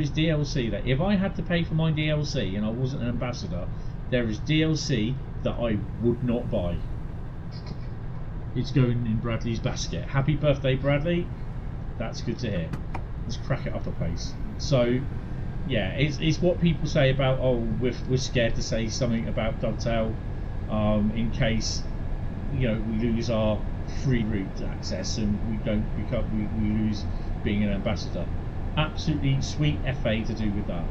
is DLC that if I had to pay for my DLC and I wasn't an ambassador, there is DLC that I would not buy. It's going in Bradley's basket. Happy birthday, Bradley. That's good to hear. Let's crack it up a pace. So yeah, it's what people say about, oh, we're scared to say something about Dovetail in case, you know, we lose our free route access and we lose being an ambassador. Absolutely sweet FA to do with that.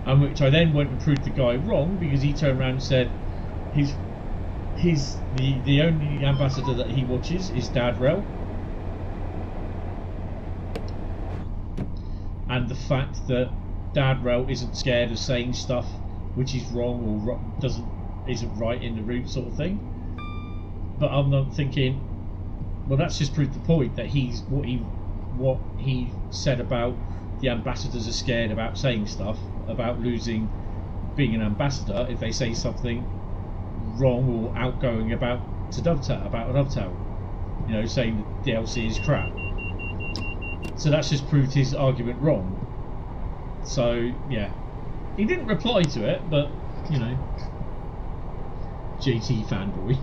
And which I then went and proved the guy wrong, because he turned around and said the only ambassador that he watches is Dad Rail. And the fact that Dad Rail isn't scared of saying stuff which is wrong or isn't right in the route, sort of thing. But I'm not thinking, well, that's just proved the point that what he said about the ambassadors are scared about saying stuff about losing being an ambassador if they say something wrong or outgoing about a Dovetail, you know, saying the DLC is crap. So that's just proved his argument wrong. So yeah, he didn't reply to it, but you know, JT fanboy.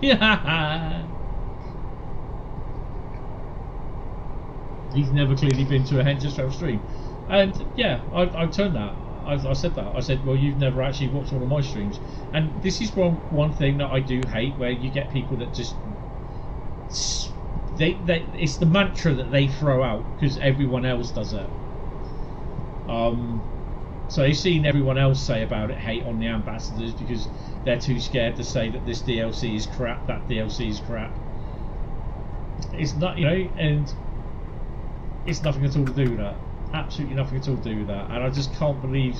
He's never clearly been to a Hentis stream, and yeah, I turned that. I said that. I said, well, you've never actually watched one of my streams, and this is one thing that I do hate, where you get people that just it's the mantra that they throw out because everyone else does it. So they've seen everyone else say about it, hate on the ambassadors because they're too scared to say that this DLC is crap, that DLC is crap. It's not, you know, and it's nothing at all to do with that. Absolutely nothing at all to do with that. And I just can't believe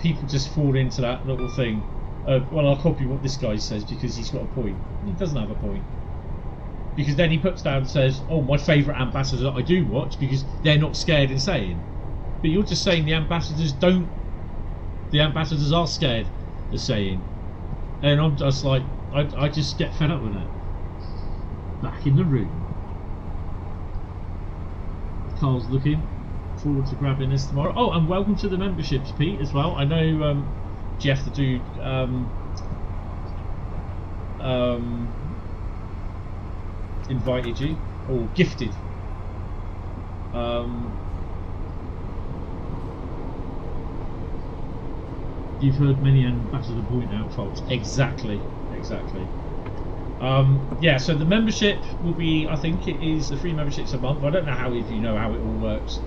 people just fall into that little thing. Well, I'll copy what this guy says because he's got a point. He doesn't have a point. Because then he puts down and says, oh, my favourite ambassador that I do watch because they're not scared in saying. But you're just saying the ambassadors are scared of saying. And I'm just like, I just get fed up with it. Back in the room. Carl's looking forward to grabbing this tomorrow. Oh, and welcome to the memberships, Pete, as well. I know Jeff, the dude, invited you or gifted. You've heard many ambassador point out faults. Exactly. Yeah, so the membership will be, I think it is the free memberships a month. I don't know how, if you know how it all works.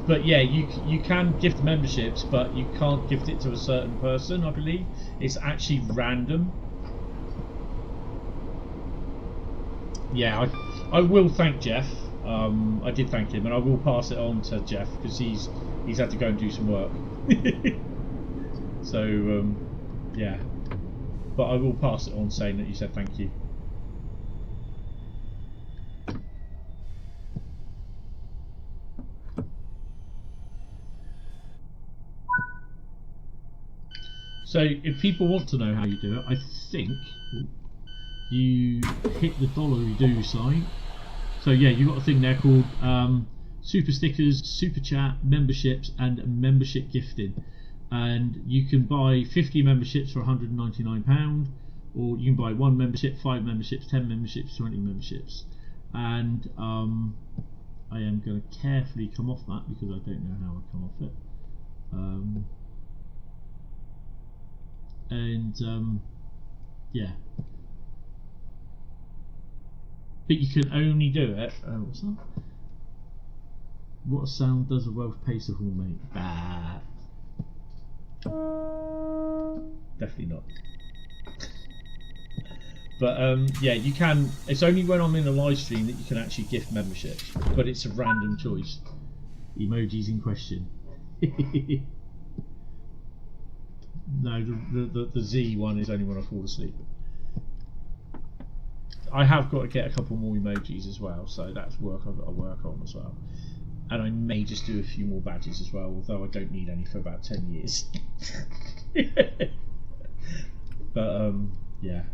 But yeah, you can gift memberships, but you can't gift it to a certain person, I believe. It's actually random. Yeah, I will thank Jeff. I did thank him, and I will pass it on to Jeff because he's had to go and do some work. So yeah, but I will pass it on saying that you said thank you. So if people want to know how you do it, I think you hit the $do sign. So yeah, you've got a thing there called super stickers, super chat, memberships, and membership gifting. And you can buy 50 memberships for £199, or you can buy 1 membership, 5 memberships, 10 memberships, 20 memberships. And I am going to carefully come off that because I don't know how I come off it. Yeah. But you can only do it. What's that? What sound does a Welsh pacer horn make? Bah. Definitely not. But yeah, you can. It's only when I'm in a live stream that you can actually gift memberships, but it's a random choice. Emojis in question. No, the Z one is only when I fall asleep. I have got to get a couple more emojis as well, so that's work I've got to work on as well. And I may just do a few more badges as well, although I don't need any for about 10 years. But yeah.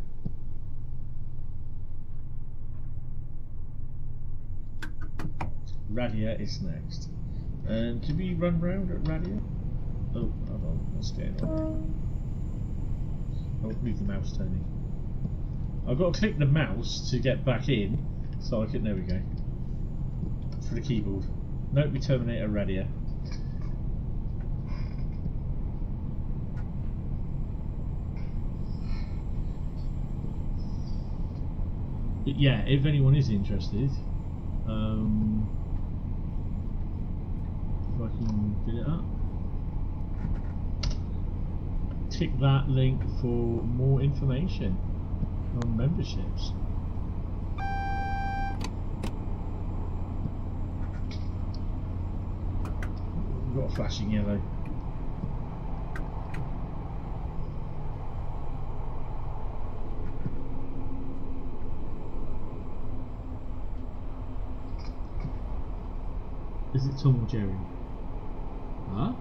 Radia is next. And can we run round at Radia? Oh, hold on, what's going on? Oh, move the mouse, Tony. I've got to click the mouse to get back in, so I can. There we go. For the keyboard. Note we terminate a Radia. But yeah, if anyone is interested, if I can get it up, click that link for more information on memberships. We've got a flashing yellow. Is it Tom or Jerry? Huh?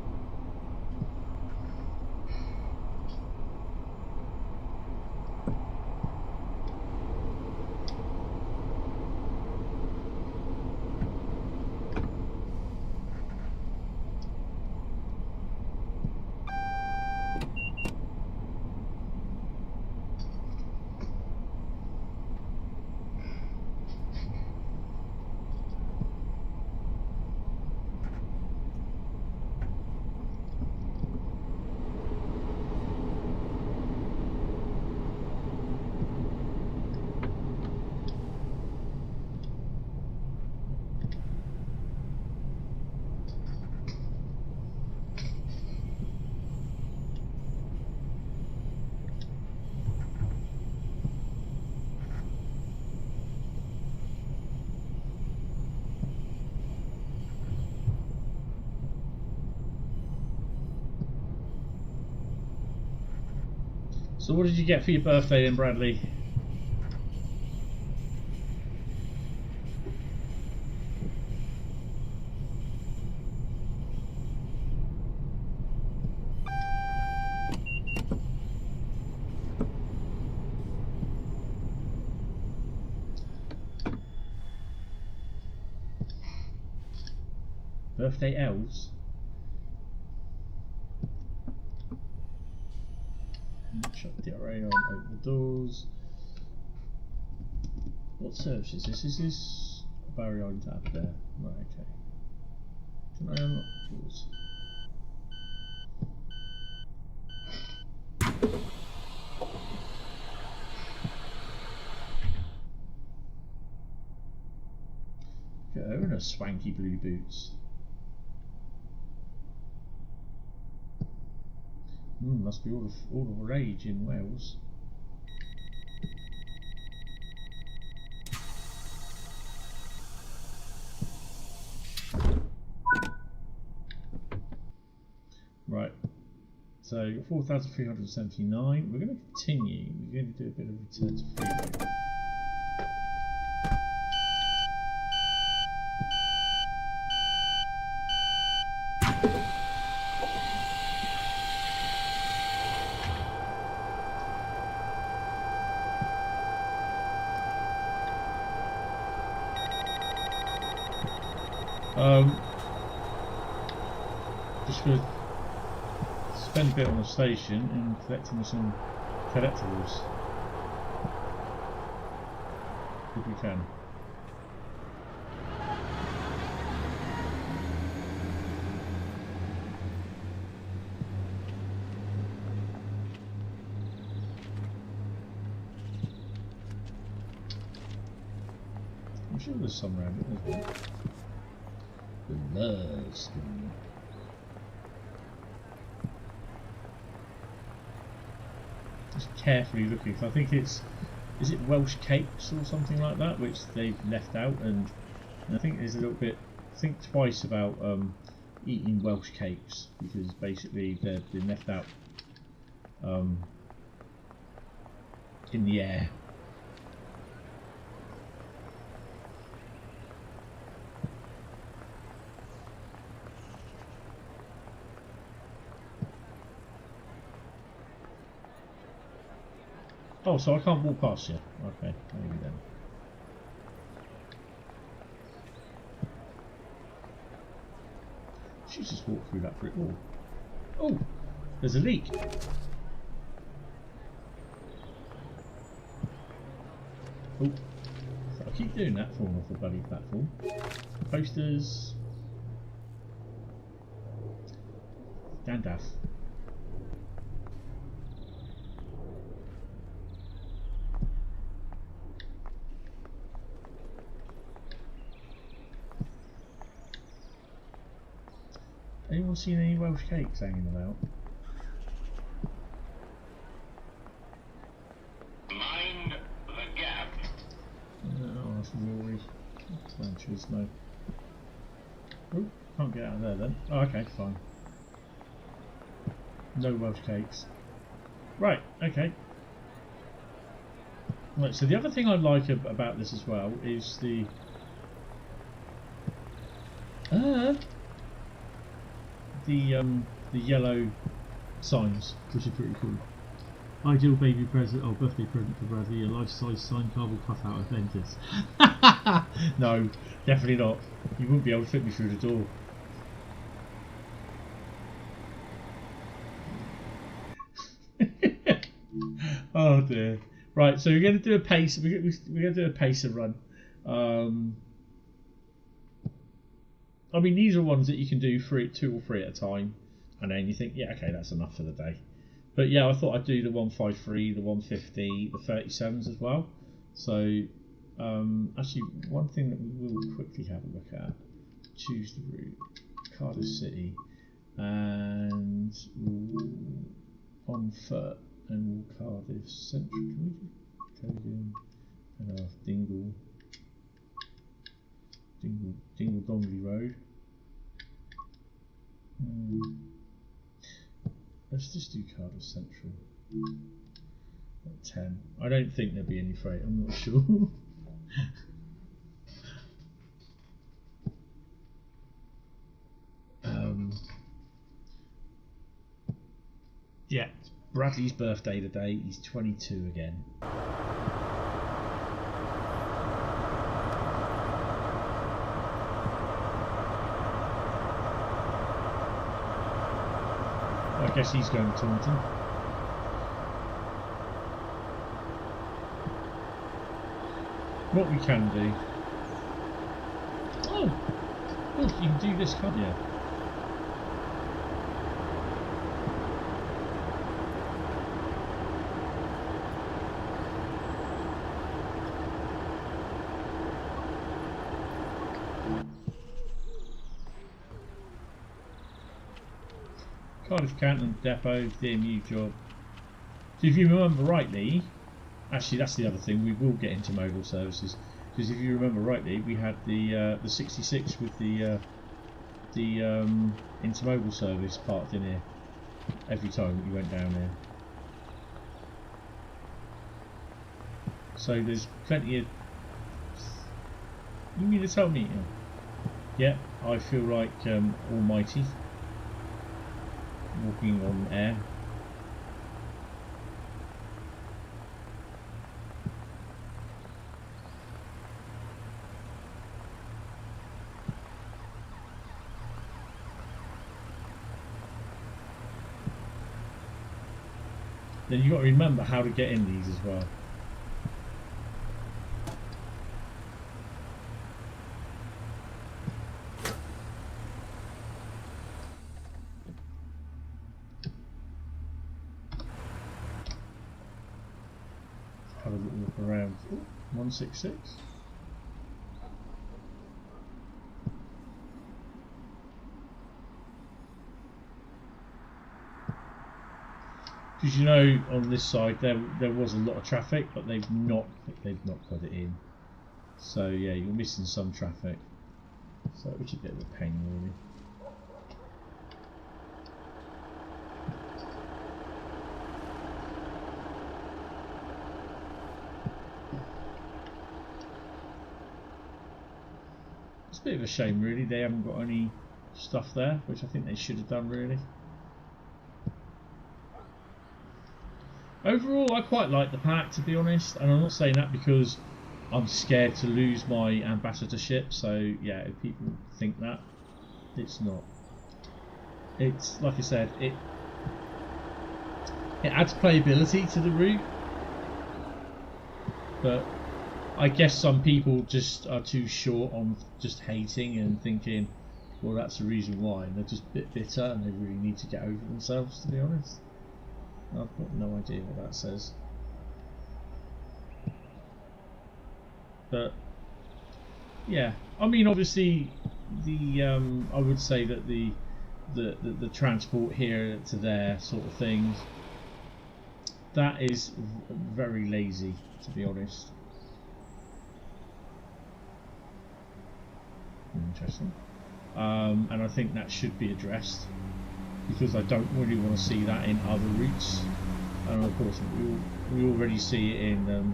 So what did you get for your birthday then, Bradley? Birthday elves? shut the DRA on, open the doors. What service is this? Is this a barrier on tab there? Right, okay. Can I unlock the doors? Go in her swanky blue boots. Must be all the rage in Wales. Right, so 4,379. We're going to continue. We're going to do a bit of return to freeway. Just going to spend a bit on the station and collecting some collectibles if we can. I'm sure there's some around it as well. Dresden. Just carefully looking, because I think is it Welsh cakes or something like that, which they've left out, and I think there's a little bit, think twice about eating Welsh cakes, because basically they've been left out in the air. Oh, so I can't walk past you. Okay, maybe then. She just walked through that brick wall. Oh, there's a leak. Oh, I keep doing that falling off the bloody platform. Posters. Dandaff. Anyone seen any Welsh cakes hanging about? Mind the gap. Oh, that's Rory. Planters, no. Oh, can't get out of there then. Oh, okay, fine. No Welsh cakes. Right, okay. Right, so the other thing I like about this as well is the yellow signs, which are pretty cool. Ideal baby present, oh, birthday present for Bradley, a life-size signed cardboard cutout of Hentis. No, definitely not. You wouldn't be able to fit me through the door. Oh dear. Right, so we're going to do a pace. We're going to do a pacer run. I mean, these are ones that you can do 2 or 3 at a time, and then you think, yeah, okay, that's enough for the day. But yeah, I thought I'd do the 153, the 150, the 37s as well. So actually, one thing that we will quickly have a look at: choose the route, Cardiff City, and on foot, and we'll Cardiff Central. Can we do Cogan and Dingle Dongley Road. Let's just do Cardiff Central at 10. I don't think there'll be any freight, I'm not sure. Yeah, it's Bradley's birthday today, he's 22 again. I guess he's going to Taunton. what we can do. Oh, look, you can do this, can't you? Cardiff Canton Depot, DMU job. So if you remember rightly, actually that's the other thing, we will get into modal services, because if you remember rightly, we had the 66 with the intermodal service parked in here every time that you went down there. So there's plenty of... You mean to tell me? Yeah, I feel like Almighty walking on air. Then you've got to remember how to get in these as well. Have a little look around. Ooh, 166. Because you know, on this side there was a lot of traffic, but they've not put it in. So yeah, you're missing some traffic. So which is a bit of a pain, really. It's a bit of a shame, really. They haven't got any stuff there, which I think they should have done, really. Overall, I quite like the pack, to be honest, and I'm not saying that because I'm scared to lose my ambassadorship. So yeah, if people think that, it's not. It's like I said, it adds playability to the route, but I guess some people just are too short on just hating and thinking, well, that's the reason why, and they're just a bit bitter and they really need to get over themselves, to be honest. I've got no idea what that says. But yeah, I mean, obviously the I would say that the transport here to there sort of things, that is very lazy, to be honest. Interesting. And I think that should be addressed, because I don't really want to see that in other routes. And of course we already see it in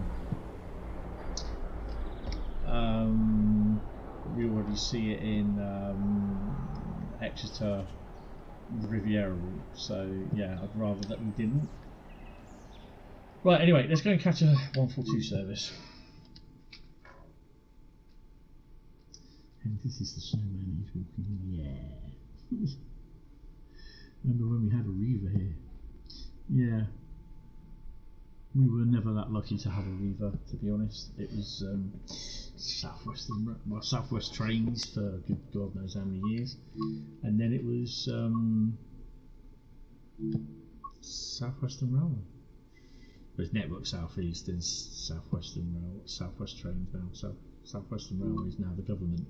Exeter Riviera route. So yeah, I'd rather that we didn't. Right, anyway, let's go and catch a 142 service. And this is the snowman he's walking. Yeah. Remember when we had a Riesa here? Yeah. We were never that lucky to have a Riesa, to be honest. It was Southwest Trains for good God knows how many years, and then it was Southwestern Railway. It was Network Southeastern, Southwestern Railway, Southwest Trains now. Southwestern Railway is now the government.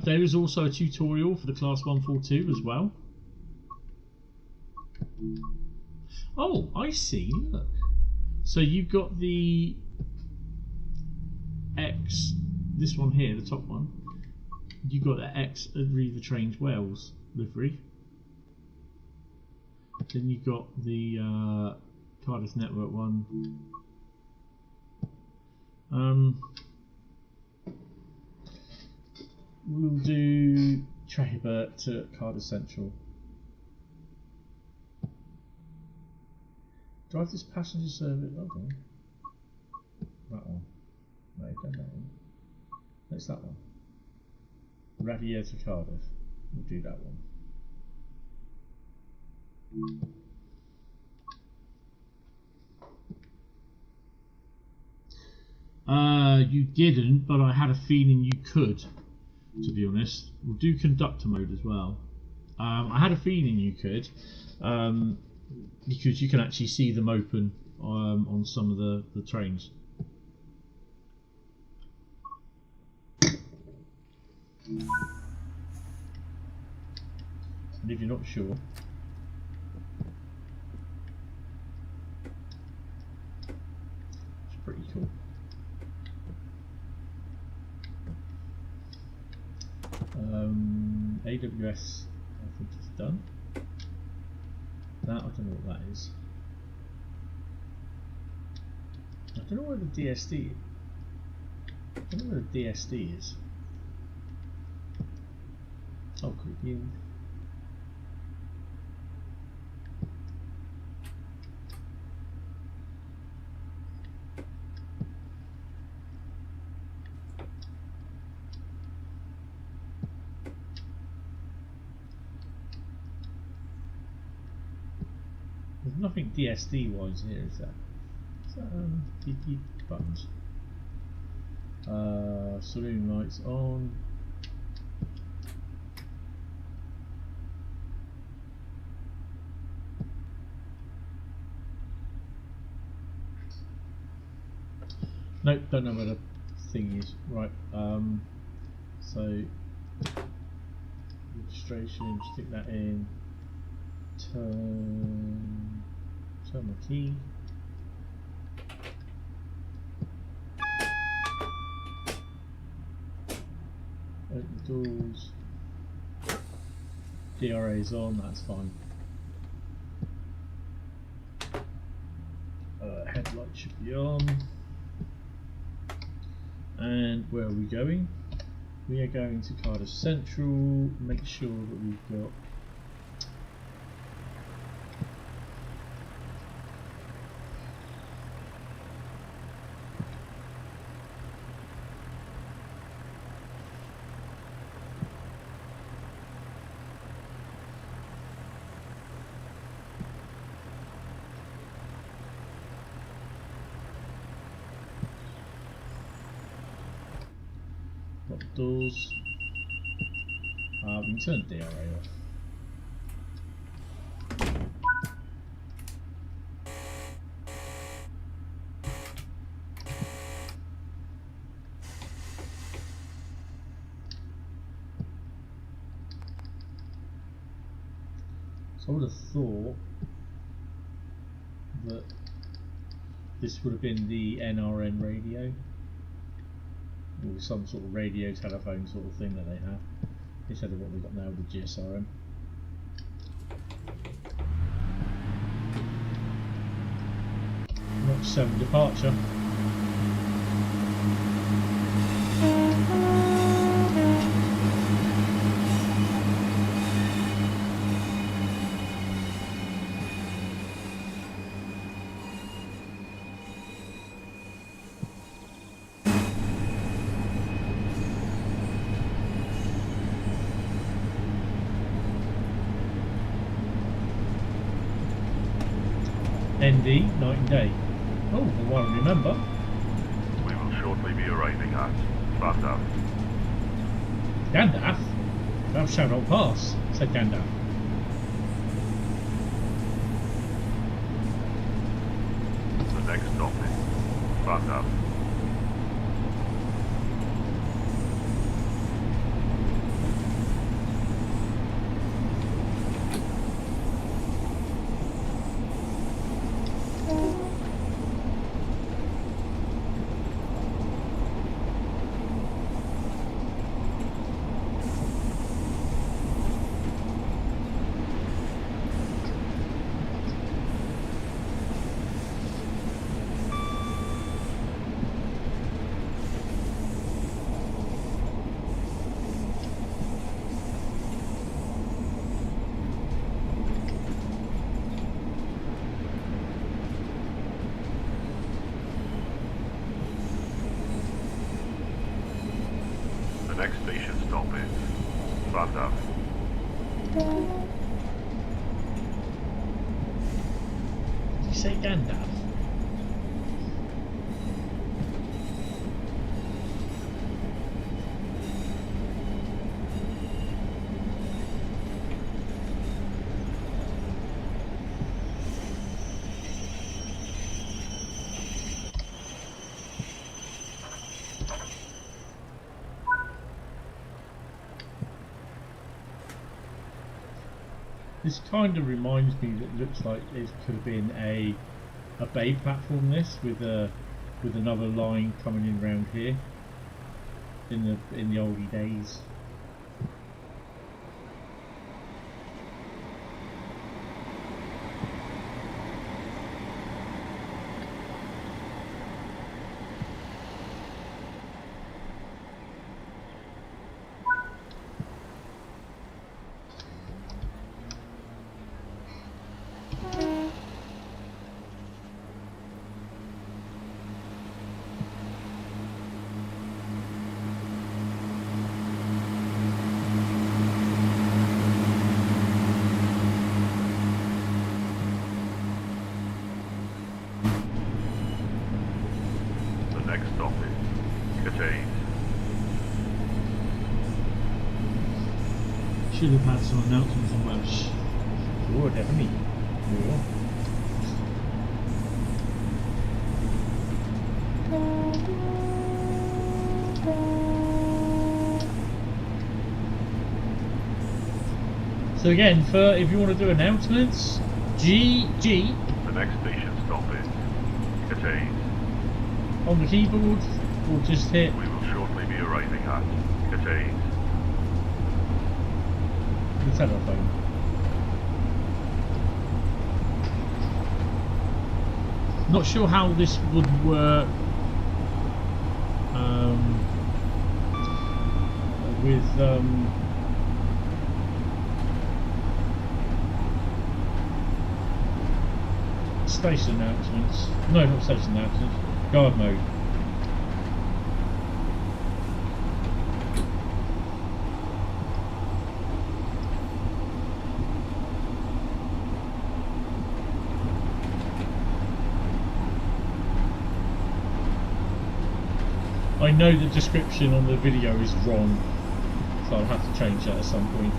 There is also a tutorial for the Class 142 as well. Oh, I see. Look. So you've got the X, this one here, the top one. You've got the X Riesa Trains Wales livery. Then you've got the Cardiff Network one. We'll do Trahibert to Cardiff Central. Drive this passenger service. Okay. That one. No, don't that one. It's that one. Radier to Cardiff. We'll do that one. You didn't, but I had a feeling you could, to be honest. We'll do conductor mode as well. I had a feeling you could, because you can actually see them open on some of the trains. And if you're not sure, it's pretty cool. AWS, I think it's done. That, I don't know what that is. I don't know where the DSD is. I don't know where the DSD is. Oh, quick view. There's nothing DSD wise here, is there? Is that buttons? Saloon lights on. Nope, don't know where the thing is. Right, so registration, stick that in, turn my key. Open the doors. DRA is on, that's fine. Headlight should be on. And where are we going? We are going to Cardiff Central. Make sure that we've got doors. We can turn DRA off. So I would have thought that this would have been the NRN radio, or some sort of radio telephone sort of thing that they have, instead of what we've got now with GSRM. Not 7 departure. ND, night and day. Oh, the one, remember? We will shortly be arriving at Gandalf. Gandalf? Thou shalt not pass, said Gandalf. The next stop is Gandalf. The next station stop is Gandalf. Did you say Gandalf? This kind of reminds me that it looks like it could have been a bay platform. This with another line coming in round here in the oldie days. Should have had some announcements in Welsh. Oh, definitely. Oh. So again, for if you want to do announcements, G. The next station stop is Cathays. On the keyboard, or just hit. We will shortly be arriving at Cathays. The telephone. Not sure how this would work with station announcements. No, not station announcements. Guard mode. I know the description on the video is wrong, so I'll have to change that at some point.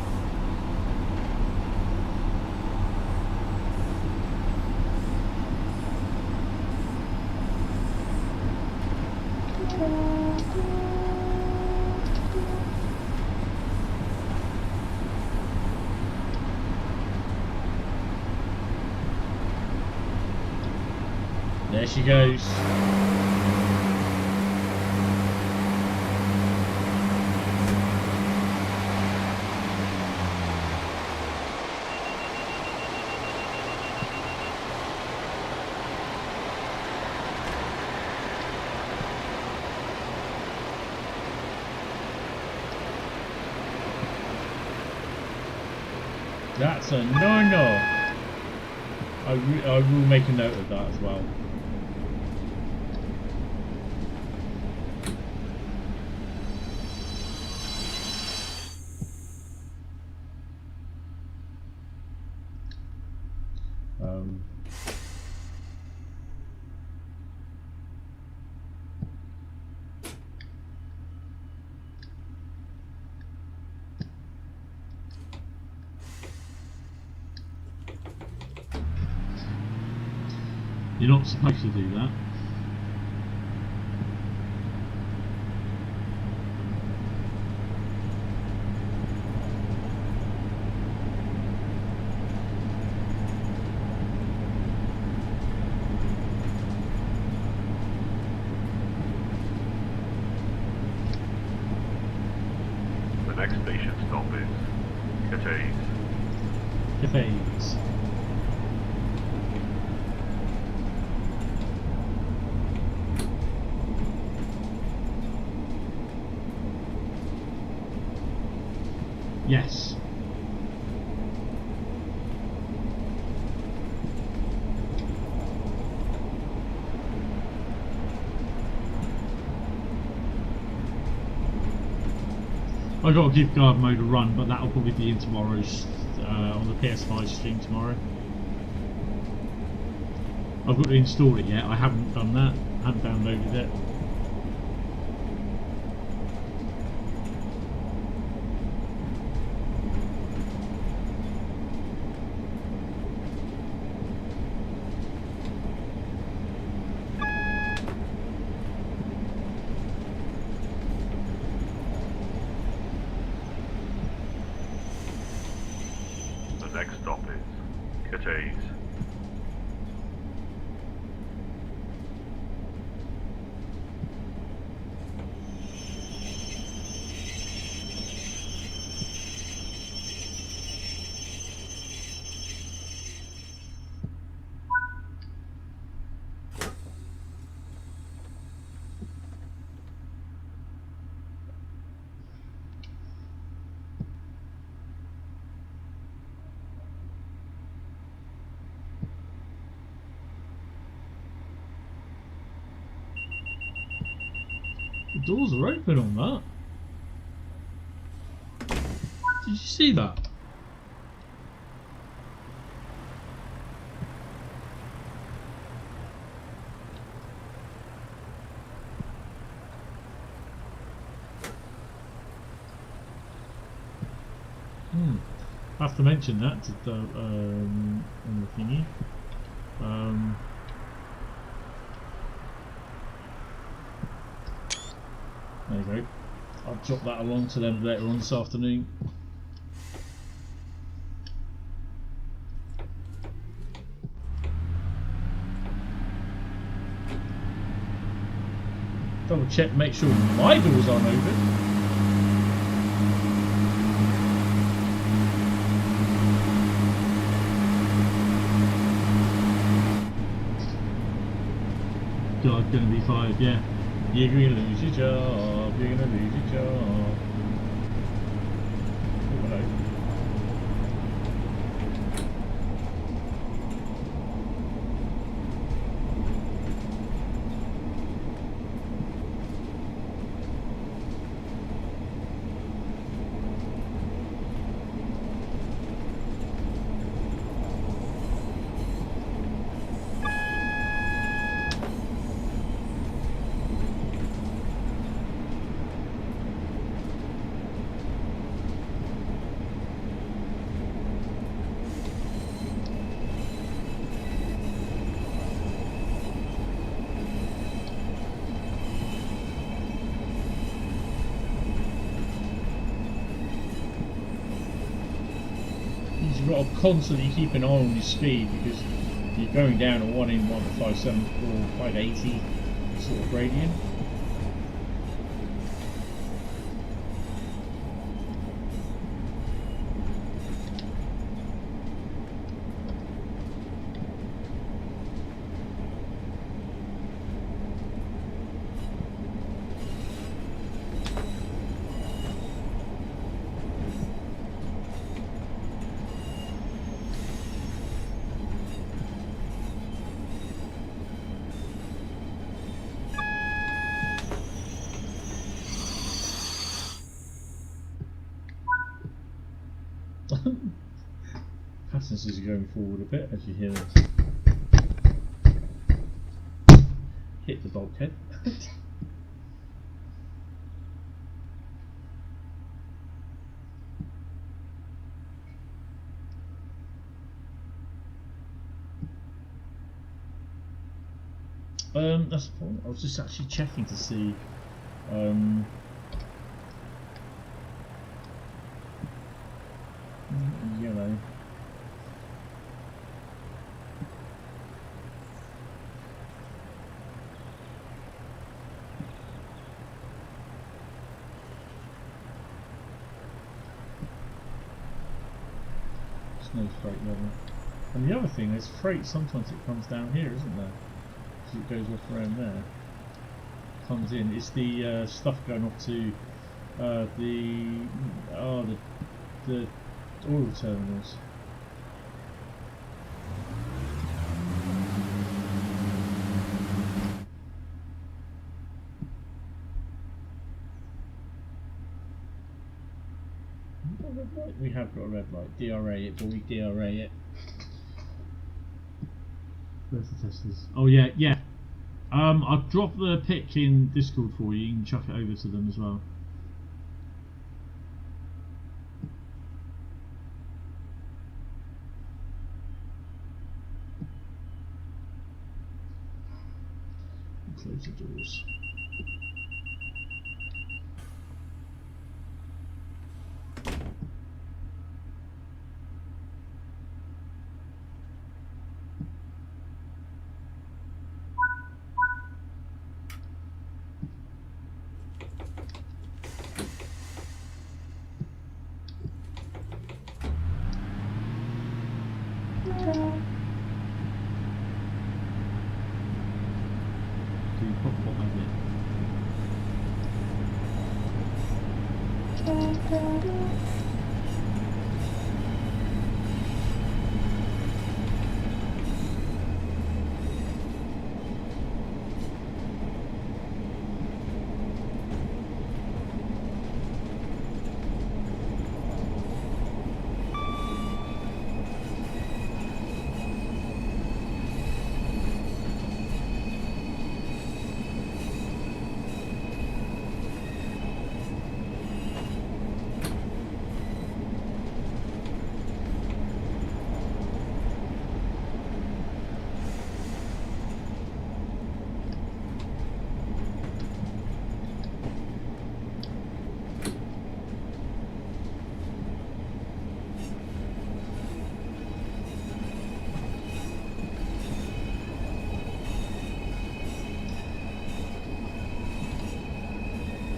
There she goes. That's a no-no. I will make a note of that as well. You're not supposed to do that. The next station stop is Cathays. Cathays. Yes. I got to give guard mode a run, but that'll probably be in tomorrow's on the PS5 stream tomorrow. I've got to install it yet. I haven't done that. I haven't downloaded it. next stop is Cathays. The doors are open on that. Did you see that? I have to mention that to the on the thingy. There you go. I'll drop that along to them later on this afternoon. Double check, make sure my doors aren't open. God, gonna be fired, yeah. You're gonna lose your job, you're gonna lose your job. Oh, hello. You've got to constantly keep an eye on your speed because you're going down a 1 in 1.574, 580 sort of gradient. Passengers are going forward a bit as you hear this. Hit the bulkhead. That's the point. I was just actually checking to see yellow. No freight level. And the other thing is freight, sometimes it comes down here, isn't there? So it goes off around there. Comes in. It's the stuff going off to the oil terminals. We have got a red light. DRA it, but we DRA it. Where's the testers? Oh yeah, yeah. I've dropped the pic in Discord for you. You can chuck it over to them as well. Close the doors. Do you put what I did?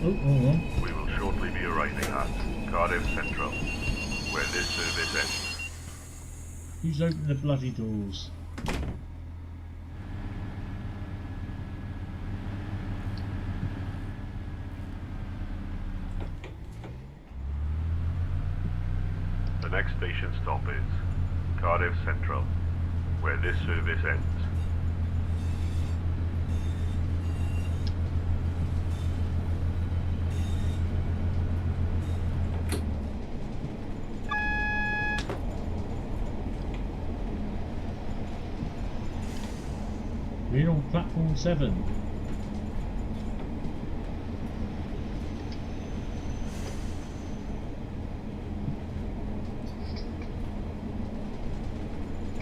Oh, hold on. We will shortly be arriving at Cardiff Central, where this service ends. Who's opened the bloody doors? The next station stop is Cardiff Central, where this service ends. We're on platform 7.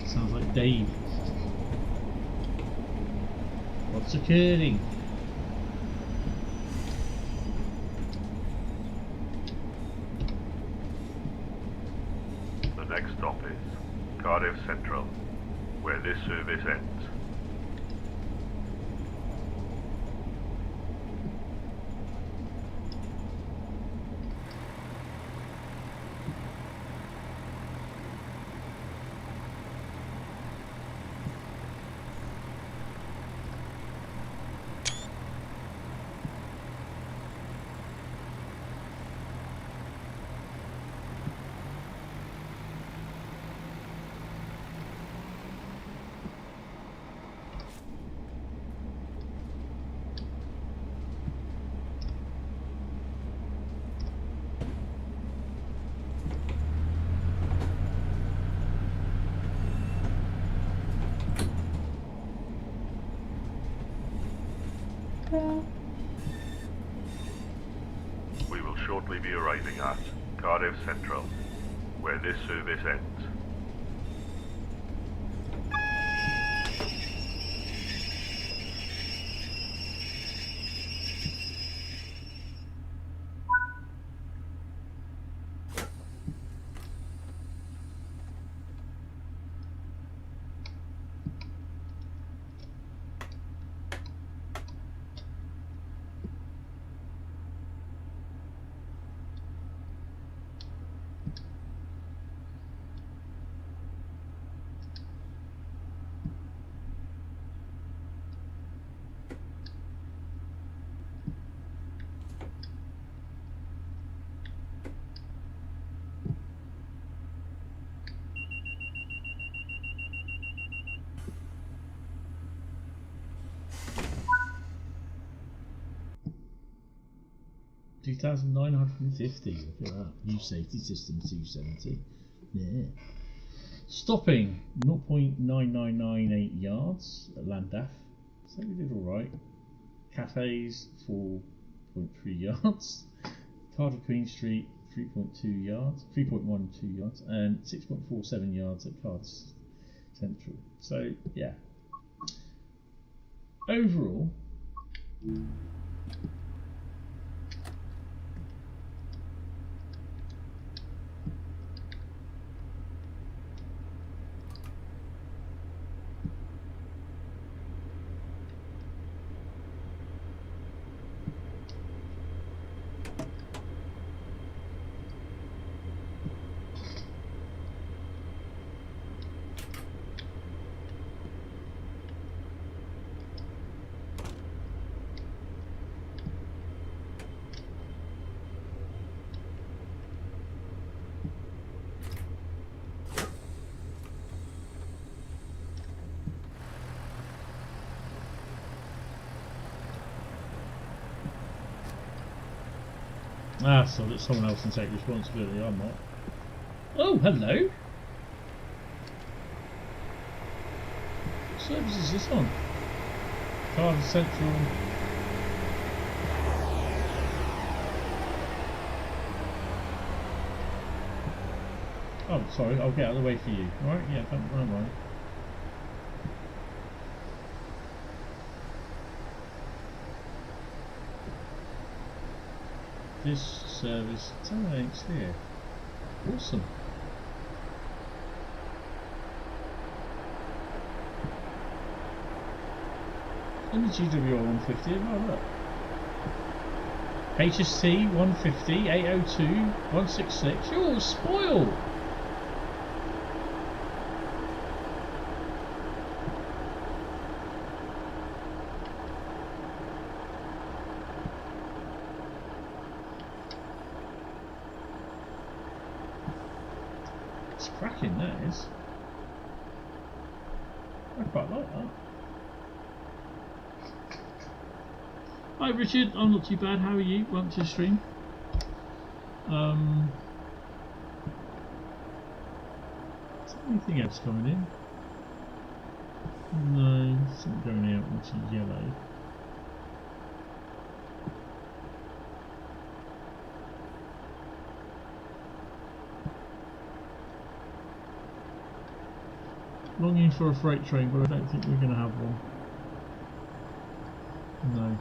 Sounds like Dave. What's occurring? The next stop is Cardiff Central, where this service ends. We will shortly be arriving at Cardiff Central, where this service ends. $2,950. Look at that. New safety system 270. Yeah. Stopping 0.9998 yards at Landaf. So we did alright. Cafes 4.3 yards. Cardiff Queen Street 3.2 yards, 3.12 yards, and 6.47 yards at Cardiff Central. So yeah. Overall, Ah, so that someone else can take responsibility. I'm not. Oh, hello. What service is this on? Cardiff Central. Oh, sorry, I'll get out of the way for you. Alright, yeah, don't worry. This service terminates here. Awesome. And the GWR 150, oh look. HST 150, 802, 166. You're spoiled! It's cracking, that is. I quite like that. Hi Richard, I'm not too bad, how are you? Welcome to the stream. Is there anything else coming in? No, something going out into yellow. Longing for a freight train, but I don't think we're going to have one. No.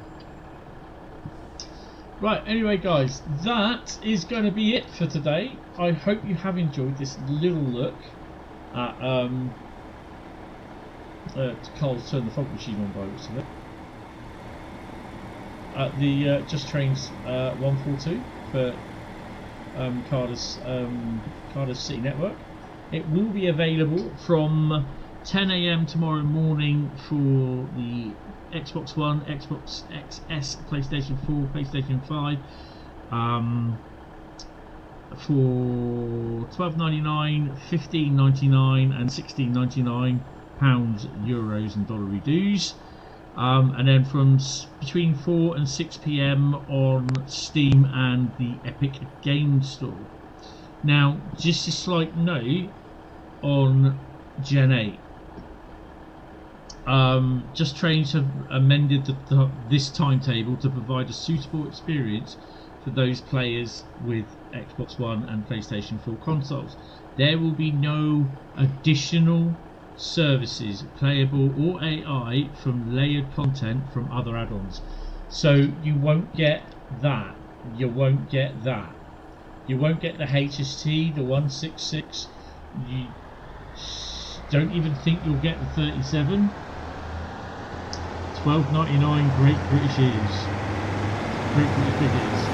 Right, anyway guys, that is going to be it for today. I hope you have enjoyed this little look at Carl's turned the fog machine on by looks of it. At the Just Trains 142 for Cardiff City Network. It will be available from 10 AM tomorrow morning for the Xbox One, Xbox XS, PlayStation 4, PlayStation 5 for £12.99, £15.99 and £16.99 pounds, euros and dollar dues, and then from between 4 and 6 PM on Steam and the Epic Games Store. Now, just a slight note on Gen 8. Just Trains have amended this timetable to provide a suitable experience for those players with Xbox One and PlayStation 4 consoles. There will be no additional services, playable or AI, from layered content from other add-ons. So you won't get that. You won't get that. You won't get the HST, the 166. You don't even think you'll get the 37. £12.99 Great British ears. Great British big ears.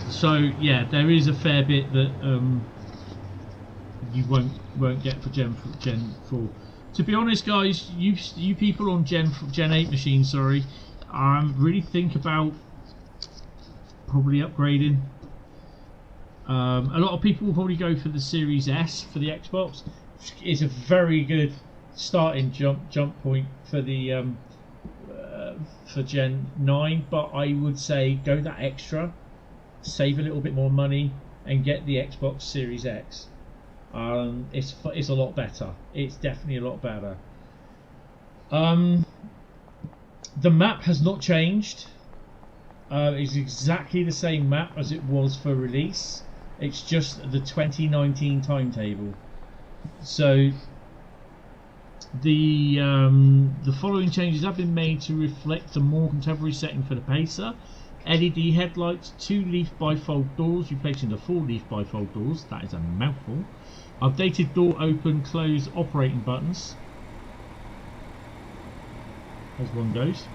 So yeah, there is a fair bit that you won't get for Gen 4. To be honest, guys, you people on Gen 8 machines, sorry, really think about probably upgrading. A lot of people will probably go for the Series S for the Xbox. It's a very good starting jump point for the for Gen 9, but I would say go that extra, save a little bit more money, and get the Xbox Series X. It's a lot better. It's definitely a lot better. The map has not changed. It's exactly the same map as it was for release. It's just the 2019 timetable. So the following changes have been made to reflect a more contemporary setting for the Pacer. LED headlights, 2 leaf bifold doors, replacing the 4 leaf bifold doors. That is a mouthful. Updated door open, close operating buttons. As one goes.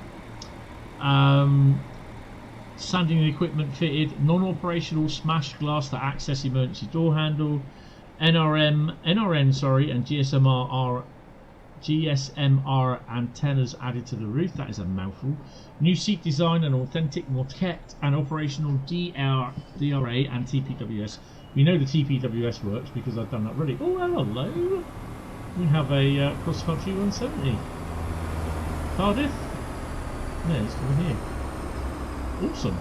Sanding equipment fitted. Non-operational smashed glass to access emergency door handle. NRN, and GSMR GSMR antennas added to the roof. That is a mouthful. New seat design and authentic moquette and operational DRA and TPWS. We know the TPWS works because I've done that already. Oh, hello. We have a cross-country 170. Cardiff. Yeah, it's over here. Awesome.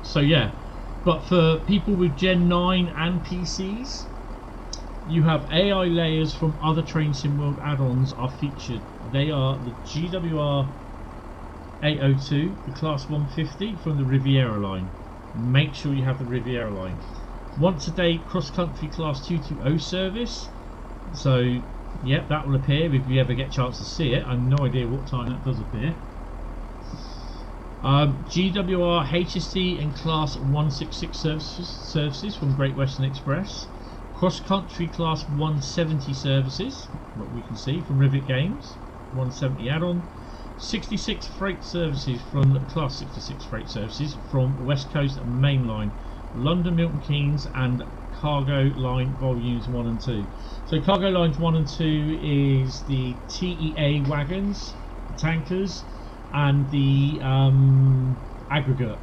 So yeah, but for people with Gen 9 and PCs, you have AI layers from other Train Sim World add-ons are featured. They are the GWR 802, the Class 150 from the Riviera line. Make sure you have the Riviera line. Once a day cross-country Class 220 service. So, yep, that will appear if you ever get a chance to see it. I have no idea what time that does appear. GWR HST and Class 166 services from Great Western Express. Cross-country Class 170 services, what we can see from Rivet Games, 170 add-on. 66 freight services from the Class 66 freight services from West Coast Main Line, London Milton Keynes and Cargo Line Volumes 1 and 2. So Cargo Lines 1 and 2 is the TEA wagons, tankers, and the aggregate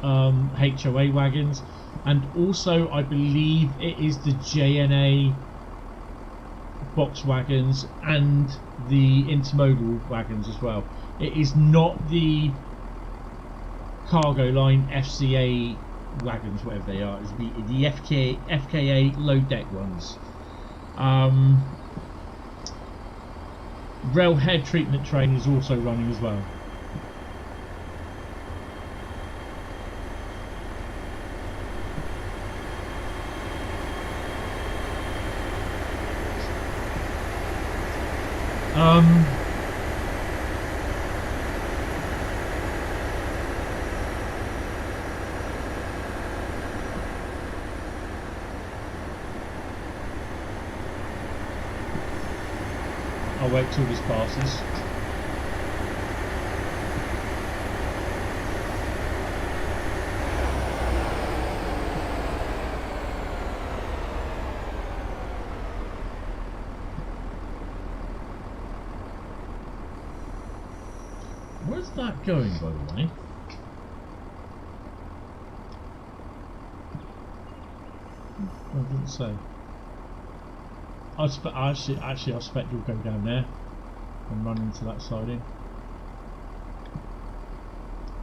HOA wagons, and also I believe it is the JNA box wagons and the intermodal wagons as well. It is not the Cargo Line FCA wagons, whatever they are. It's the FKA low deck ones. Rail head treatment train is also running as well. I'll wait till this passes. Where's that going, by the way? I didn't say. I suspect you'll go down there and run into that siding.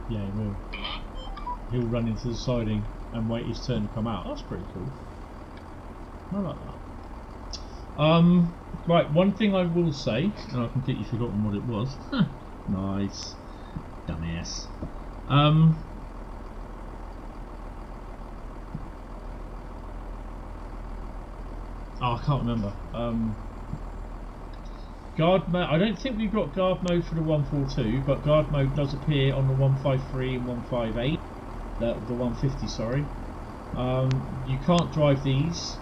Yeah, he will. He'll run into the siding and wait his turn to come out. That's pretty cool. I like that. Right, one thing I will say, and I've completely forgotten what it was. Nice. Dumbass. Oh, I can't remember. Guard mode. I don't think we've got guard mode for the 142, but guard mode does appear on the 153 and 158. The 150, sorry. You can't drive these.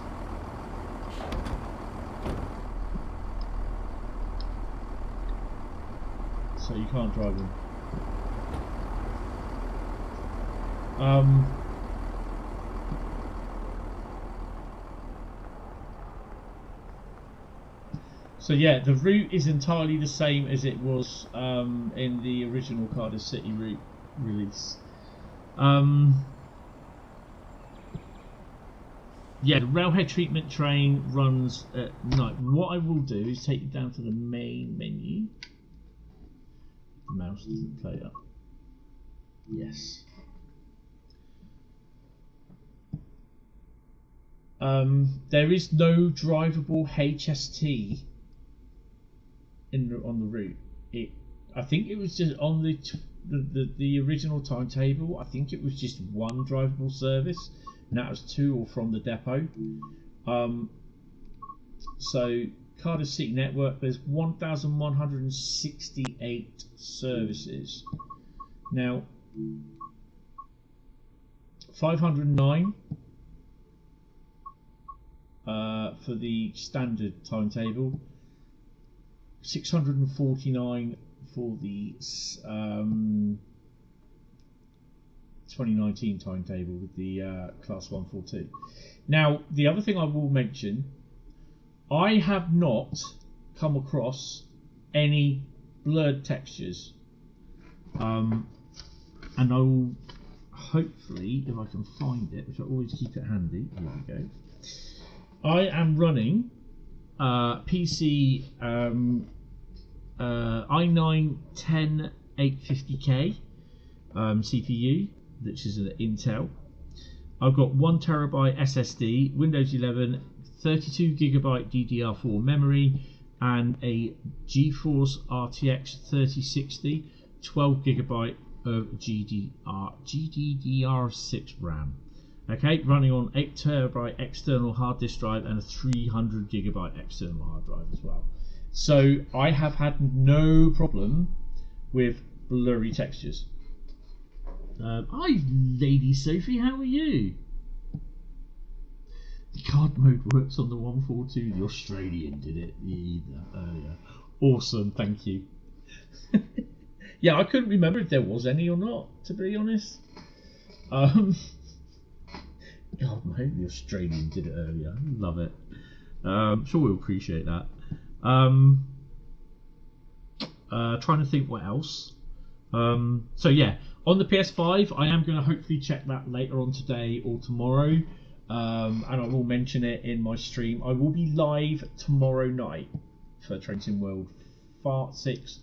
So you can't drive them. So yeah, the route is entirely the same as it was in the original Cardiff City route release. Yeah, the railhead treatment train runs at night. What I will do is take you down to the main menu. The mouse doesn't play up. Yes. There is no drivable HST on the route. I think it was just on the original timetable. I think it was just one drivable service, and that was to or from the depot. So Cardiff City Network, there's 1,168 services. Now 509 for the standard timetable, 649 for the 2019 timetable with the Class 142. Now, the other thing I will mention, I have not come across any blurred textures, and I will hopefully, if I can find it, which I always keep it handy. Here we go. I am running PC i9 10850K CPU, which is an Intel. I've got 1TB SSD, Windows 11, 32GB DDR4 memory, and a Geforce RTX 3060, 12GB of GDDR6 RAM. Okay, running on 8TB external hard disk drive and a 300GB external hard drive as well. So I have had no problem with blurry textures. Hi, Lady Sophie, how are you? The card mode works on the 142. The Australian did it earlier. Awesome, thank you. Yeah, I couldn't remember if there was any or not, to be honest. God mode, the Australian did it earlier. Love it. I'm sure we'll appreciate that. Trying to think what else. So yeah, on the PS5, I am going to hopefully check that later on today or tomorrow, and I will mention it in my stream. I will be live tomorrow night for Train Sim World 6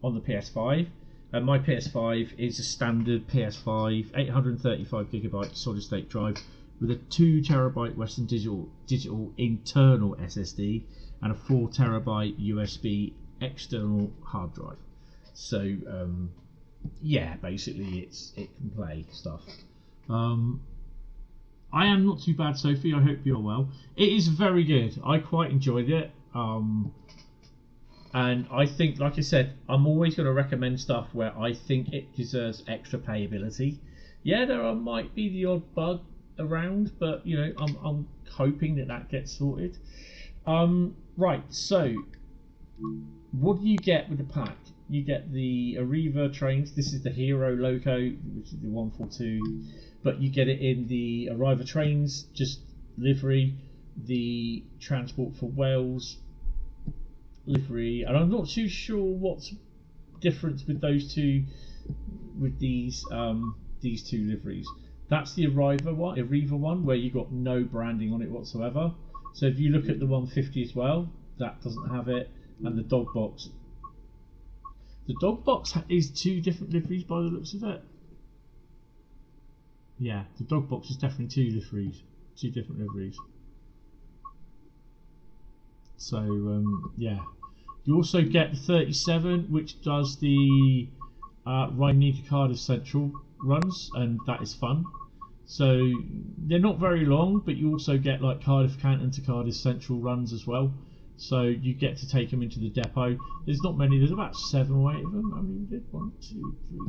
on the PS5. And my PS5 is a standard PS5, 835GB solid state drive with a 2TB Western Digital internal SSD and a 4TB USB external hard drive. So yeah, basically it can play stuff. I am not too bad, Sophie. I hope you're well. It is very good. I quite enjoyed it. And I think, like I said, I'm always going to recommend stuff where I think it deserves extra playability. Yeah, there might be the odd bug around, but you know, I'm hoping that gets sorted. Right, so what do you get with the pack? You get the Arriva trains. This is the Hero Loco, which is the 142, but you get it in the Arriva trains, just livery, the Transport for Wales livery, and I'm not too sure what's difference with those two, with these two liveries. That's the Arriva one, where you got no branding on it whatsoever. So if you look at the 150 as well, that doesn't have it, and the dog box. The dog box is two different liveries by the looks of it. Yeah, the dog box is definitely two different liveries. So yeah, you also get the 37, which does the Rhein to Cardiff Central runs, and that is fun. So they're not very long, but you also get like Cardiff Canton to Cardiff Central runs as well. So you get to take them into the depot. There's not many. There's about 7 or 8 of them. I mean, we did 1, 2, 3,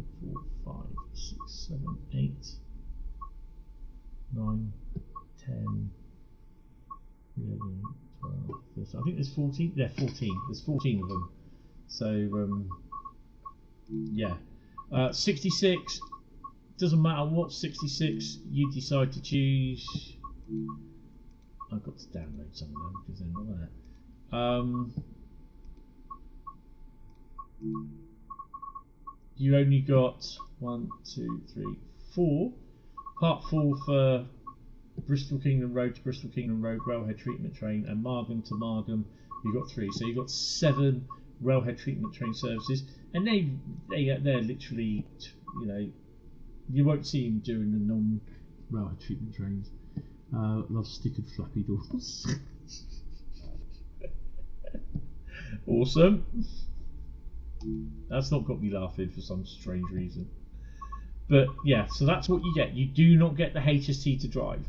4, 5, 6, 7, 8, 9, 10, 11, 12, 13. I think there's 14. Yeah, 14. There's 14 of them. So yeah, 66. Doesn't matter what 66 you decide to choose. I've got to download some of them because they're not there. You only got 1, 2, 3, 4. Part 4 for Bristol Kingdom Road to Bristol Kingdom Road railhead treatment train, and Margam to Margam you got 3. So you got 7 railhead treatment train services, and they're literally, you know, you won't see him doing the non-railhead treatment trains. Love stickered flappy doors. Awesome. That's not got me laughing for some strange reason. But yeah, so that's what you get. You do not get the HST to drive.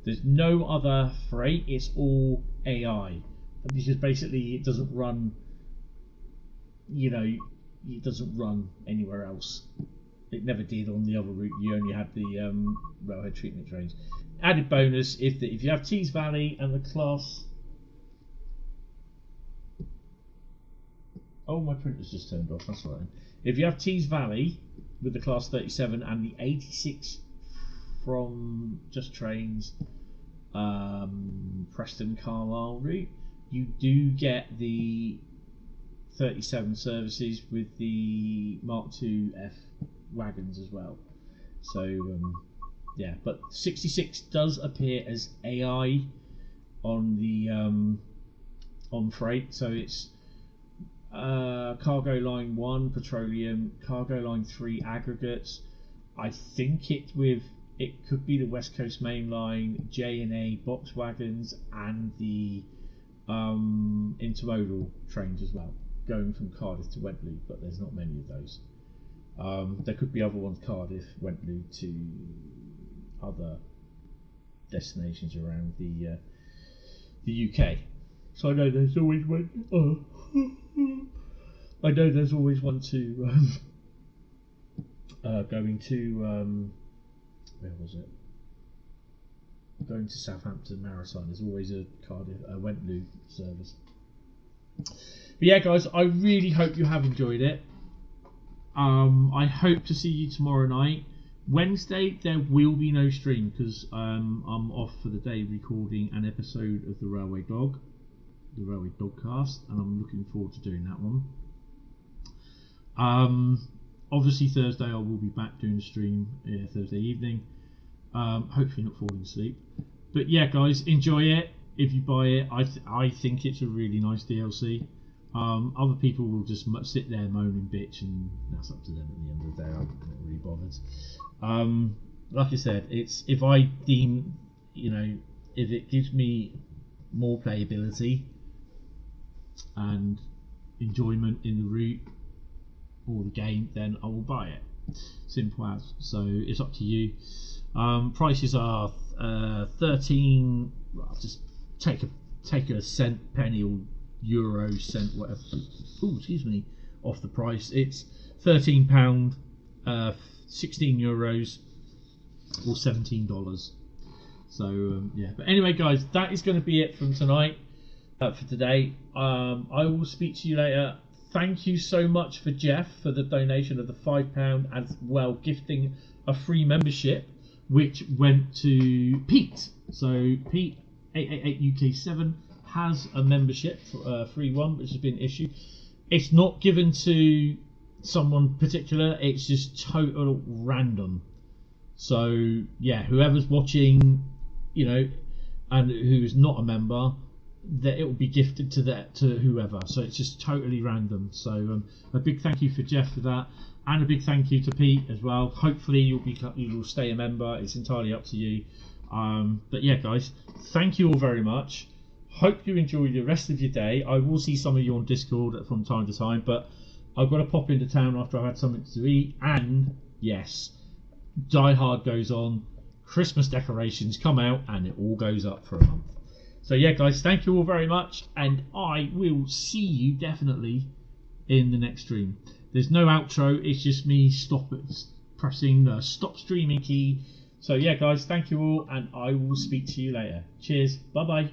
There's no other freight. It's all AI, because basically it doesn't run. You know, it doesn't run anywhere else. It never did on the other route. You only had the railhead treatment trains. Added bonus, if you have Tees Valley and the class. Oh, my printer's just turned off. That's all right. If you have Tees Valley with the class 37 and the 86 from Just Trains Preston Carlisle route, you do get the 37 services with the Mark II F wagons as well. So yeah, but 66 does appear as AI on the on freight. So it's cargo line 1 petroleum, cargo line 3 aggregates. I think it could be the West Coast Main Line, J&A box wagons, and the intermodal trains as well, going from Cardiff to Wembley, but there's not many of those. There could be other ones, Cardiff, Wembley to other destinations around the UK. So I know there's always one. I know there's always one to going to where was it? Going to Southampton Maritime. There's always a Cardiff, Wembley service. But yeah, guys, I really hope you have enjoyed it. I hope to see you tomorrow night. Wednesday there will be no stream because I'm off for the day recording an episode of the Railway Dogcast, and I'm looking forward to doing that one. Obviously Thursday I will be back doing the stream Thursday evening. Hopefully not falling asleep. But yeah, guys, enjoy it. If you buy it, I think it's a really nice DLC. Other people will just sit there moan and bitch, and that's up to them at the end of the day. I'm not really bothered. Like I said, it's if I deem, if it gives me more playability and enjoyment in the route or the game, then I will buy it. Simple as. So it's up to you. Prices are 13. Well, just take a cent, penny, or euro, cent, whatever. Oh, excuse me. Off the price, it's £13, 16 euros, or $17. So yeah. But anyway, guys, that is going to be it from tonight. For today, I will speak to you later. Thank you so much for Jeff for the donation of the £5, as well gifting a free membership, which went to Pete. So Pete 888UK7 has a membership, a free one, which has been issued. It's not given to someone particular, it's just total random. So yeah, whoever's watching, and who's not a member, that it will be gifted to whoever. So it's just totally random. So a big thank you for Jeff for that, and a big thank you to Pete as well. Hopefully you will stay a member. It's entirely up to you. But yeah, guys, thank you all very much. Hope you enjoy the rest of your day. I will see some of you on Discord from time to time, but I've got to pop into town after I've had something to eat. And yes, Die Hard goes on, Christmas decorations come out, and it all goes up for a month. So yeah, guys, thank you all very much, and I will see you definitely in the next stream. There's no outro, it's just me pressing the stop streaming key. So yeah, guys, thank you all, and I will speak to you later. Cheers, bye bye.